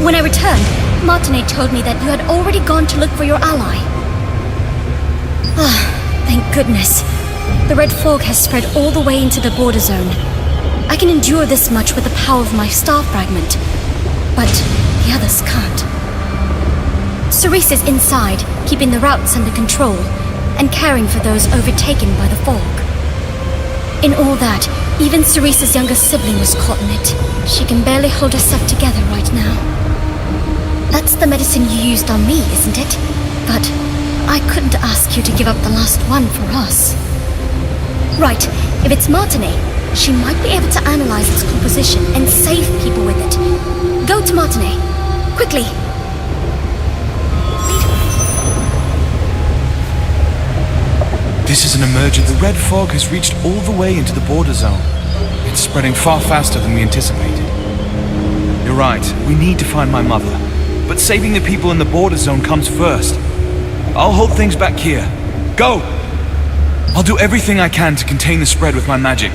When I returned, Martinet told me that you had already gone to look for your ally. Ah, thank goodness. The red fog has spread all the way into the border zone. I can endure this much with the power of my star fragment, but the others can't. Cerise is inside, keeping the routes under control, and caring for those overtaken by the fog. In all that, even Cerise's younger sibling was caught in it. She can barely hold herself together right now. That's the medicine you used on me, isn't it? But I couldn't ask you to give up the last one for us. Right, if it's Martinet, she might be able to analyze its composition and save people with it. Go to Martinet, quickly! This is an emergent. The red fog has reached all the way into the border zone. It's spreading far faster than we anticipated. You're right, we need to find my mother. But saving the people in the border zone comes first. I'll hold things back here. Go! I'll do everything I can to contain the spread with my magic.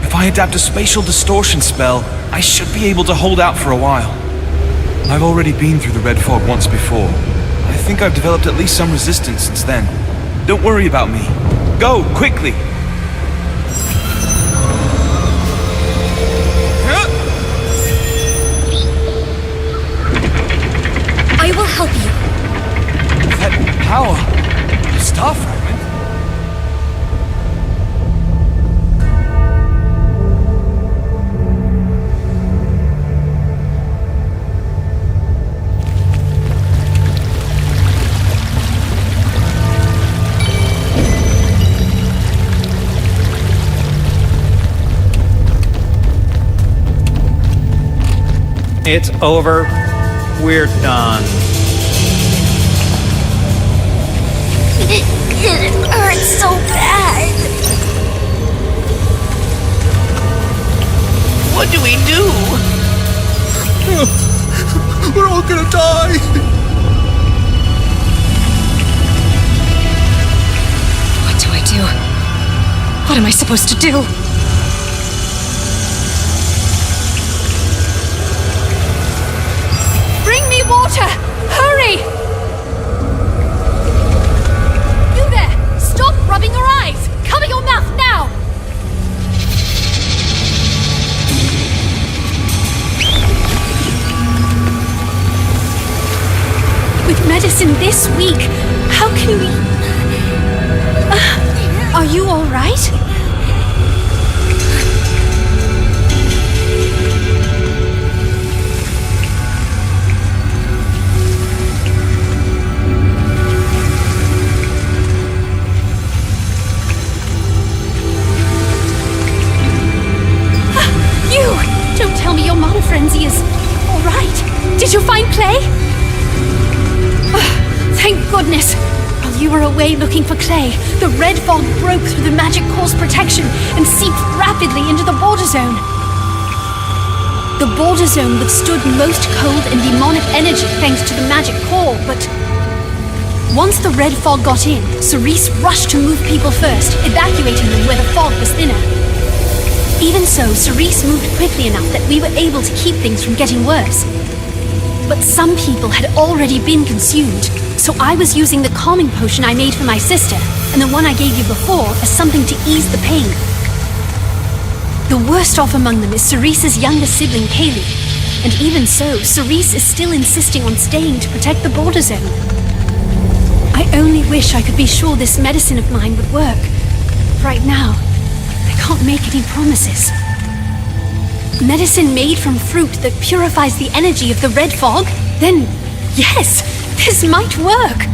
If I adapt a spatial distortion spell, I should be able to hold out for a while. I've already been through the red fog once before. I think I've developed at least some resistance since then. Don't worry about me. Go, quickly! I will help you. That power! The star fragment? It's over. We're done. It hurts so bad. What do we do? We're all gonna die! What do I do? What am I supposed to do? Bring me water! Hurry! You there! Stop rubbing your eyes! Cover your mouth now! With medicine this weak, how can we... are you all right? Don't tell me your Mana Frenzy is all right. Did you find Clay? Thank goodness. While you were away looking for Clay, the red fog broke through the magic core's protection and seeped rapidly into the border zone. The border zone withstood most cold and demonic energy thanks to the magic core, but once the red fog got in, Cerise rushed to move people first, evacuating them where the fog was thinner. Even so, Cerise moved quickly enough that we were able to keep things from getting worse. But some people had already been consumed, so I was using the calming potion I made for my sister, and the one I gave you before, as something to ease the pain. The worst off among them is Cerise's younger sibling, Kaylee. And even so, Cerise is still insisting on staying to protect the border zone. I only wish I could be sure this medicine of mine would work. Right now, I can't make any promises. Medicine made from fruit that purifies the energy of the red fog? Then, yes, this might work.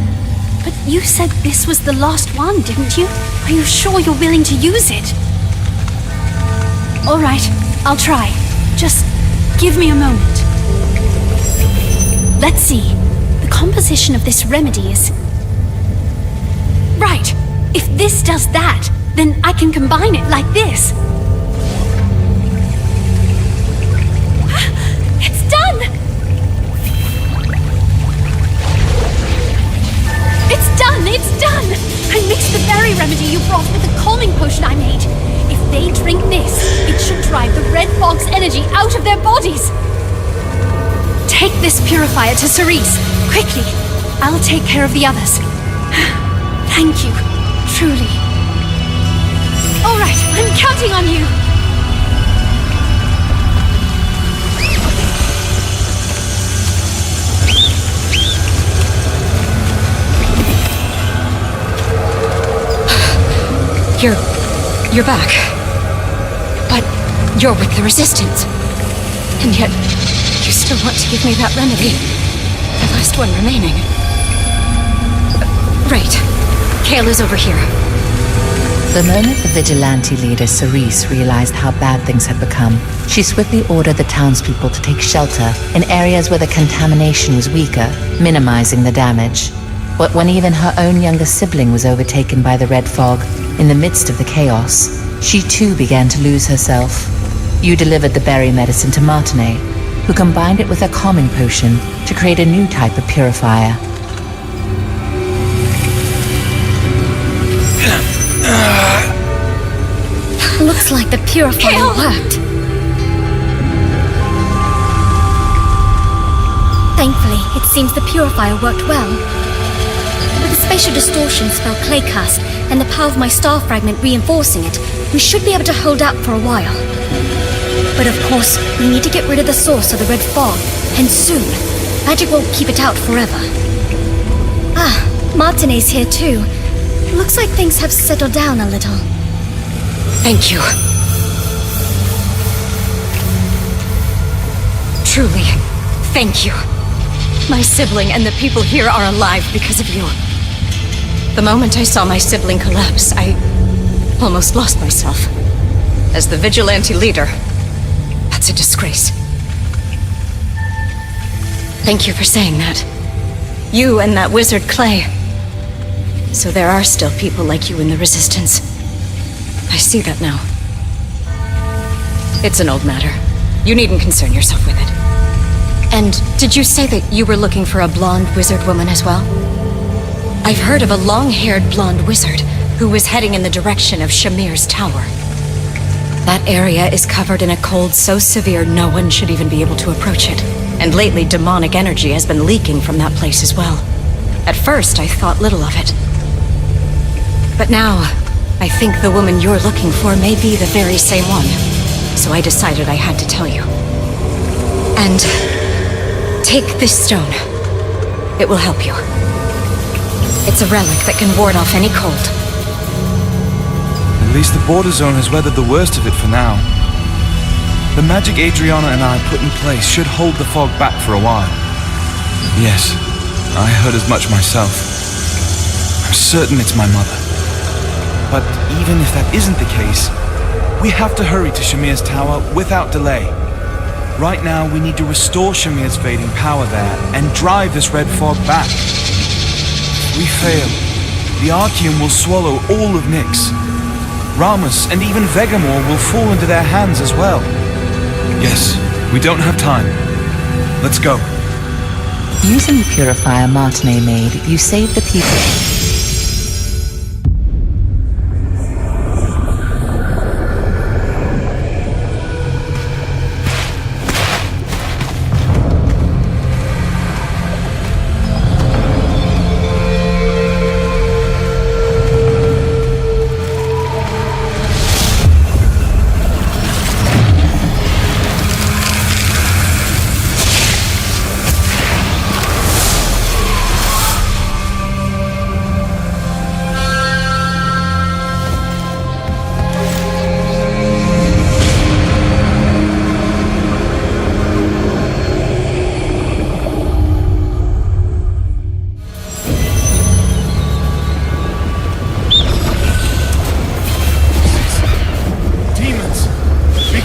But you said this was the last one, didn't you? Are you sure you're willing to use it? All right, I'll try. Just give me a moment. Let's see. The composition of this remedy is... Right. If this does that, then I can combine it like this. It's done! It's done! It's done! I mixed the berry remedy you brought with the calming potion I made. If they drink this, it should drive the red fog's energy out of their bodies. Take this purifier to Cerise, quickly. I'll take care of the others. Thank you, truly. All right, I'm counting on you. You're back. But you're with the Resistance. And yet, you still want to give me that remedy. The last one remaining. Right. Kale is over here. The moment the vigilante leader Cerise realized how bad things had become, she swiftly ordered the townspeople to take shelter in areas where the contamination was weaker, minimizing the damage. But when even her own younger sibling was overtaken by the red fog, in the midst of the chaos, she too began to lose herself. You delivered the berry medicine to Martinet, who combined it with a calming potion to create a new type of purifier. Looks like the purifier worked. Thankfully, it seems the purifier worked well. With the spatial distortion spell Claycast and the power of my star fragment reinforcing it, we should be able to hold out for a while. But of course, we need to get rid of the source of the red fog, and soon. Magic won't keep it out forever. Ah, Martinet's here too. Looks like things have settled down a little. Thank you. Truly, thank you. My sibling and the people here are alive because of you. The moment I saw my sibling collapse, I almost lost myself. As the vigilante leader, that's a disgrace. Thank you for saying that. You and that wizard Clay. So there are still people like you in the Resistance. I see that now. It's an old matter. You needn't concern yourself with it. And did you say that you were looking for a blonde wizard woman as well? I've heard of a long-haired blonde wizard who was heading in the direction of Shamir's tower. That area is covered in a cold so severe no one should even be able to approach it. And lately demonic energy has been leaking from that place as well. At first I thought little of it. But now, I think the woman you're looking for may be the very same one. So I decided I had to tell you. And take this stone. It will help you. It's a relic that can ward off any cold. At least the border zone has weathered the worst of it for now. The magic Adriana and I put in place should hold the fog back for a while. Yes, I heard as much myself. I'm certain it's my mother. But even if that isn't the case, we have to hurry to Shamir's tower without delay. Right now, we need to restore Shamir's fading power there and drive this red fog back. If we fail, the Archeum will swallow all of Nix. Ramus and even Vegamore will fall into their hands as well. Yes, we don't have time. Let's go. Using the purifier Martinet made, you saved the people.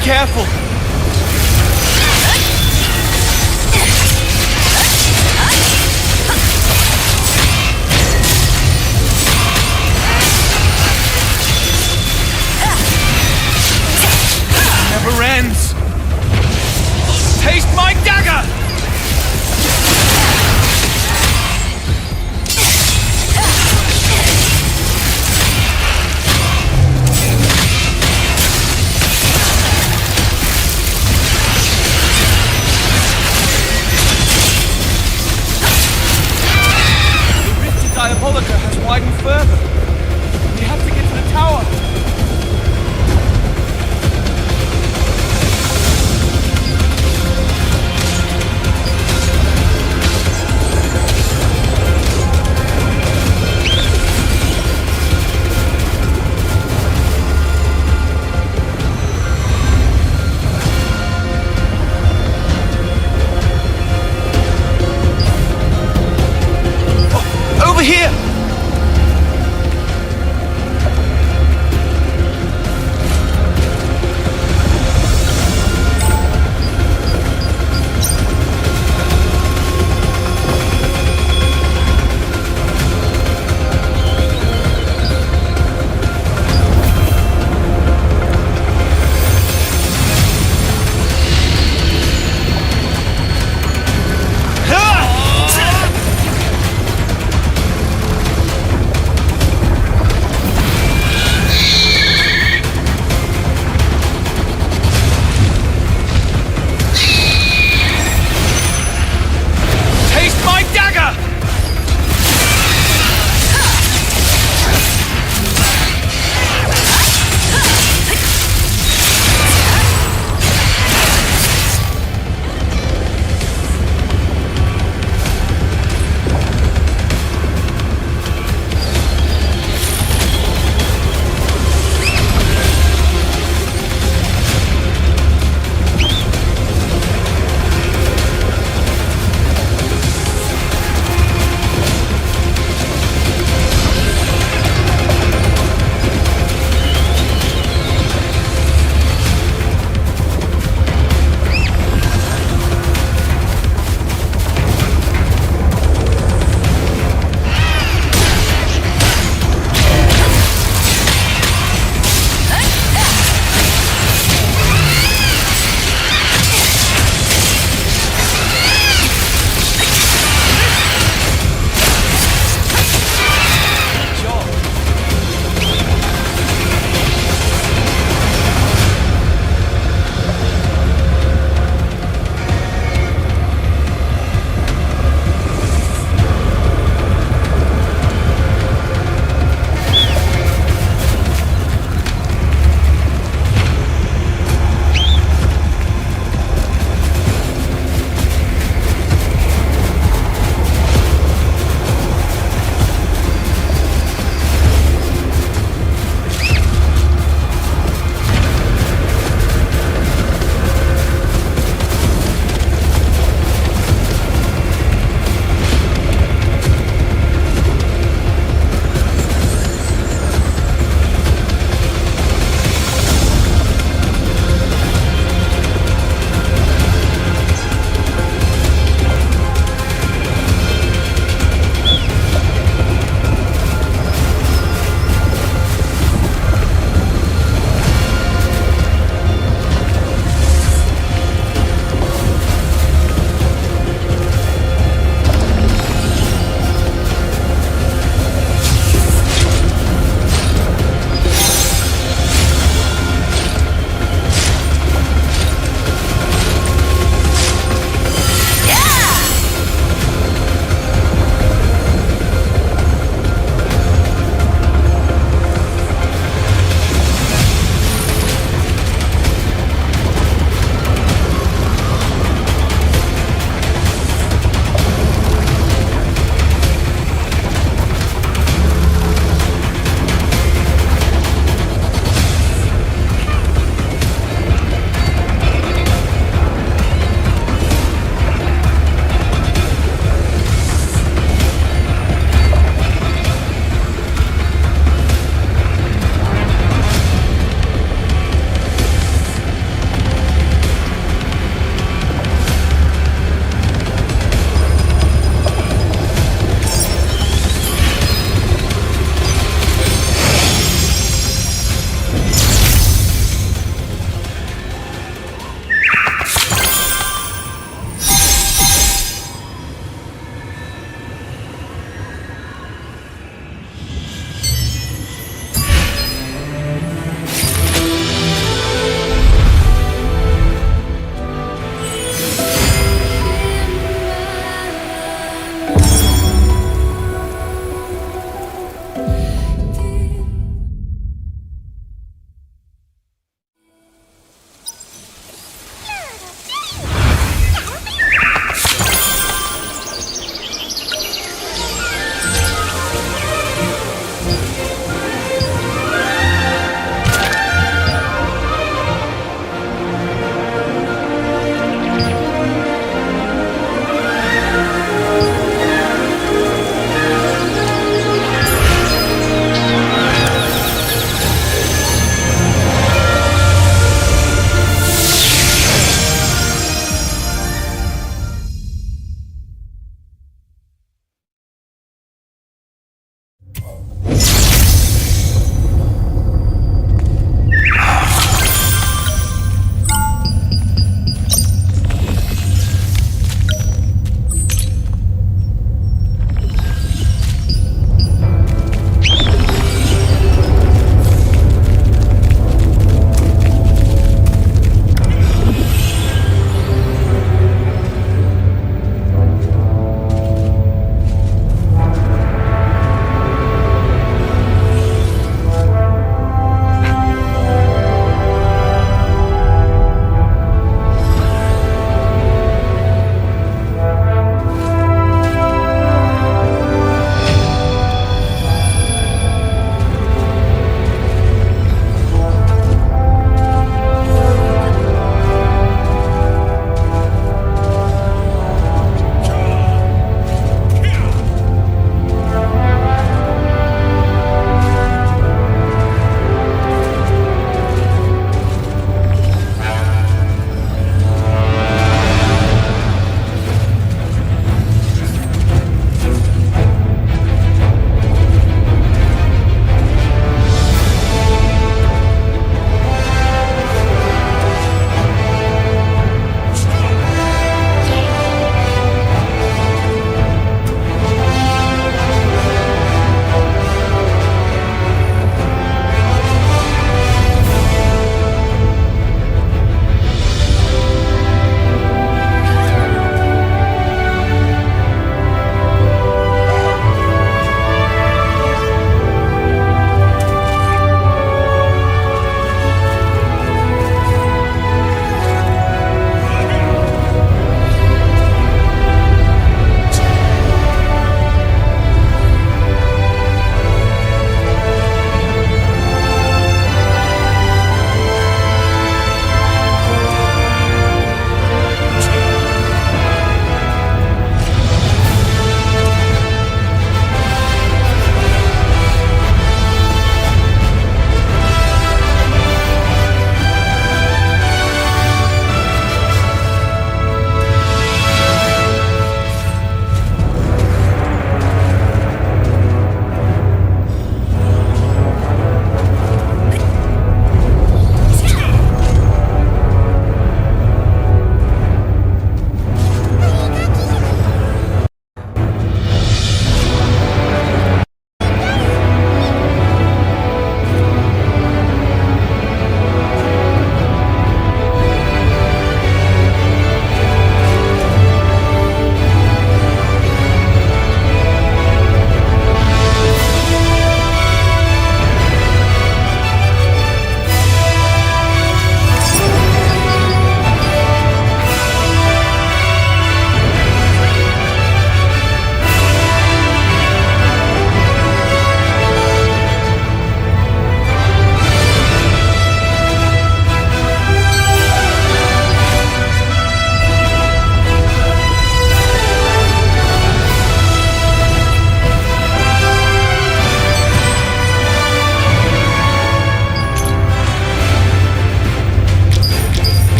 Careful! Never ends! Taste my dagger!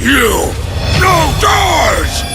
You! No doors!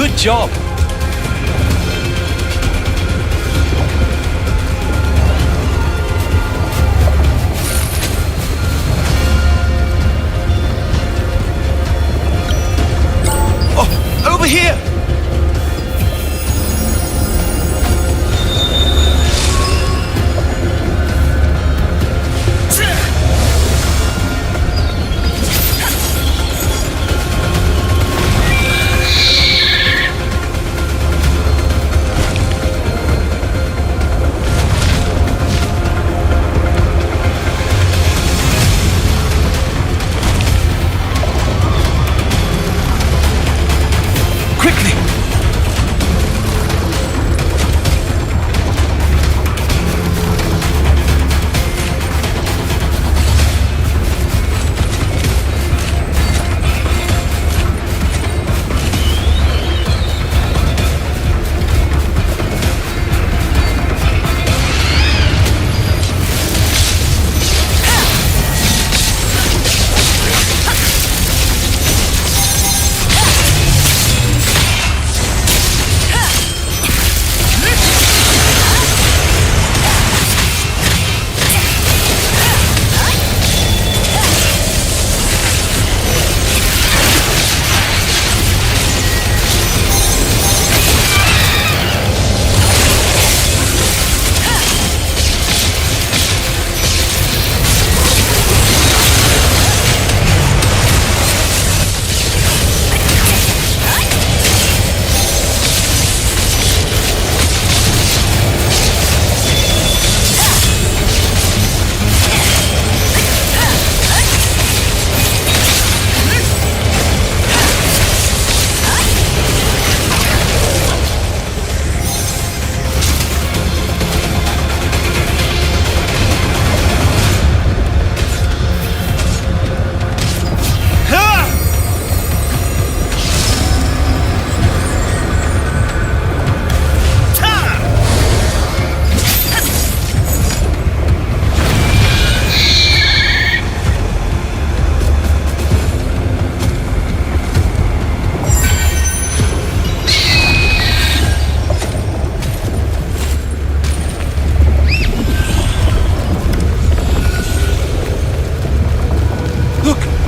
Good job. Oh, over here!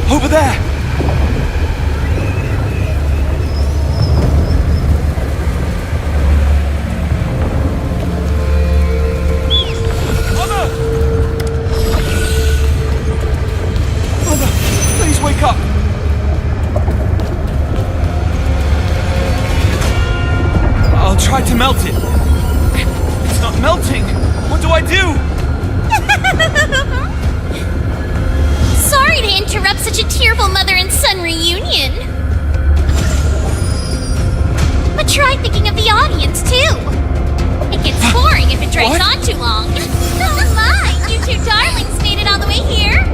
Over there! Mother! Mother, please wake up! I'll try to melt it. It's not melting. What do I do? Sorry to interrupt such a tearful mother and son reunion. But try thinking of the audience, too. It gets boring if it drags on too long. Oh my, you two darlings made it all the way here.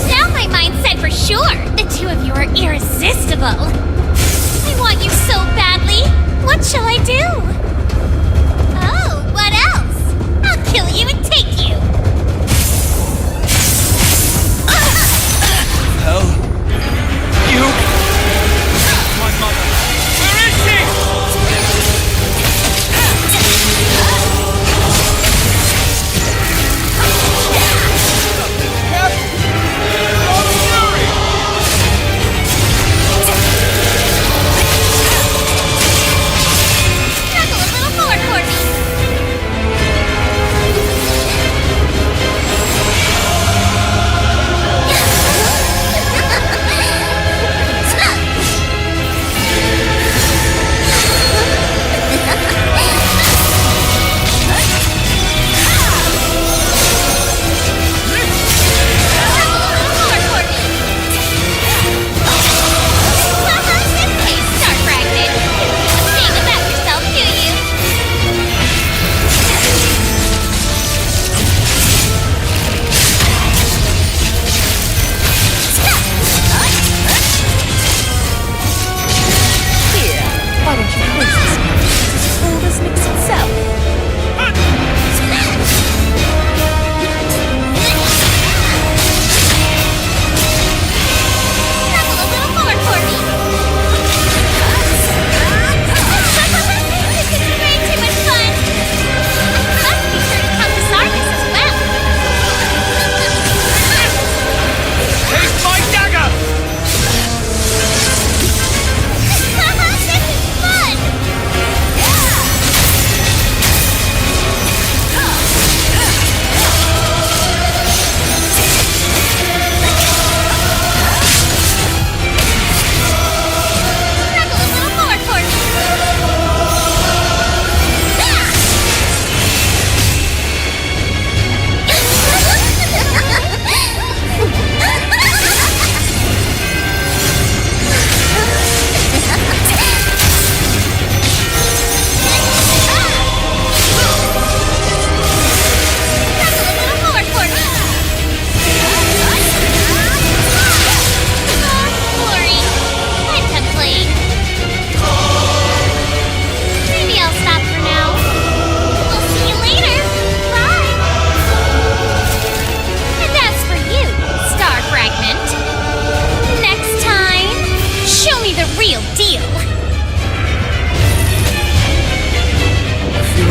Now my mind's set for sure. The two of you are irresistible. I want you so badly. What shall I do? Oh, what else? I'll kill you and take you. Hell. You. My mother. Where is she? Struggle a little more for me.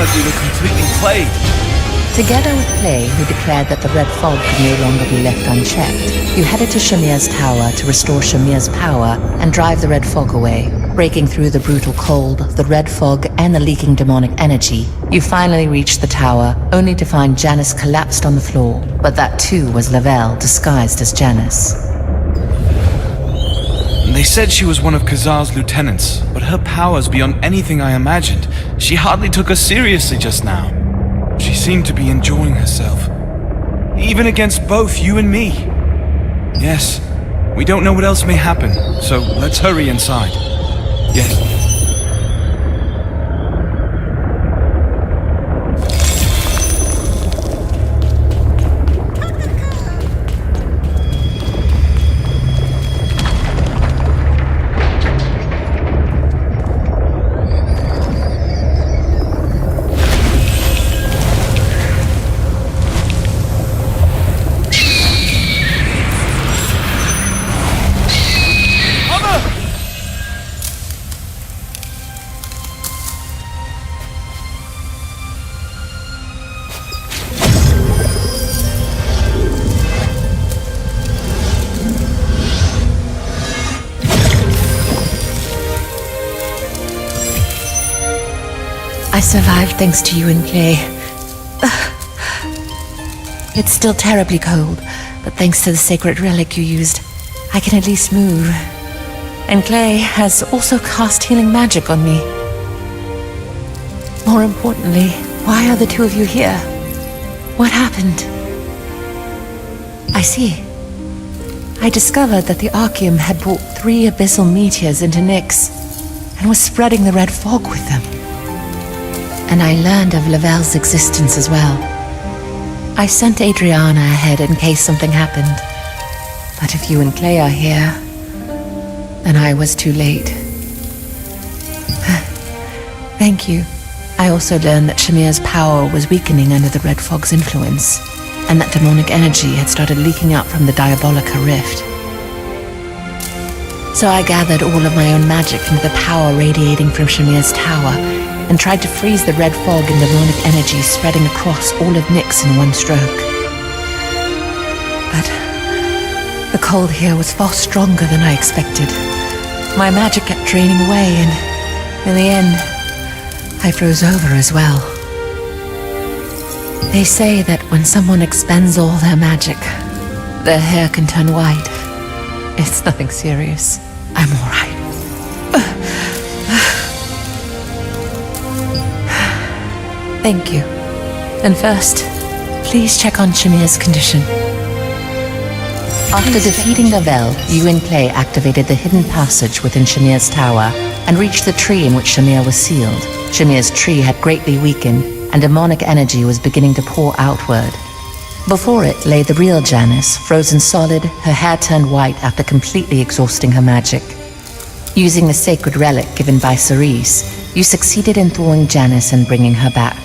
that we were completely played. Together with Clay, who declared that the red fog could no longer be left unchecked, you headed to Shamir's tower to restore Shamir's power and drive the red fog away. Breaking through the brutal cold, the red fog, and the leaking demonic energy, you finally reached the tower, only to find Janice collapsed on the floor. But that too was Lavelle, disguised as Janice. They said she was one of Kazar's lieutenants, but her powers beyond anything I imagined. She hardly took us seriously just now. She seemed to be enjoying herself. Even against both you and me. Yes, we don't know what else may happen, so let's hurry inside. Yes. I survived thanks to you and Clay. It's still terribly cold, but thanks to the sacred relic you used, I can at least move. And Clay has also cast healing magic on me. More importantly, why are the two of you here? What happened? I see. I discovered that the Archeum had brought 3 abyssal meteors into Nix and was spreading the red fog with them. And I learned of Lavelle's existence as well. I sent Adriana ahead in case something happened. But if you and Clay are here, then I was too late. Thank you. I also learned that Shamir's power was weakening under the red fog's influence, and that demonic energy had started leaking out from the Diabolica rift. So I gathered all of my own magic into the power radiating from Shamir's tower, and tried to freeze the red fog and demonic energy spreading across all of Nix in one stroke. But the cold here was far stronger than I expected. My magic kept draining away, and in the end, I froze over as well. They say that when someone expends all their magic, their hair can turn white. It's nothing serious. I'm all right. Thank you. And first, please check on Shamir's condition. After defeating Lavelle, you and Clay activated the hidden passage within Shamir's tower and reached the tree in which Shamir was sealed. Shamir's tree had greatly weakened, and demonic energy was beginning to pour outward. Before it lay the real Janice, frozen solid, her hair turned white after completely exhausting her magic. Using the sacred relic given by Cerise, you succeeded in thawing Janice and bringing her back.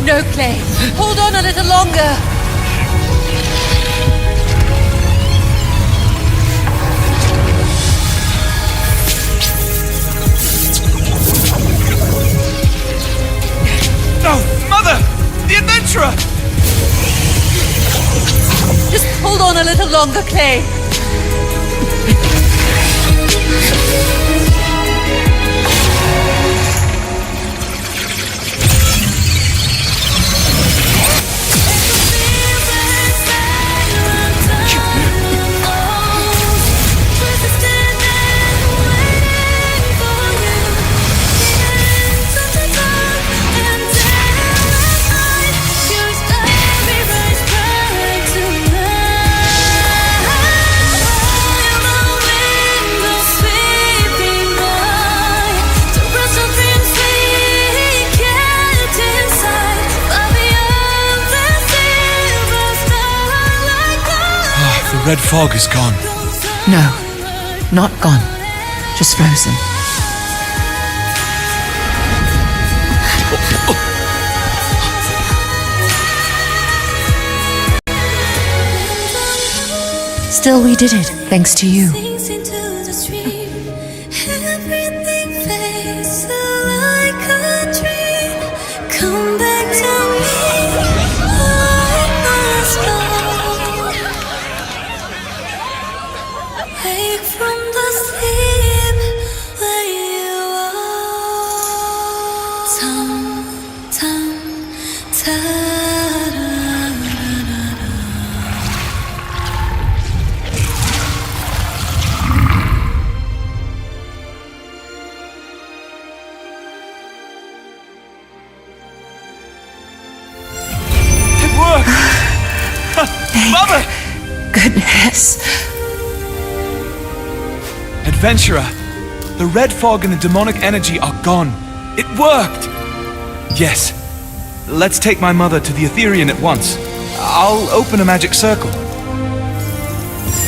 No, Clay. Hold on a little longer. No! Mother! The adventurer! Just hold on a little longer, Clay. To red fog is gone. No, not gone. Just frozen. Still, we did it, thanks to you. Mother! Goodness. Adventurer, the red fog and the demonic energy are gone. It worked! Yes. Let's take my mother to the Ethereum at once. I'll open a magic circle.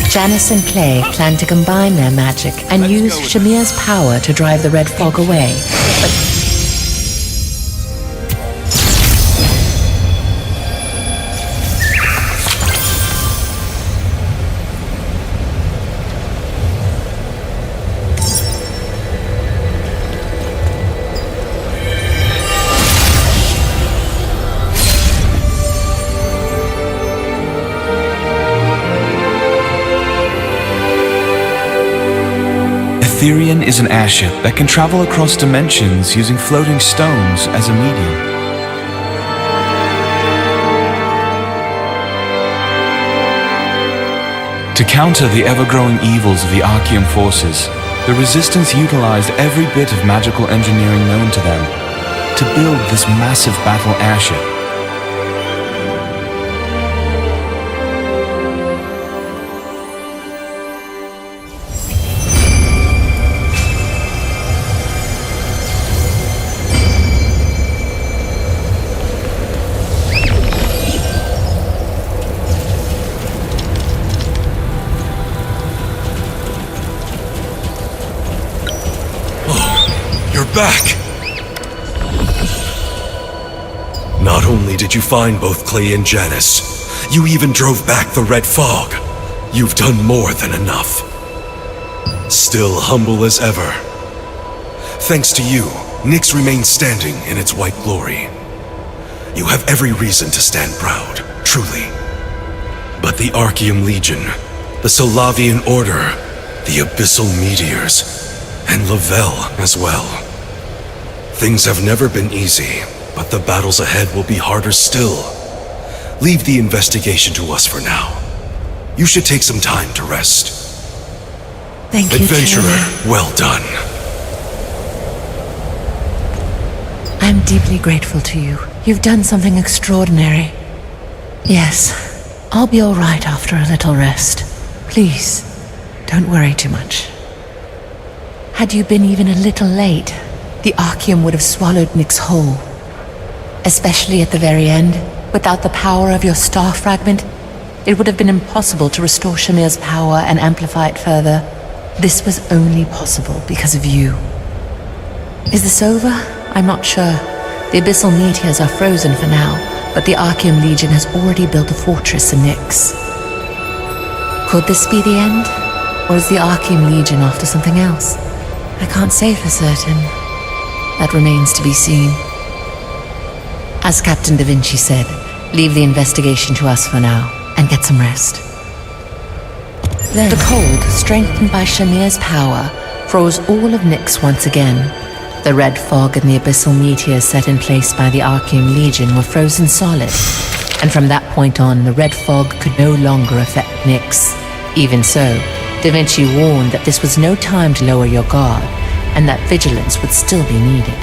Janice and Clay plan to combine their magic and use Shamir's power to drive the red fog away. But Ethereum is an airship that can travel across dimensions using floating stones as a medium. To counter the ever-growing evils of the Archeum forces, the Resistance utilized every bit of magical engineering known to them to build this massive battle airship. Back! Not only did you find both Clay and Janice, you even drove back the red fog. You've done more than enough. Still humble as ever. Thanks to you, Nix remains standing in its white glory. You have every reason to stand proud, truly. But the Archeum Legion, the Solavian Order, the Abyssal Meteors, and Lavelle as well. Things have never been easy, but the battles ahead will be harder still. Leave the investigation to us for now. You should take some time to rest. Thank you, Adventurer, Chairman. well done. I'm deeply grateful to you. You've done something extraordinary. Yes, I'll be all right after a little rest. Please, don't worry too much. Had you been even a little late, the Archeum would have swallowed Nix whole. Especially at the very end, without the power of your star fragment, it would have been impossible to restore Shamir's power and amplify it further. This was only possible because of you. Is this over? I'm not sure. The Abyssal Meteors are frozen for now, but the Archeum Legion has already built a fortress in Nix. Could this be the end? Or is the Archeum Legion after something else? I can't say for certain. That remains to be seen. As Captain Da Vinci said, leave the investigation to us for now, and get some rest. Then, the cold, strengthened by Shamir's power, froze all of Nix once again. The red fog and the abyssal meteors set in place by the Archeum Legion were frozen solid, and from that point on, the red fog could no longer affect Nix. Even so, Da Vinci warned that this was no time to lower your guard, and that vigilance would still be needed.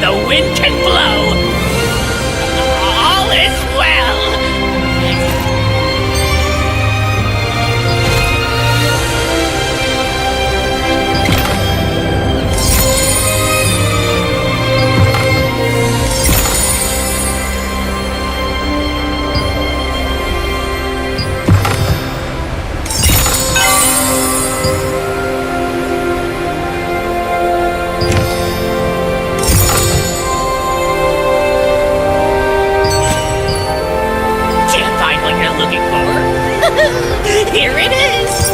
and the wind can blow. All is well. Here it is!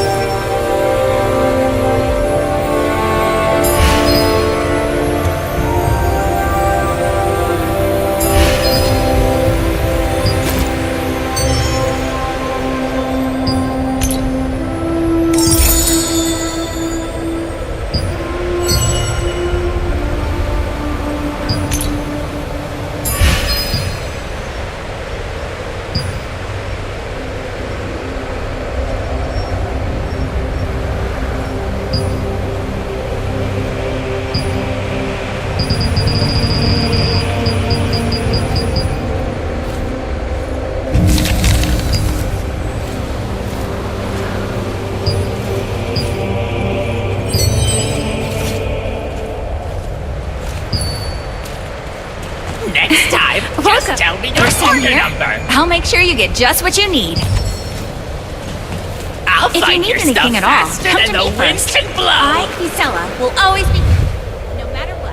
Next time, just tell me your order number. I'll make sure you get just what you need. I'll If you find need your anything stuff at all, faster come than to the me wind first. can blow. I, Gisela, will always be... no matter what.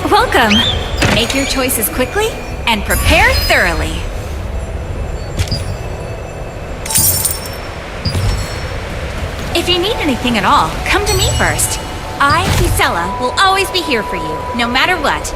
Welcome. Make your choices quickly and prepare thoroughly. If you need anything at all, come to me first. I, Gisela, will always be here for you, no matter what.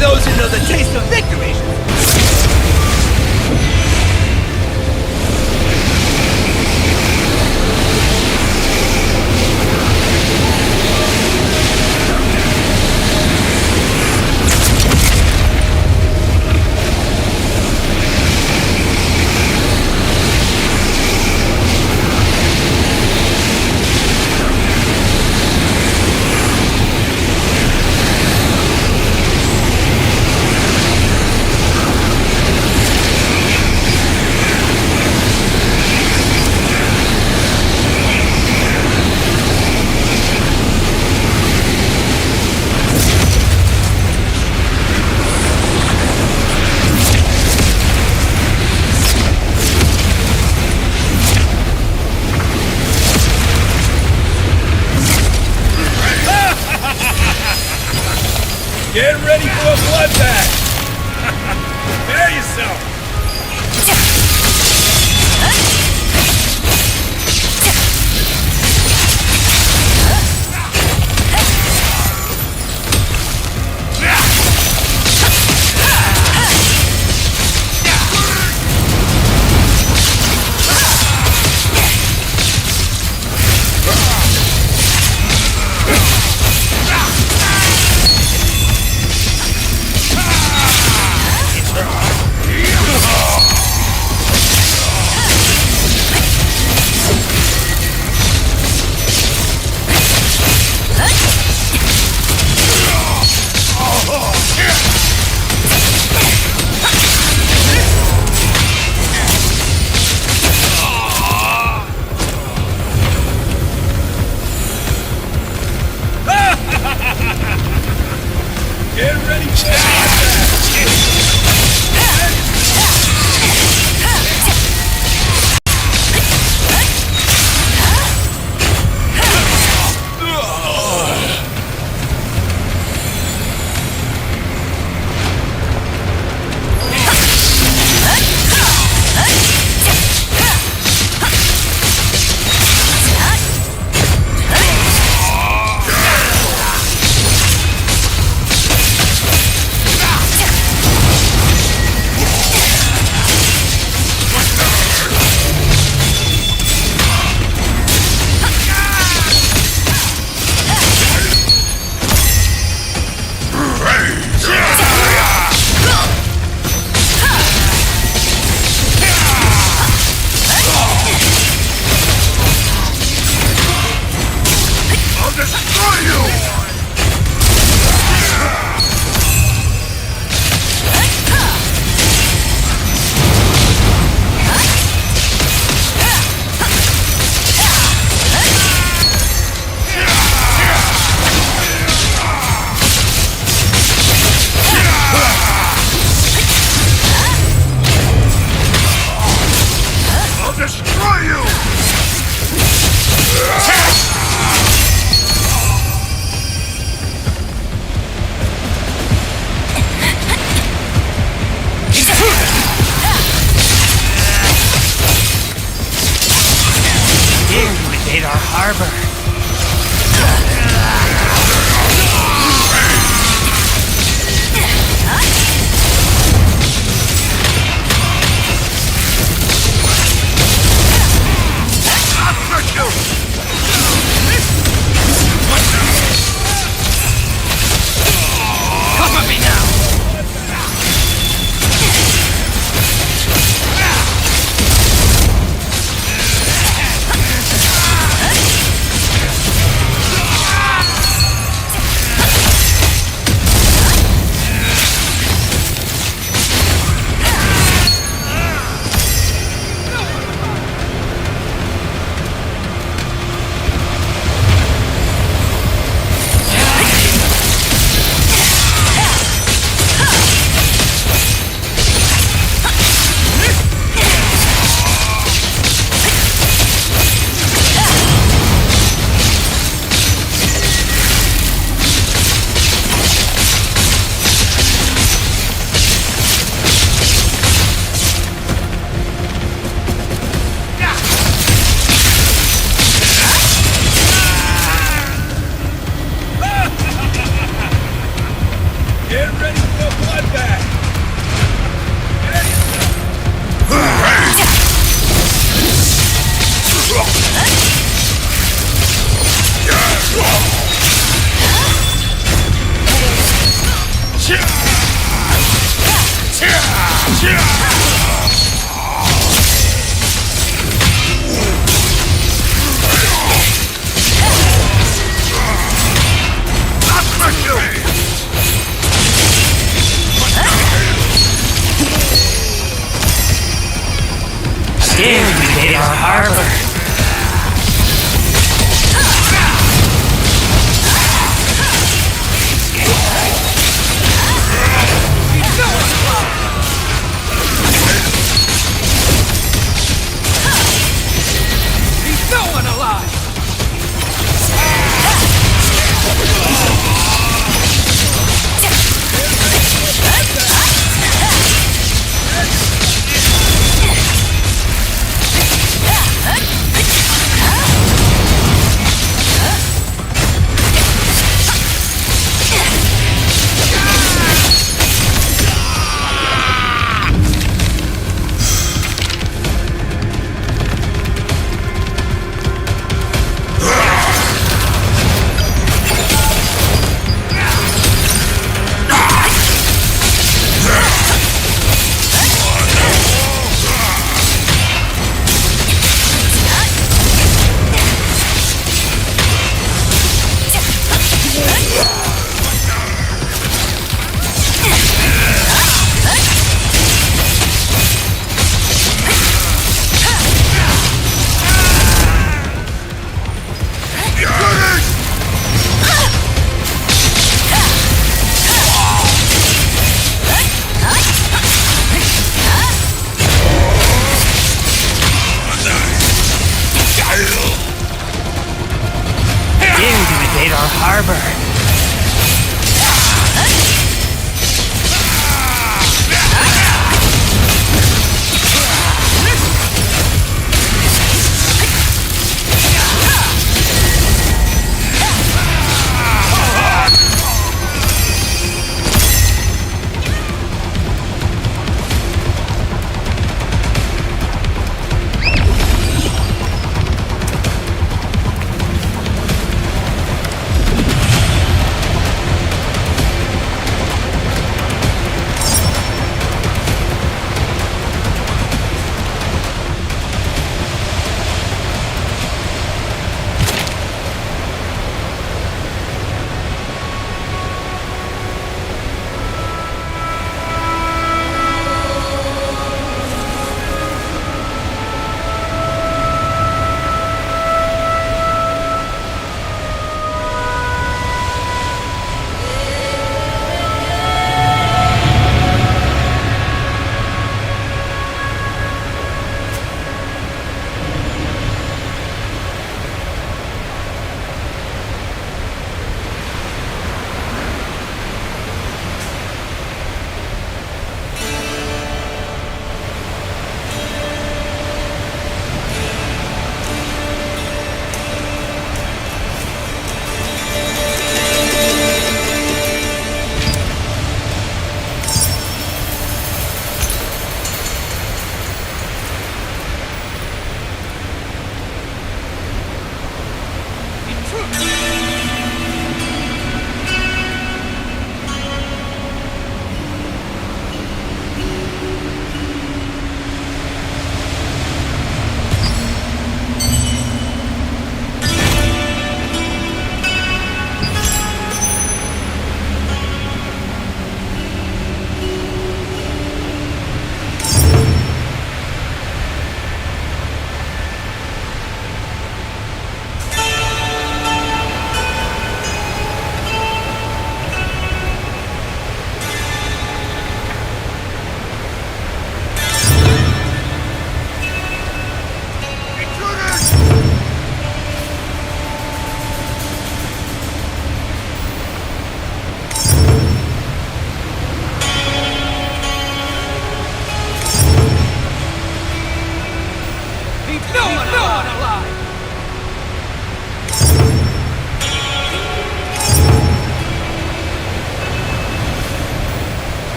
those who know the taste of victory. Still, we hit our harbor. He's no one alive!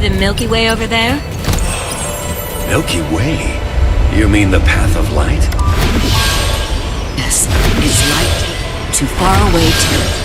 the Milky Way over there? Milky Way? You mean the path of light? Yes, it's light to faraway territory.